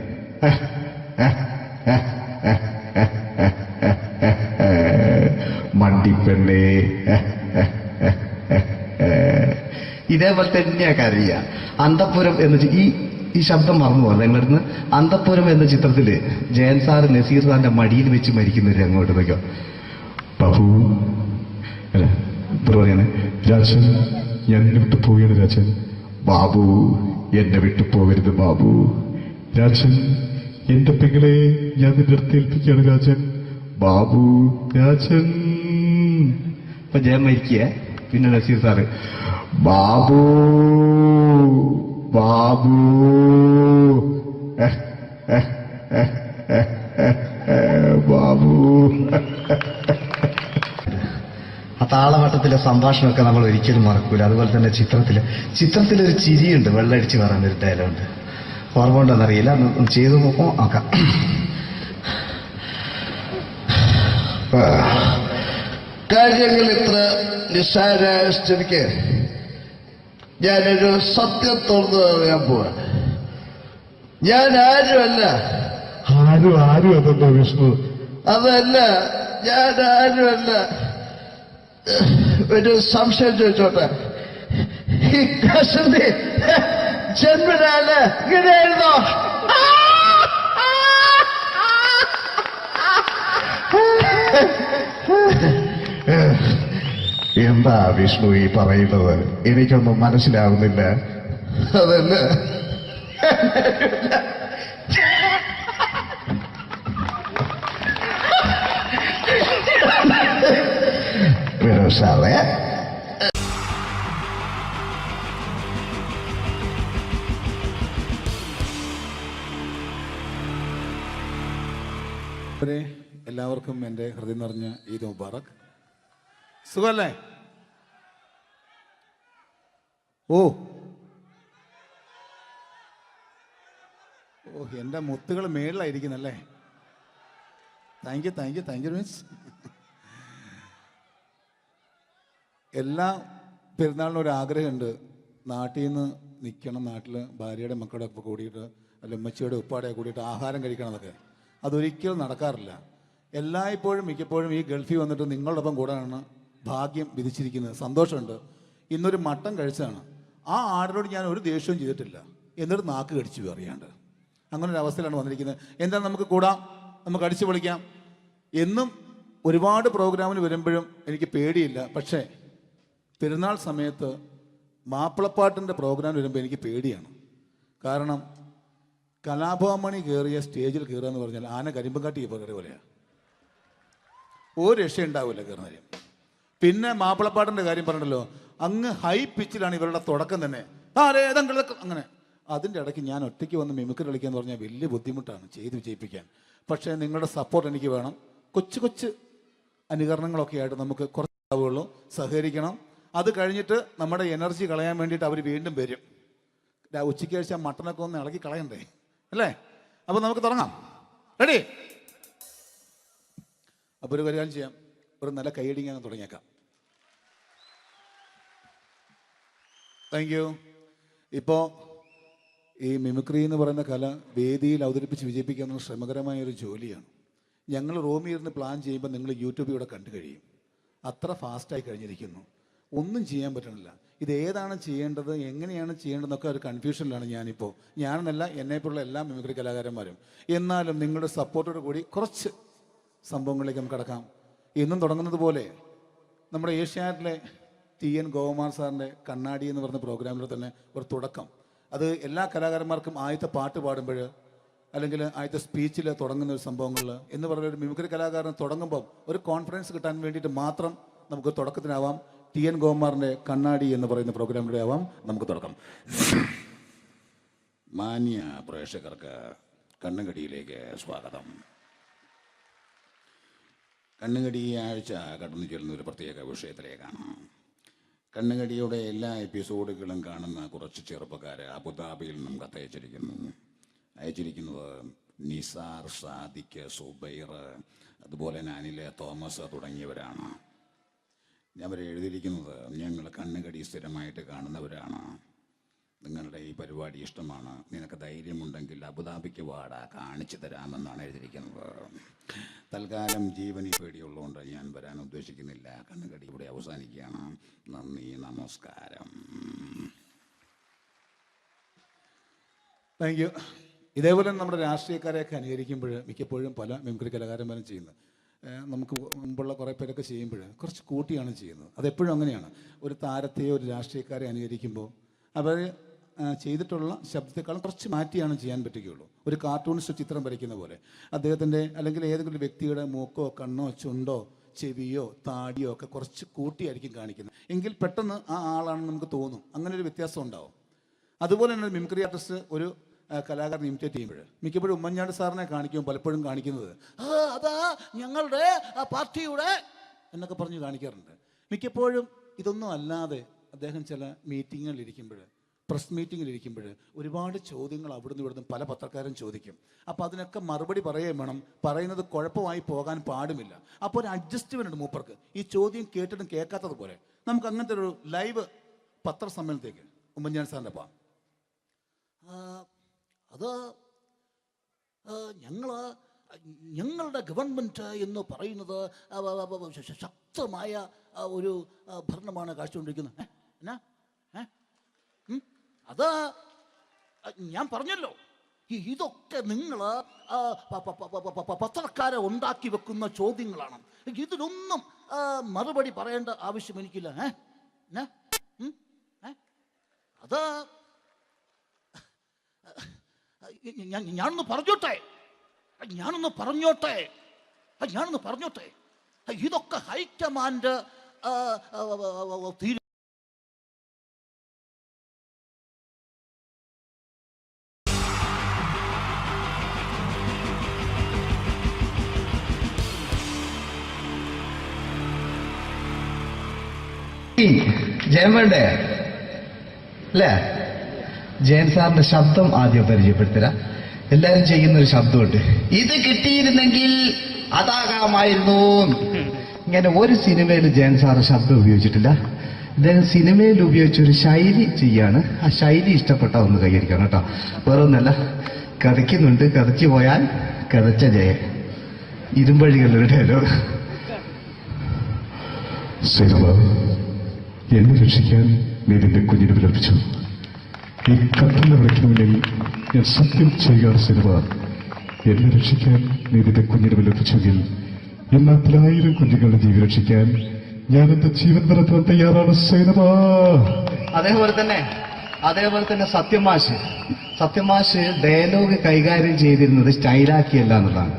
[SPEAKER 3] മണ്ടിപ്പെണ്ണേ. ഇതേപോലെ തന്നെയാ കരയ. അന്തപ്പുരം എന്ന് ഈ ശബ്ദം മറന്നു പോകുന്നത് നിങ്ങളിടുന്ന്. അന്തപ്പുരം എന്ന ചിത്രത്തില് ജയൻ സാറ് നസീർ സാറിന്റെ മടിയിൽ വെച്ച് മരിക്കുന്ന ഒരു രംഗോട്ട് നോക്കോ. ബാബു പറയാണ്, രാജൻ ഞാൻ എന്നെ വിട്ടു പോവുകയാണ് രാജൻ. ബാബു എന്നെ വിട്ടു പോകരുത് ബാബു. രാജൻ എന്റെ പെങ്ങളെ ഞാൻ നിന്റെ അടുത്ത് ഏൽപ്പിക്കുകയാണ് രാജൻ. ബാബു രാജൻ. ഇപ്പൊ ജയൻ മരിക്കുക. പിന്നെ നസീർ സാറ് ബാബു ബാബു ബാബു. ആ താളവട്ടത്തിലെ സംഭാഷണമൊക്കെ നമ്മൾ ഒരിക്കലും മറക്കൂല. അതുപോലെ തന്നെ ചിത്രത്തിലൊരു ചിരിയുണ്ട്, വെള്ളടിച്ച് പറയാൻ ഒരു ഡയലോഗുണ്ട്. ഓർമ്മ ഉണ്ടോന്നറിയില്ല, ഒന്ന് ചെയ്തു നോക്കാം. കാര്യങ്ങൾ ഇത്ര നിസ്സാരമായ സ്ഥിതിക്ക് ഞാനൊരു സത്യം തുറന്നു പറയാൻ പോവാ. ഞാൻ ആരുമല്ല. ആരും അതല്ലോ വിഷ്ണു. അതല്ല, ഞാൻ ആരുമല്ല. ഒരു സംശയം ചോദിച്ചോട്ടെ, ഈ കസന്തി ജന്മനാല് ഇങ്ങനെയായിരുന്നോ? എന്താ വിഷ്ണു ഈ പറയുന്നത്? എനിക്കൊന്നും മനസ്സിലാവുന്നില്ല. അതല്ല, സാറേ
[SPEAKER 7] എല്ലാവർക്കും എൻ്റെ ഹൃദയം നിറഞ്ഞ ഈദ് മുബാറക്. സുഖല്ലേ? ഓ എൻ്റെ മുത്തുകൾ മേളിലായിരിക്കുന്നല്ലേ. Thank you miss. എല്ലാ പെരുന്നാളിനും ഒരു ആഗ്രഹമുണ്ട്, നാട്ടിൽ നിന്ന് നിൽക്കണം, നാട്ടിൽ ഭാര്യയുടെ മക്കളുടെ ഒക്കെ കൂടിയിട്ട് അല്ല ഉമ്മച്ചിയുടെ ഉപ്പാടെ കൂടിയിട്ട് ആഹാരം കഴിക്കണം എന്നൊക്കെ. അതൊരിക്കലും നടക്കാറില്ല. എല്ലായ്പ്പോഴും മിക്കപ്പോഴും ഈ ഗൾഫിൽ വന്നിട്ട് നിങ്ങളോടൊപ്പം കൂടാനാണ് ഭാഗ്യം വിധിച്ചിരിക്കുന്നത്. സന്തോഷമുണ്ട്. ഇന്നൊരു മട്ടൻ കഴിച്ചതാണ്. ആ ആടിനോട് ഞാൻ ഒരു ദേഷ്യവും ചെയ്തിട്ടില്ല, എന്നിട്ട് നാക്ക് കടിച്ചു അറിയാണ്ട്. അങ്ങനെ ഒരു അവസ്ഥയിലാണ് വന്നിരിക്കുന്നത്. എന്താ നമുക്ക് കൂടാം, നമുക്ക് അടിച്ചു പൊളിക്കാം. എന്നും ഒരുപാട് പ്രോഗ്രാമിന് വരുമ്പോഴും എനിക്ക് പേടിയില്ല. പക്ഷേ പെരുന്നാൾ സമയത്ത് മാപ്പിളപ്പാട്ടിൻ്റെ പ്രോഗ്രാം വരുമ്പോൾ എനിക്ക് പേടിയാണ്. കാരണം കലാഭവമണി കയറിയ സ്റ്റേജിൽ കയറുക എന്ന് പറഞ്ഞാൽ ആന കരിമ്പം കാട്ടി കയറിയ പോലെയാണ്. ഒരു രക്ഷ ഉണ്ടാവില്ല കയറുന്നതിൽ. പിന്നെ മാപ്പിളപ്പാട്ടിൻ്റെ കാര്യം പറഞ്ഞല്ലോ, അങ്ങ് ഹൈ പിച്ചിലാണ് ഇവരുടെ തുടക്കം തന്നെ. അങ്ങനെ അതിൻ്റെ ഇടയ്ക്ക് ഞാൻ ഒറ്റയ്ക്ക് വന്ന് മിമിക്രി കളിക്കുക എന്ന് പറഞ്ഞാൽ വലിയ ബുദ്ധിമുട്ടാണ് ചെയ്ത് വിജയിപ്പിക്കാൻ. പക്ഷേ നിങ്ങളുടെ സപ്പോർട്ട് എനിക്ക് വേണം. കൊച്ചു കൊച്ചു അനുകരണങ്ങളൊക്കെ ആയിട്ട് നമുക്ക് കുറച്ചാവുള്ളൂ. സഹകരിക്കണം. അത് കഴിഞ്ഞിട്ട് നമ്മുടെ എനർജി കളയാൻ വേണ്ടിയിട്ട് അവർ വീണ്ടും വരും. ഉച്ചയ്ക്ക് കഴിച്ചാൽ മട്ടനൊക്കെ ഒന്ന് ഇളക്കി കളയണ്ടേ അല്ലേ? അപ്പോൾ നമുക്ക് തുടങ്ങാം. റെഡി? അപ്പോൾ ഒരു കാര്യം ചെയ്യാം, ഒരു നല്ല കൈയടിങ്ങ് അങ്ങ് തുടങ്ങിയേക്കാം. Thank you. ഇപ്പോൾ ഈ മിമിക്രി എന്ന് പറയുന്ന കല വേദിയിൽ അവതരിപ്പിച്ച് വിജയിപ്പിക്കുക എന്നുള്ള ശ്രമകരമായൊരു ജോലിയാണ്. ഞങ്ങൾ റൂമിൽ ഇരുന്ന് പ്ലാൻ ചെയ്യുമ്പോൾ നിങ്ങൾ യൂട്യൂബിൽ ഇവിടെ കണ്ടു കഴിയും. അത്ര ഫാസ്റ്റായി കഴിഞ്ഞിരിക്കുന്നു. ഒന്നും ചെയ്യാൻ പറ്റണില്ല. ഇത് ഏതാണ് ചെയ്യേണ്ടത്, എങ്ങനെയാണ് ചെയ്യേണ്ടതെന്നൊക്കെ ഒരു കൺഫ്യൂഷനിലാണ് ഞാനിപ്പോൾ. ഞാനെന്നല്ല, എന്നെപ്പോലുള്ള എല്ലാ മിമിക്രി കലാകാരന്മാരും. എന്നാലും നിങ്ങളുടെ സപ്പോർട്ടോട് കൂടി കുറച്ച് സംഭവങ്ങളിലേക്ക് നമുക്ക് കടക്കാം. എന്നും തുടങ്ങുന്നത് പോലെ നമ്മുടെ ഏഷ്യാനെറ്റിലെ TN ഗോപകുമാർ സാറിൻ്റെ കണ്ണാടി എന്ന് പറഞ്ഞ പ്രോഗ്രാമിൽ തന്നെ ഒരു തുടക്കം. അത് എല്ലാ കലാകാരന്മാർക്കും ആദ്യത്തെ പാട്ട് പാടുമ്പോൾ അല്ലെങ്കിൽ ആദ്യത്തെ സ്പീച്ചിൽ തുടങ്ങുന്ന ഒരു സംഭവങ്ങളിൽ എന്ന് പറഞ്ഞ ഒരു മിമിക്രി കലാകാരൻ തുടങ്ങുമ്പം ഒരു കോൺഫിഡൻസ് കിട്ടാൻ വേണ്ടിയിട്ട് മാത്രം നമുക്ക് തുടക്കത്തിനാവാം. TN ഗോപകുമാറിൻ്റെ കണ്ണാടി എന്ന് പറയുന്ന പ്രോഗ്രാമിലൂടെ ആവാം നമുക്ക് തുടക്കം. മാന്യ പ്രേക്ഷകർക്ക് കണ്ണുകടിയിലേക്ക് സ്വാഗതം. കണ്ണുകടി ഈ ആഴ്ച കടന്നു ചെല്ലുന്ന ഒരു പ്രത്യേക വിഷയത്തിലേക്കാണ്. കണ്ണുകടിയുടെ എല്ലാ എപ്പിസോഡുകളും കാണുന്ന കുറച്ച് ചെറുപ്പക്കാർ അബുദാബിയിൽ നിന്നും അയച്ചിരിക്കുന്നത് നിസാർ, സാദിഖ്, സുബൈർ, അതുപോലെ നാനിലെ തോമസ് തുടങ്ങിയവരാണ്. അവർ എഴുതിയിരിക്കുന്നത് ഞങ്ങൾ കണ്ണുകടി സ്ഥിരമായിട്ട് കാണുന്നവരാണ്. നിങ്ങളുടെ ഈ പരിപാടി ഇഷ്ടമാണ്, നിനക്ക് ധൈര്യമുണ്ടെങ്കിൽ അബുദാബിക്ക് വാടാ, കാണിച്ചു തരാമെന്നാണ് എഴുതിയിരിക്കുന്നത്. തൽക്കാലം ജീവനി പേടിയുള്ളതുകൊണ്ട് ഞാൻ വരാൻ ഉദ്ദേശിക്കുന്നില്ല. കണ്ണുകടി ഇവിടെ അവസാനിക്കുകയാണ്. നന്ദി, നമസ്കാരം. Thank you. ഇതേപോലെ നമ്മുടെ രാഷ്ട്രീയക്കാരെയൊക്കെ അനുകരിക്കുമ്പോൾ മിക്കപ്പോഴും പല മിമിക്രി കലാകാരന്മാരും ചെയ്യുന്നത്, നമുക്ക് മുമ്പുള്ള കുറേ പേരൊക്കെ ചെയ്യുമ്പോൾ കുറച്ച് കൂട്ടിയാണ് ചെയ്യുന്നത്. അതെപ്പോഴും അങ്ങനെയാണ്. ഒരു താരത്തെയോ ഒരു രാഷ്ട്രീയക്കാരെ അനുകരിക്കുമ്പോൾ അവർ ചെയ്തിട്ടുള്ള ശബ്ദത്തെക്കാളും കുറച്ച് മാറ്റിയാണ് ചെയ്യാൻ പറ്റുകയുള്ളൂ. ഒരു കാർട്ടൂണിസ്റ്റ് ചിത്രം വരയ്ക്കുന്ന പോലെ അദ്ദേഹത്തിൻ്റെ അല്ലെങ്കിൽ ഏതെങ്കിലും വ്യക്തിയുടെ മൂക്കോ കണ്ണോ ചുണ്ടോ ചെവിയോ താടിയോ ഒക്കെ കുറച്ച് കൂട്ടിയായിരിക്കും കാണിക്കുന്നത്. എങ്കിൽ പെട്ടെന്ന് ആ ആളാണെന്ന് നമുക്ക് തോന്നും. അങ്ങനെ ഒരു വ്യത്യാസം ഉണ്ടാവും. അതുപോലെ തന്നെ മിമിക്രി ആർട്ടിസ്റ്റ് ഒരു കലാകാരൻ ഇമിറ്റേറ്റ് ചെയ്യുമ്പോൾ മിക്കപ്പോഴും ഉമ്മൻചാണ്ടി സാറിനെ കാണിക്കുമ്പോൾ പലപ്പോഴും കാണിക്കുന്നത് അതാ ഞങ്ങളുടെ പാർട്ടിയുടെ എന്നൊക്കെ പറഞ്ഞ് കാണിക്കാറുണ്ട്. മിക്കപ്പോഴും ഇതൊന്നും അല്ലാതെ അദ്ദേഹം ചില മീറ്റിങ്ങുകളിലിരിക്കുമ്പോൾ, പ്രസ് മീറ്റിങ്ങിലിരിക്കുമ്പോൾ ഒരുപാട് ചോദ്യങ്ങൾ അവിടുന്ന് ഇവിടുന്ന് പല പത്രക്കാരും ചോദിക്കും. അപ്പോൾ അതിനൊക്കെ മറുപടി പറയുകയും വേണം. പറയുന്നത് കുഴപ്പമായി പോകാൻ പാടുമില്ല. അപ്പോൾ ഒരു അഡ്ജസ്റ്റ്മെൻറ്റ് മൂപ്പർക്ക്. ഈ ചോദ്യം കേട്ടിട്ടും കേൾക്കാത്തതുപോലെ നമുക്ക് അങ്ങനത്തെ ഒരു ലൈവ് പത്രസമ്മേളനത്തേക്ക് ഉമ്മൻചാണ്ടി സാറിൻ്റെ പോകാം. അത് ഞങ്ങളുടെ ഗവൺമെൻറ് എന്ന് പറയുന്നത് ശക്തമായ ഒരു ഭരണമാണ് കാഴ്ചകൊണ്ടിരിക്കുന്നത്. എന്നാ അത് ഞാൻ പറഞ്ഞല്ലോ, ഇതൊക്കെ നിങ്ങൾ പത്രക്കാരെ ഉണ്ടാക്കി വെക്കുന്ന ചോദ്യങ്ങളാണ്. ഇതിനൊന്നും മറുപടി പറയേണ്ട ആവശ്യം എനിക്കില്ല. അത് ഞാനൊന്ന് പറഞ്ഞോട്ടെ. ഇതൊക്കെ ഹൈക്കമാൻഡ്
[SPEAKER 15] ജയൻ വേണ്ടേ അല്ലേ? ജയൻ സാറിന്റെ ശബ്ദം ആദ്യം പരിചയപ്പെടുത്തരാ. എല്ലാരും ചെയ്യുന്നൊരു ശബ്ദമുണ്ട്, ഇത് കിട്ടിയിരുന്നെങ്കിൽ അതാകാമായിരുന്നു. ഇങ്ങനെ ഒരു സിനിമയിൽ ജയൻ സാറ് ശബ്ദം ഉപയോഗിച്ചിട്ടില്ല. ഇദ്ദേഹം സിനിമയിൽ ഉപയോഗിച്ചൊരു ശൈലി ചെയ്യാണ്. ആ ശൈലി ഇഷ്ടപ്പെട്ട ഒന്ന് കൈകരിക്കണം കേട്ടോ. വേറെ ഒന്നല്ല, കഥയ്ക്കുന്നുണ്ട്, കഥച്ചു പോയാൽ കഥച്ച ജയൻ. ഇരുമ്പഴികളുടെ ഡയലോഗ്.
[SPEAKER 23] എന്നെ രക്ഷിക്കാൻ നീ നിന്റെ കുഞ്ഞിനെ വിലപിച്ചു. ഈ കത്തുന്ന വിളക്കിന് മുന്നിൽ ഞാൻ സത്യം ചെയ്യുകയാണ് സിനിമ. എന്നെ രക്ഷിക്കാൻ നീ നിന്റെ കുഞ്ഞിനെ വിലപിച്ചെങ്കിൽ ഈ 40,000 കുഞ്ഞുങ്ങളുടെ ജീവൻ രക്ഷിക്കാൻ ഞാൻ എന്റെ ജീവൻ നടത്താൻ തയ്യാറാണ് സൈനമ.
[SPEAKER 3] അതേപോലെ തന്നെ സത്യമാഷ് ഡയലോഗ് കൈകാര്യം ചെയ്തിരുന്നത് സ്റ്റൈലാക്കിയല്ല എന്നുള്ളതാണ്.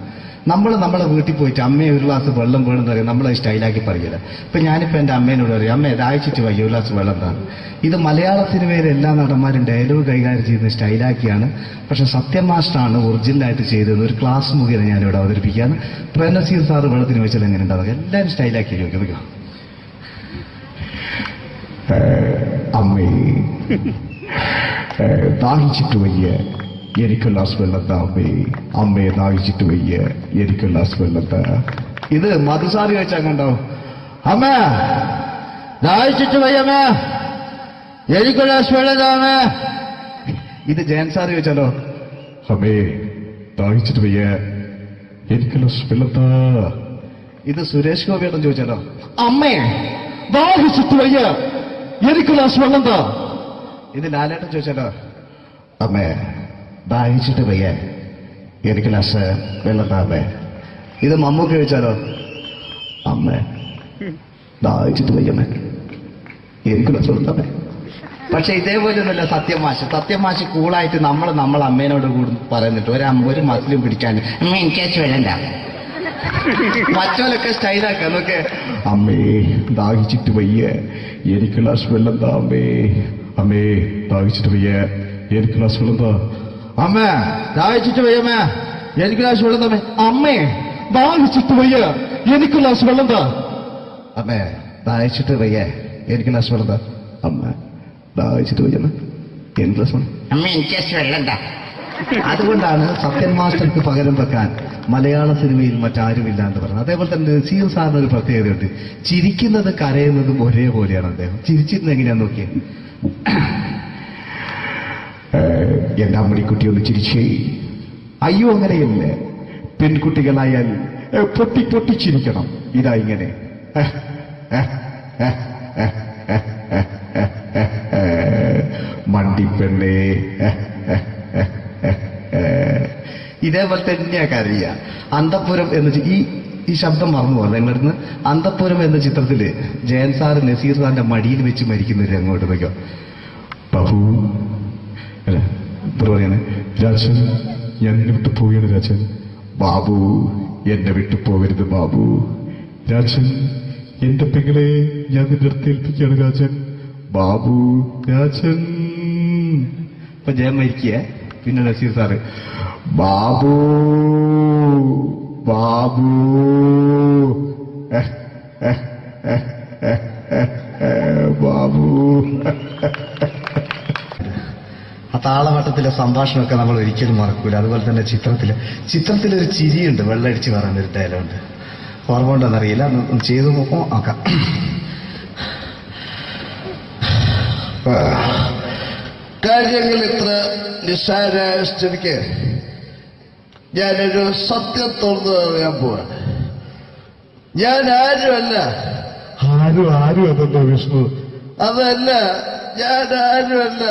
[SPEAKER 3] നമ്മളെ വീട്ടിൽ പോയിട്ട് അമ്മയെ ഒരു ഗ്ലാസ് വെള്ളം വേണമെന്ന് പറയും, നമ്മളത് സ്റ്റൈലാക്കി പറയില്ല. ഇപ്പൊ ഞാനിപ്പോ എന്റെ അമ്മേനോട് പറയും, അമ്മ ദാഹിച്ചിട്ട് വയ്യ ഒരു ഗ്ലാസ് വെള്ളം എന്താണ്. ഇത് മലയാള സിനിമയിലെ എല്ലാ നടന്മാരും ഡയലോഗ് കൈകാര്യം ചെയ്യുന്നത് സ്റ്റൈലാക്കിയാണ്. പക്ഷെ സത്യമാഷ്ടാണ് ഒറിജിനലായിട്ട് ചെയ്തത്. ഒരു ക്ലാസ് മുഖേന ഞാനിവിടെ അവതരിപ്പിക്കുകയാണ്. പ്രേംനസീർ സാറ് വെള്ളത്തിന് വെച്ചാൽ എങ്ങനെ ഉണ്ടാവുക, എല്ലാവരും സ്റ്റൈലാക്കി ചോദിക്കും. അമ്മേ ദാഹിച്ചിട്ട് വയ്യ എനിക്ക് ഗ്ലാസ് വെള്ളം താ അമ്മയെ ദാഹിച്ചിട്ട് വയ്യ എനിക്ക് ഗ്ലാസ് വെള്ളം താ. ഇത് മധുസാരി വെച്ചാൽ കണ്ടോ, അമ്മ ദാഹിച്ചിട്ട് വയ്യമ്മേ എനിക്ക് ഗ്ലാസ് വെള്ളം താമേ. ഇത് ജയൻ സാറി വെച്ചാലോ, അമ്മേ ദാഹിച്ചിട്ട് വയ്യ എനിക്ക് ഗ്ലാസ് വെള്ളം താ. ഇത് സുരേഷ് ഗോപിയോടും ചോദിച്ചാലോ, അമ്മേ ദാഹിച്ചിട്ട് വയ്യ എനിക്ക് ഗ്ലാസ് വെള്ളം താ. ഇത് ലാലേട്ടൻ ചോദിച്ചാലോ, അമ്മേ ദാഹിച്ചിട്ട് വയ്യ എനിക്ക് ഗ്ലാസ് വെള്ളം താ അമ്മേ. ഇത് മമ്മൂക്ക് ചോദിച്ചാലോ, അമ്മേ ദാഹിച്ചിട്ട് വയ്യമ്മേ എനിക്ക് ഗ്ലാസ് വെള്ളം താ. പക്ഷെ ഇതേപോലെ ഒന്നുമല്ല സത്യമാഷ് കൂളായിട്ട് നമ്മളെ അമ്മേനോട് കൂടി പറയുന്നിട്ട് ഒരു മസിലും പിടിക്കാൻ അമ്മ എനിക്ക് വേണ്ട. മറ്റോലൊക്കെ സ്റ്റൈലാക്കാം നോക്കെ, അമ്മേ ദാഹിച്ചിട്ട് വയ്യ എനിക്ക് ഗ്ലാസ് വെള്ളം താ അമ്മേ. അമ്മേ ദാഹിച്ചിട്ട് വയ്യ എനിക്ക് ഗ്ലാസ് വെള്ളം താ. അമ്മ ദാഹിച്ചിട്ട് വയ്യമ്മ എനിക്ക് ഗ്ലാസ് വെള്ളം താ. അമ്മേ ദാഹിച്ചിട്ട് വയ്യ എനിക്ക് ഗ്ലാസ് വെള്ളം താ. അമ്മേ ദാഹിച്ചിട്ട് വയ്യ എനിക്ക് ഗ്ലാസ് വെള്ളം താ. അമ്മ ദാഹിച്ചിട്ട് വയ്യമ്മ എനിക്ക് ഗ്ലാസ് വെള്ളം അമ്മ എനിക്ക് വെള്ളം താ. അതുകൊണ്ടാണ് സത്യൻ മാസ്റ്റർക്ക് പകരം വെക്കാൻ മലയാള സിനിമയിൽ മറ്റാരുമില്ല എന്ന് പറഞ്ഞത്. അതേപോലെ തന്നെ നസീർ സാറിന് ഒരു പ്രത്യേകതയുണ്ട്, ചിരിക്കുന്നത് കരയുന്നതും ഒരേപോലെയാണ്. അദ്ദേഹം ചിരിച്ചിരുന്നത് എങ്ങനെയാന്ന് നോക്കിയേ, എന്റെ അമ്മണിക്കുട്ടി ഒന്ന് ചിരിച്ചേ. അയ്യോ അങ്ങനെയല്ല, പെൺകുട്ടികളായാൽ പൊട്ടി ചിരിക്കണം. ഇതാ ഇങ്ങനെ മണ്ടിപ്പെണ്ണേ. ഇതേപോലെ തന്നെയാ കരയ. അന്തപ്പുരം എന്ന ഈ ശബ്ദം മറന്നു പോലെ നിങ്ങളടുന്ന്. അന്തപ്പുരം എന്ന ചിത്രത്തില് ജയൻ സാറ് നസീർ സാറിന്റെ മടിയിൽ വെച്ച് മരിക്കുന്നവര് അങ്ങോട്ട് നോക്കോ, ബാബു അല്ല പറയാണ്, രാജൻ ഞാൻ എന്നെ വിട്ടു പോവുകയാണ് രാജൻ. ബാബു എന്നെ വിട്ടു പോകരുത് ബാബു. രാജൻ എന്റെ പെങ്ങളെ ഞാൻ നിന്റെ അടുത്ത് ഏൽപ്പിക്കുകയാണ് രാജൻ. ബാബു രാജൻ. ഇപ്പൊ ജയൻ മരിക്കുക. പിന്നെ നസീർ സാറ് ബാബു ബാബു ബാബു. ആ താളവട്ടത്തിലെ സംഭാഷണമൊക്കെ നമ്മൾ ഒരിക്കലും മറക്കൂല. അതുപോലെ തന്നെ ചിത്രത്തിലൊരു ചിരിയുണ്ട്, വെള്ളടിച്ച് പറയുന്നൊരു ഡയലോഗുണ്ട്. ഓർമ്മ ഉണ്ടോന്നറിയില്ല, ഒന്ന് ചെയ്തു നോക്കാം. കാര്യങ്ങൾ ഇത്ര നിസ്സാരമായ സ്ഥിതിക്ക് ഞാനൊരു സത്യം തുറന്നു പറയാൻ പോവാ. ഞാൻ ആരുമല്ല. ആരും അതെന്താ വിഷ്ണു? അതല്ല, ഞാൻ ആരുമല്ല.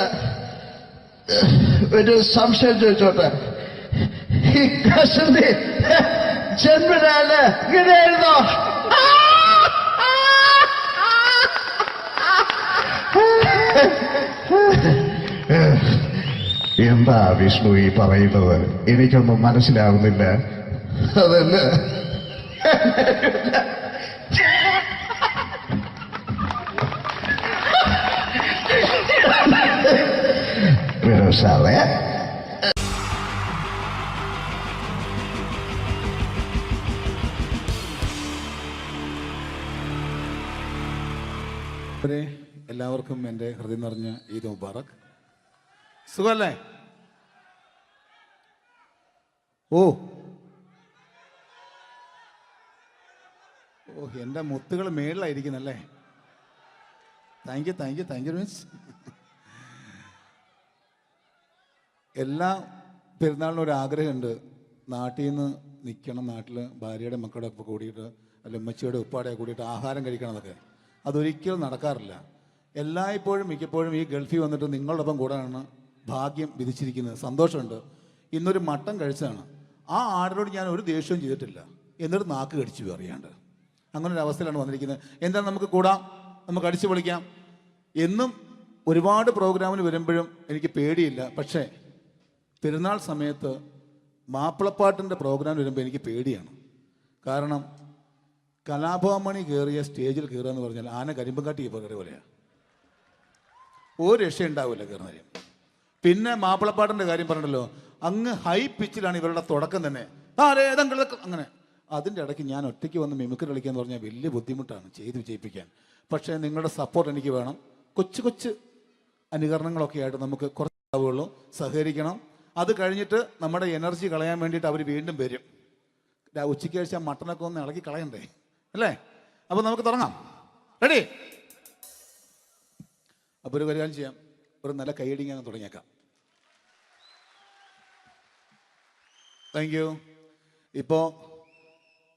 [SPEAKER 3] ഒരു സംശയം ചോദിച്ചോട്ടെ, ഈ കസന്തി ജന്മനാണ് ഇങ്ങനെയായിരുന്നോ? എന്താ വിഷ്ണു ഈ പറയുന്നത്? എനിക്കൊന്നും മനസ്സിലാവുന്നില്ല. അതല്ല, സാറേ
[SPEAKER 7] എല്ലാവർക്കും എൻ്റെ ഹൃദയം നിറഞ്ഞ ഈദ് മുബാറക്. സുഖല്ലേ? ഓ എൻ്റെ മുത്തുകൾ മേളിലായിരിക്കുന്നല്ലേ. Thank you miss. എല്ലാ പെരുന്നാളിനും ഒരു ആഗ്രഹമുണ്ട്, നാട്ടിൽ നിന്ന് നിൽക്കണം, നാട്ടിൽ ഭാര്യയുടെ മക്കളുടെ ഒക്കെ കൂടിയിട്ട് അല്ല ഉമ്മച്ചിയുടെ ഉപ്പാടെ കൂടിയിട്ട് ആഹാരം കഴിക്കണം എന്നൊക്കെ. അതൊരിക്കലും നടക്കാറില്ല. എല്ലായ്പ്പോഴും മിക്കപ്പോഴും ഈ ഗൾഫിൽ വന്നിട്ട് നിങ്ങളോടൊപ്പം കൂടാനാണ് ഭാഗ്യം വിധിച്ചിരിക്കുന്നത്. സന്തോഷമുണ്ട്. ഇന്നൊരു മട്ടൻ കഴിച്ചതാണ്. ആ ആടിനോട് ഞാൻ ഒരു ദേഷ്യവും ചെയ്തിട്ടില്ല, എന്നിട്ട് നാക്ക് കടിച്ചു അറിയാണ്ട്. അങ്ങനെ ഒരു അവസ്ഥയിലാണ് വന്നിരിക്കുന്നത്. എന്താ, നമുക്ക് കൂടാം, നമുക്ക് അടിച്ചു പൊളിക്കാം. എന്നും ഒരുപാട് പ്രോഗ്രാമിന് വരുമ്പോഴും എനിക്ക് പേടിയില്ല. പക്ഷേ പെരുന്നാൾ സമയത്ത് മാപ്പിളപ്പാട്ടിൻ്റെ പ്രോഗ്രാം വരുമ്പോൾ എനിക്ക് പേടിയാണ്. കാരണം കലാഭവമണി കയറിയ സ്റ്റേജിൽ കയറുക എന്ന് പറഞ്ഞാൽ ആന കരിമ്പങ്കാട്ടി കയറിയ പോലെയാണ്. ഒരു രക്ഷയുണ്ടാവില്ല കയറുന്ന കാര്യം. പിന്നെ മാപ്പിളപ്പാട്ടിൻ്റെ കാര്യം പറഞ്ഞല്ലോ, അങ്ങ് ഹൈ പിച്ചിലാണ് ഇവരുടെ തുടക്കം തന്നെ. അങ്ങനെ അതിൻ്റെ ഇടയ്ക്ക് ഞാൻ ഒറ്റയ്ക്ക് വന്ന് മിമിക്രി കളിക്കുക എന്ന് പറഞ്ഞാൽ വലിയ ബുദ്ധിമുട്ടാണ് ചെയ്ത് വിജയിപ്പിക്കാൻ. പക്ഷേ നിങ്ങളുടെ സപ്പോർട്ട് എനിക്ക് വേണം. കൊച്ചു കൊച്ചു അനുകരണങ്ങളൊക്കെ ആയിട്ട് നമുക്ക് കുറച്ചാവുള്ളൂ, സഹകരിക്കണം. അത് കഴിഞ്ഞിട്ട് നമ്മുടെ എനർജി കളയാൻ വേണ്ടിയിട്ട് അവർ വീണ്ടും വരും. ഉച്ചയ്ക്ക് കഴിച്ചാൽ മട്ടനൊക്കെ ഒന്ന് ഇളക്കി കളയണ്ടേ അല്ലേ? അപ്പോൾ നമുക്ക് തുടങ്ങാം. റെഡി? അപ്പോൾ ഒരു കാര്യം ചെയ്യാം, ഒരു നല്ല കൈയടിങ്ങ് അങ്ങ് തുടങ്ങിയേക്കാം. Thank you. ഇപ്പോൾ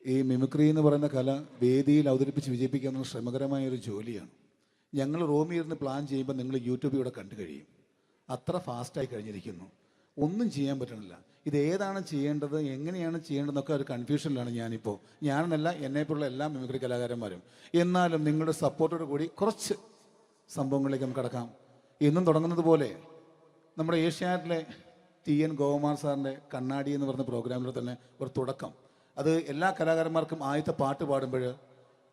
[SPEAKER 7] ഈ മിമിക്രി എന്ന് പറയുന്ന കല വേദിയിൽ അവതരിപ്പിച്ച് വിജയിപ്പിക്കുക എന്ന ശ്രമകരമായൊരു ജോലിയാണ്. ഞങ്ങൾ റൂമിൽ ഇരുന്ന് പ്ലാൻ ചെയ്യുമ്പോൾ നിങ്ങൾ യൂട്യൂബിൽ ഇവിടെ കണ്ടു കഴിയും. അത്ര ഫാസ്റ്റായി കഴിഞ്ഞിരിക്കുന്നു, ഒന്നും ചെയ്യാൻ പറ്റണില്ല. ഇത് ഏതാണ് ചെയ്യേണ്ടത്, എങ്ങനെയാണ് ചെയ്യേണ്ടതെന്നൊക്കെ ഒരു കൺഫ്യൂഷനിലാണ് ഞാനിപ്പോൾ. ഞാനെന്നല്ല, എന്നെപ്പോലുള്ള എല്ലാ മിമിക്രി കലാകാരന്മാരും. എന്നാലും നിങ്ങളുടെ സപ്പോർട്ടോട് കൂടി കുറച്ച് സംഭവങ്ങളിലേക്ക് നമുക്ക് കടക്കാം. ഇന്നും തുടങ്ങുന്നത് പോലെ നമ്മുടെ ഏഷ്യാനെറ്റിലെ TN ഗോകുമാർ സാറിൻ്റെ കണ്ണാടി എന്ന് പറഞ്ഞ പ്രോഗ്രാമിൽ തന്നെ ഒരു തുടക്കം. അത് എല്ലാ കലാകാരന്മാർക്കും ആദ്യത്തെ പാട്ട് പാടുമ്പോൾ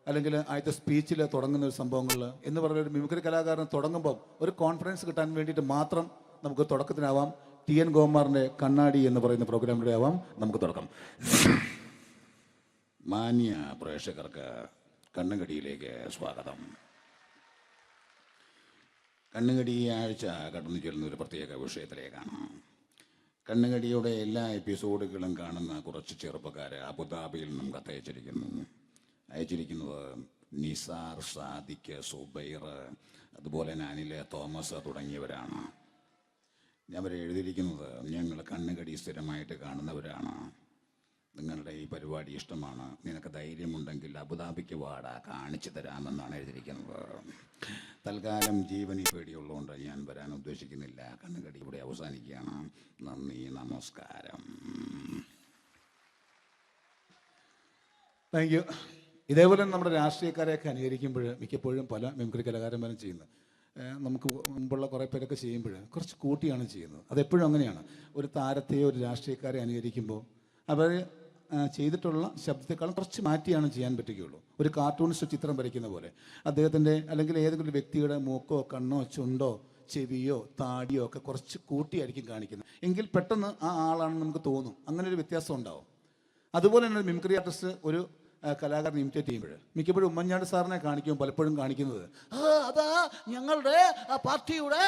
[SPEAKER 7] അല്ലെങ്കിൽ ആദ്യത്തെ സ്പീച്ചിൽ തുടങ്ങുന്ന ഒരു സംഭവങ്ങളിൽ എന്ന് പറഞ്ഞ ഒരു മിമിക്രി കലാകാരൻ തുടങ്ങുമ്പം ഒരു കോൺഫിഡൻസ് കിട്ടാൻ വേണ്ടിയിട്ട് മാത്രം നമുക്ക് തുടക്കത്തിനാവാം. TN ഗോകുമാറിൻ്റെ കണ്ണാടി എന്ന് പറയുന്ന പ്രോഗ്രാമിലൂടെ ആവാം നമുക്ക് തുടക്കം. മാന്യ പ്രേക്ഷകർക്ക് കണ്ണുകടിയിലേക്ക് സ്വാഗതം. കണ്ണുകടി ഈ ആഴ്ച കടന്നു ചെല്ലുന്ന ഒരു പ്രത്യേക വിഷയത്തിലേക്കാണ്. കണ്ണുകടിയുടെ എല്ലാ എപ്പിസോഡുകളും കാണുന്ന കുറച്ച് ചെറുപ്പക്കാർ അബുദാബിയിൽ നിന്നും അയച്ചിരിക്കുന്നത് നിസാർ, സാദിഖ്, സുബൈർ, അതുപോലെ അനിൽ, തോമസ് തുടങ്ങിയവരാണ്. അവർ എഴുതിയിരിക്കുന്നത് ഞങ്ങൾ കണ്ണുകടി സ്ഥിരമായിട്ട് കാണുന്നവരാണ്. നിങ്ങളുടെ ഈ പരിപാടി ഇഷ്ടമാണ്, നിനക്ക് ധൈര്യമുണ്ടെങ്കിൽ അബുദാബിക്ക് വാടാ, കാണിച്ചു തരാമെന്നാണ് എഴുതിയിരിക്കുന്നത്. തൽക്കാലം ജീവനി പേടിയുള്ളതുകൊണ്ട് ഞാൻ വരാൻ ഉദ്ദേശിക്കുന്നില്ല. കണ്ണുകടി ഇവിടെ അവസാനിക്കുകയാണ്. നന്ദി, നമസ്കാരം. Thank you. ഇതേപോലെ നമ്മുടെ രാഷ്ട്രീയക്കാരെയൊക്കെ അനുകരിക്കുമ്പോൾ മിക്കപ്പോഴും പല മിമിക്രി കലാകാരന്മാരും ചെയ്യുന്നത്, നമുക്ക് മുമ്പുള്ള കുറേ പേരൊക്കെ ചെയ്യുമ്പോൾ കുറച്ച് കൂട്ടിയാണ് ചെയ്യുന്നത്. അതെപ്പോഴും അങ്ങനെയാണ്. ഒരു താരത്തെയോ ഒരു രാഷ്ട്രീയക്കാരെ അനുകരിക്കുമ്പോൾ അവർ ചെയ്തിട്ടുള്ള ശബ്ദത്തെക്കാളും കുറച്ച് മാറ്റിയാണ് ചെയ്യാൻ പറ്റുകയുള്ളൂ. ഒരു കാർട്ടൂണിസ്റ്റ് ചിത്രം വരയ്ക്കുന്ന പോലെ അദ്ദേഹത്തിൻ്റെ അല്ലെങ്കിൽ ഏതെങ്കിലും വ്യക്തിയുടെ മൂക്കോ കണ്ണോ ചുണ്ടോ ചെവിയോ താടിയോ ഒക്കെ കുറച്ച് കൂട്ടിയായിരിക്കും കാണിക്കുന്നത്. എങ്കിൽ പെട്ടെന്ന് ആ ആളാണെന്ന് നമുക്ക് തോന്നും. അങ്ങനെ ഒരു വ്യത്യാസം ഉണ്ടാവും. അതുപോലെ തന്നെ മിമിക്രി ആർട്ടിസ്റ്റ് ഒരു കലാകാരൻ ഇമിറ്റേറ്റ് ചെയ്യുമ്പോൾ മിക്കപ്പോഴും ഉമ്മൻചാണ്ടി സാറിനെ കാണിക്കുമ്പോൾ പലപ്പോഴും കാണിക്കുന്നത് അതാ ഞങ്ങളുടെ പാർട്ടിയുടെ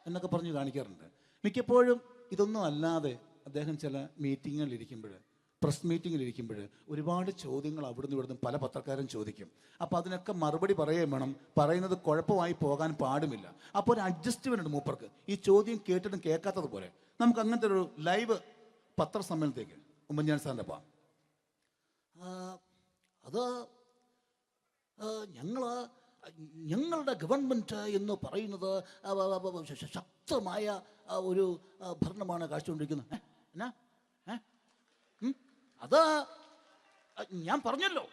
[SPEAKER 7] എന്നൊക്കെ പറഞ്ഞ് കാണിക്കാറുണ്ട്. മിക്കപ്പോഴും ഇതൊന്നും അല്ലാതെ അദ്ദേഹം ചില മീറ്റിങ്ങുകളിലിരിക്കുമ്പോൾ, പ്രസ് മീറ്റിങ്ങിലിരിക്കുമ്പോൾ ഒരുപാട് ചോദ്യങ്ങൾ അവിടുന്ന് ഇവിടുന്ന് പല പത്രക്കാരും ചോദിക്കും. അപ്പോൾ അതിനൊക്കെ മറുപടി പറയുകയും വേണം. പറയുന്നത് കുഴപ്പമായി പോകാൻ പാടുമില്ല. അപ്പോൾ ഒരു അഡ്ജസ്റ്റ്മെൻ്റ് ഉണ്ട് മൂപ്പർക്ക്. ഈ ചോദ്യം കേട്ടിട്ടും കേൾക്കാത്തതുപോലെ നമുക്ക് അങ്ങനത്തെ ഒരു ലൈവ് പത്രസമ്മേളനത്തേക്ക് ഉമ്മൻചാണ്ടി സാറിൻ്റെ പോകാം. അത് ഞങ്ങളുടെ ഗവൺമെൻറ് എന്ന് പറയുന്നത് ശക്തമായ ഒരു ഭരണമാണ് കാഴ്ചകൊണ്ടിരിക്കുന്നത്. എന്നാ അത് ഞാൻ പറഞ്ഞല്ലോ,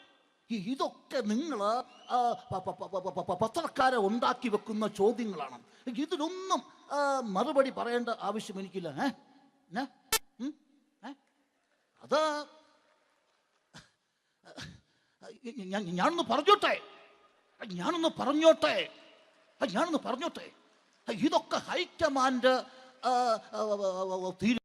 [SPEAKER 7] ഇതൊക്കെ നിങ്ങൾ പത്രക്കാരെ ഉണ്ടാക്കി വെക്കുന്ന ചോദ്യങ്ങളാണ്. ഇതിനൊന്നും മറുപടി പറയേണ്ട ആവശ്യം എനിക്കില്ല. അത് ഞാനൊന്ന് പറഞ്ഞോട്ടെ. ഇതൊക്കെ ഹൈക്കമാൻഡ്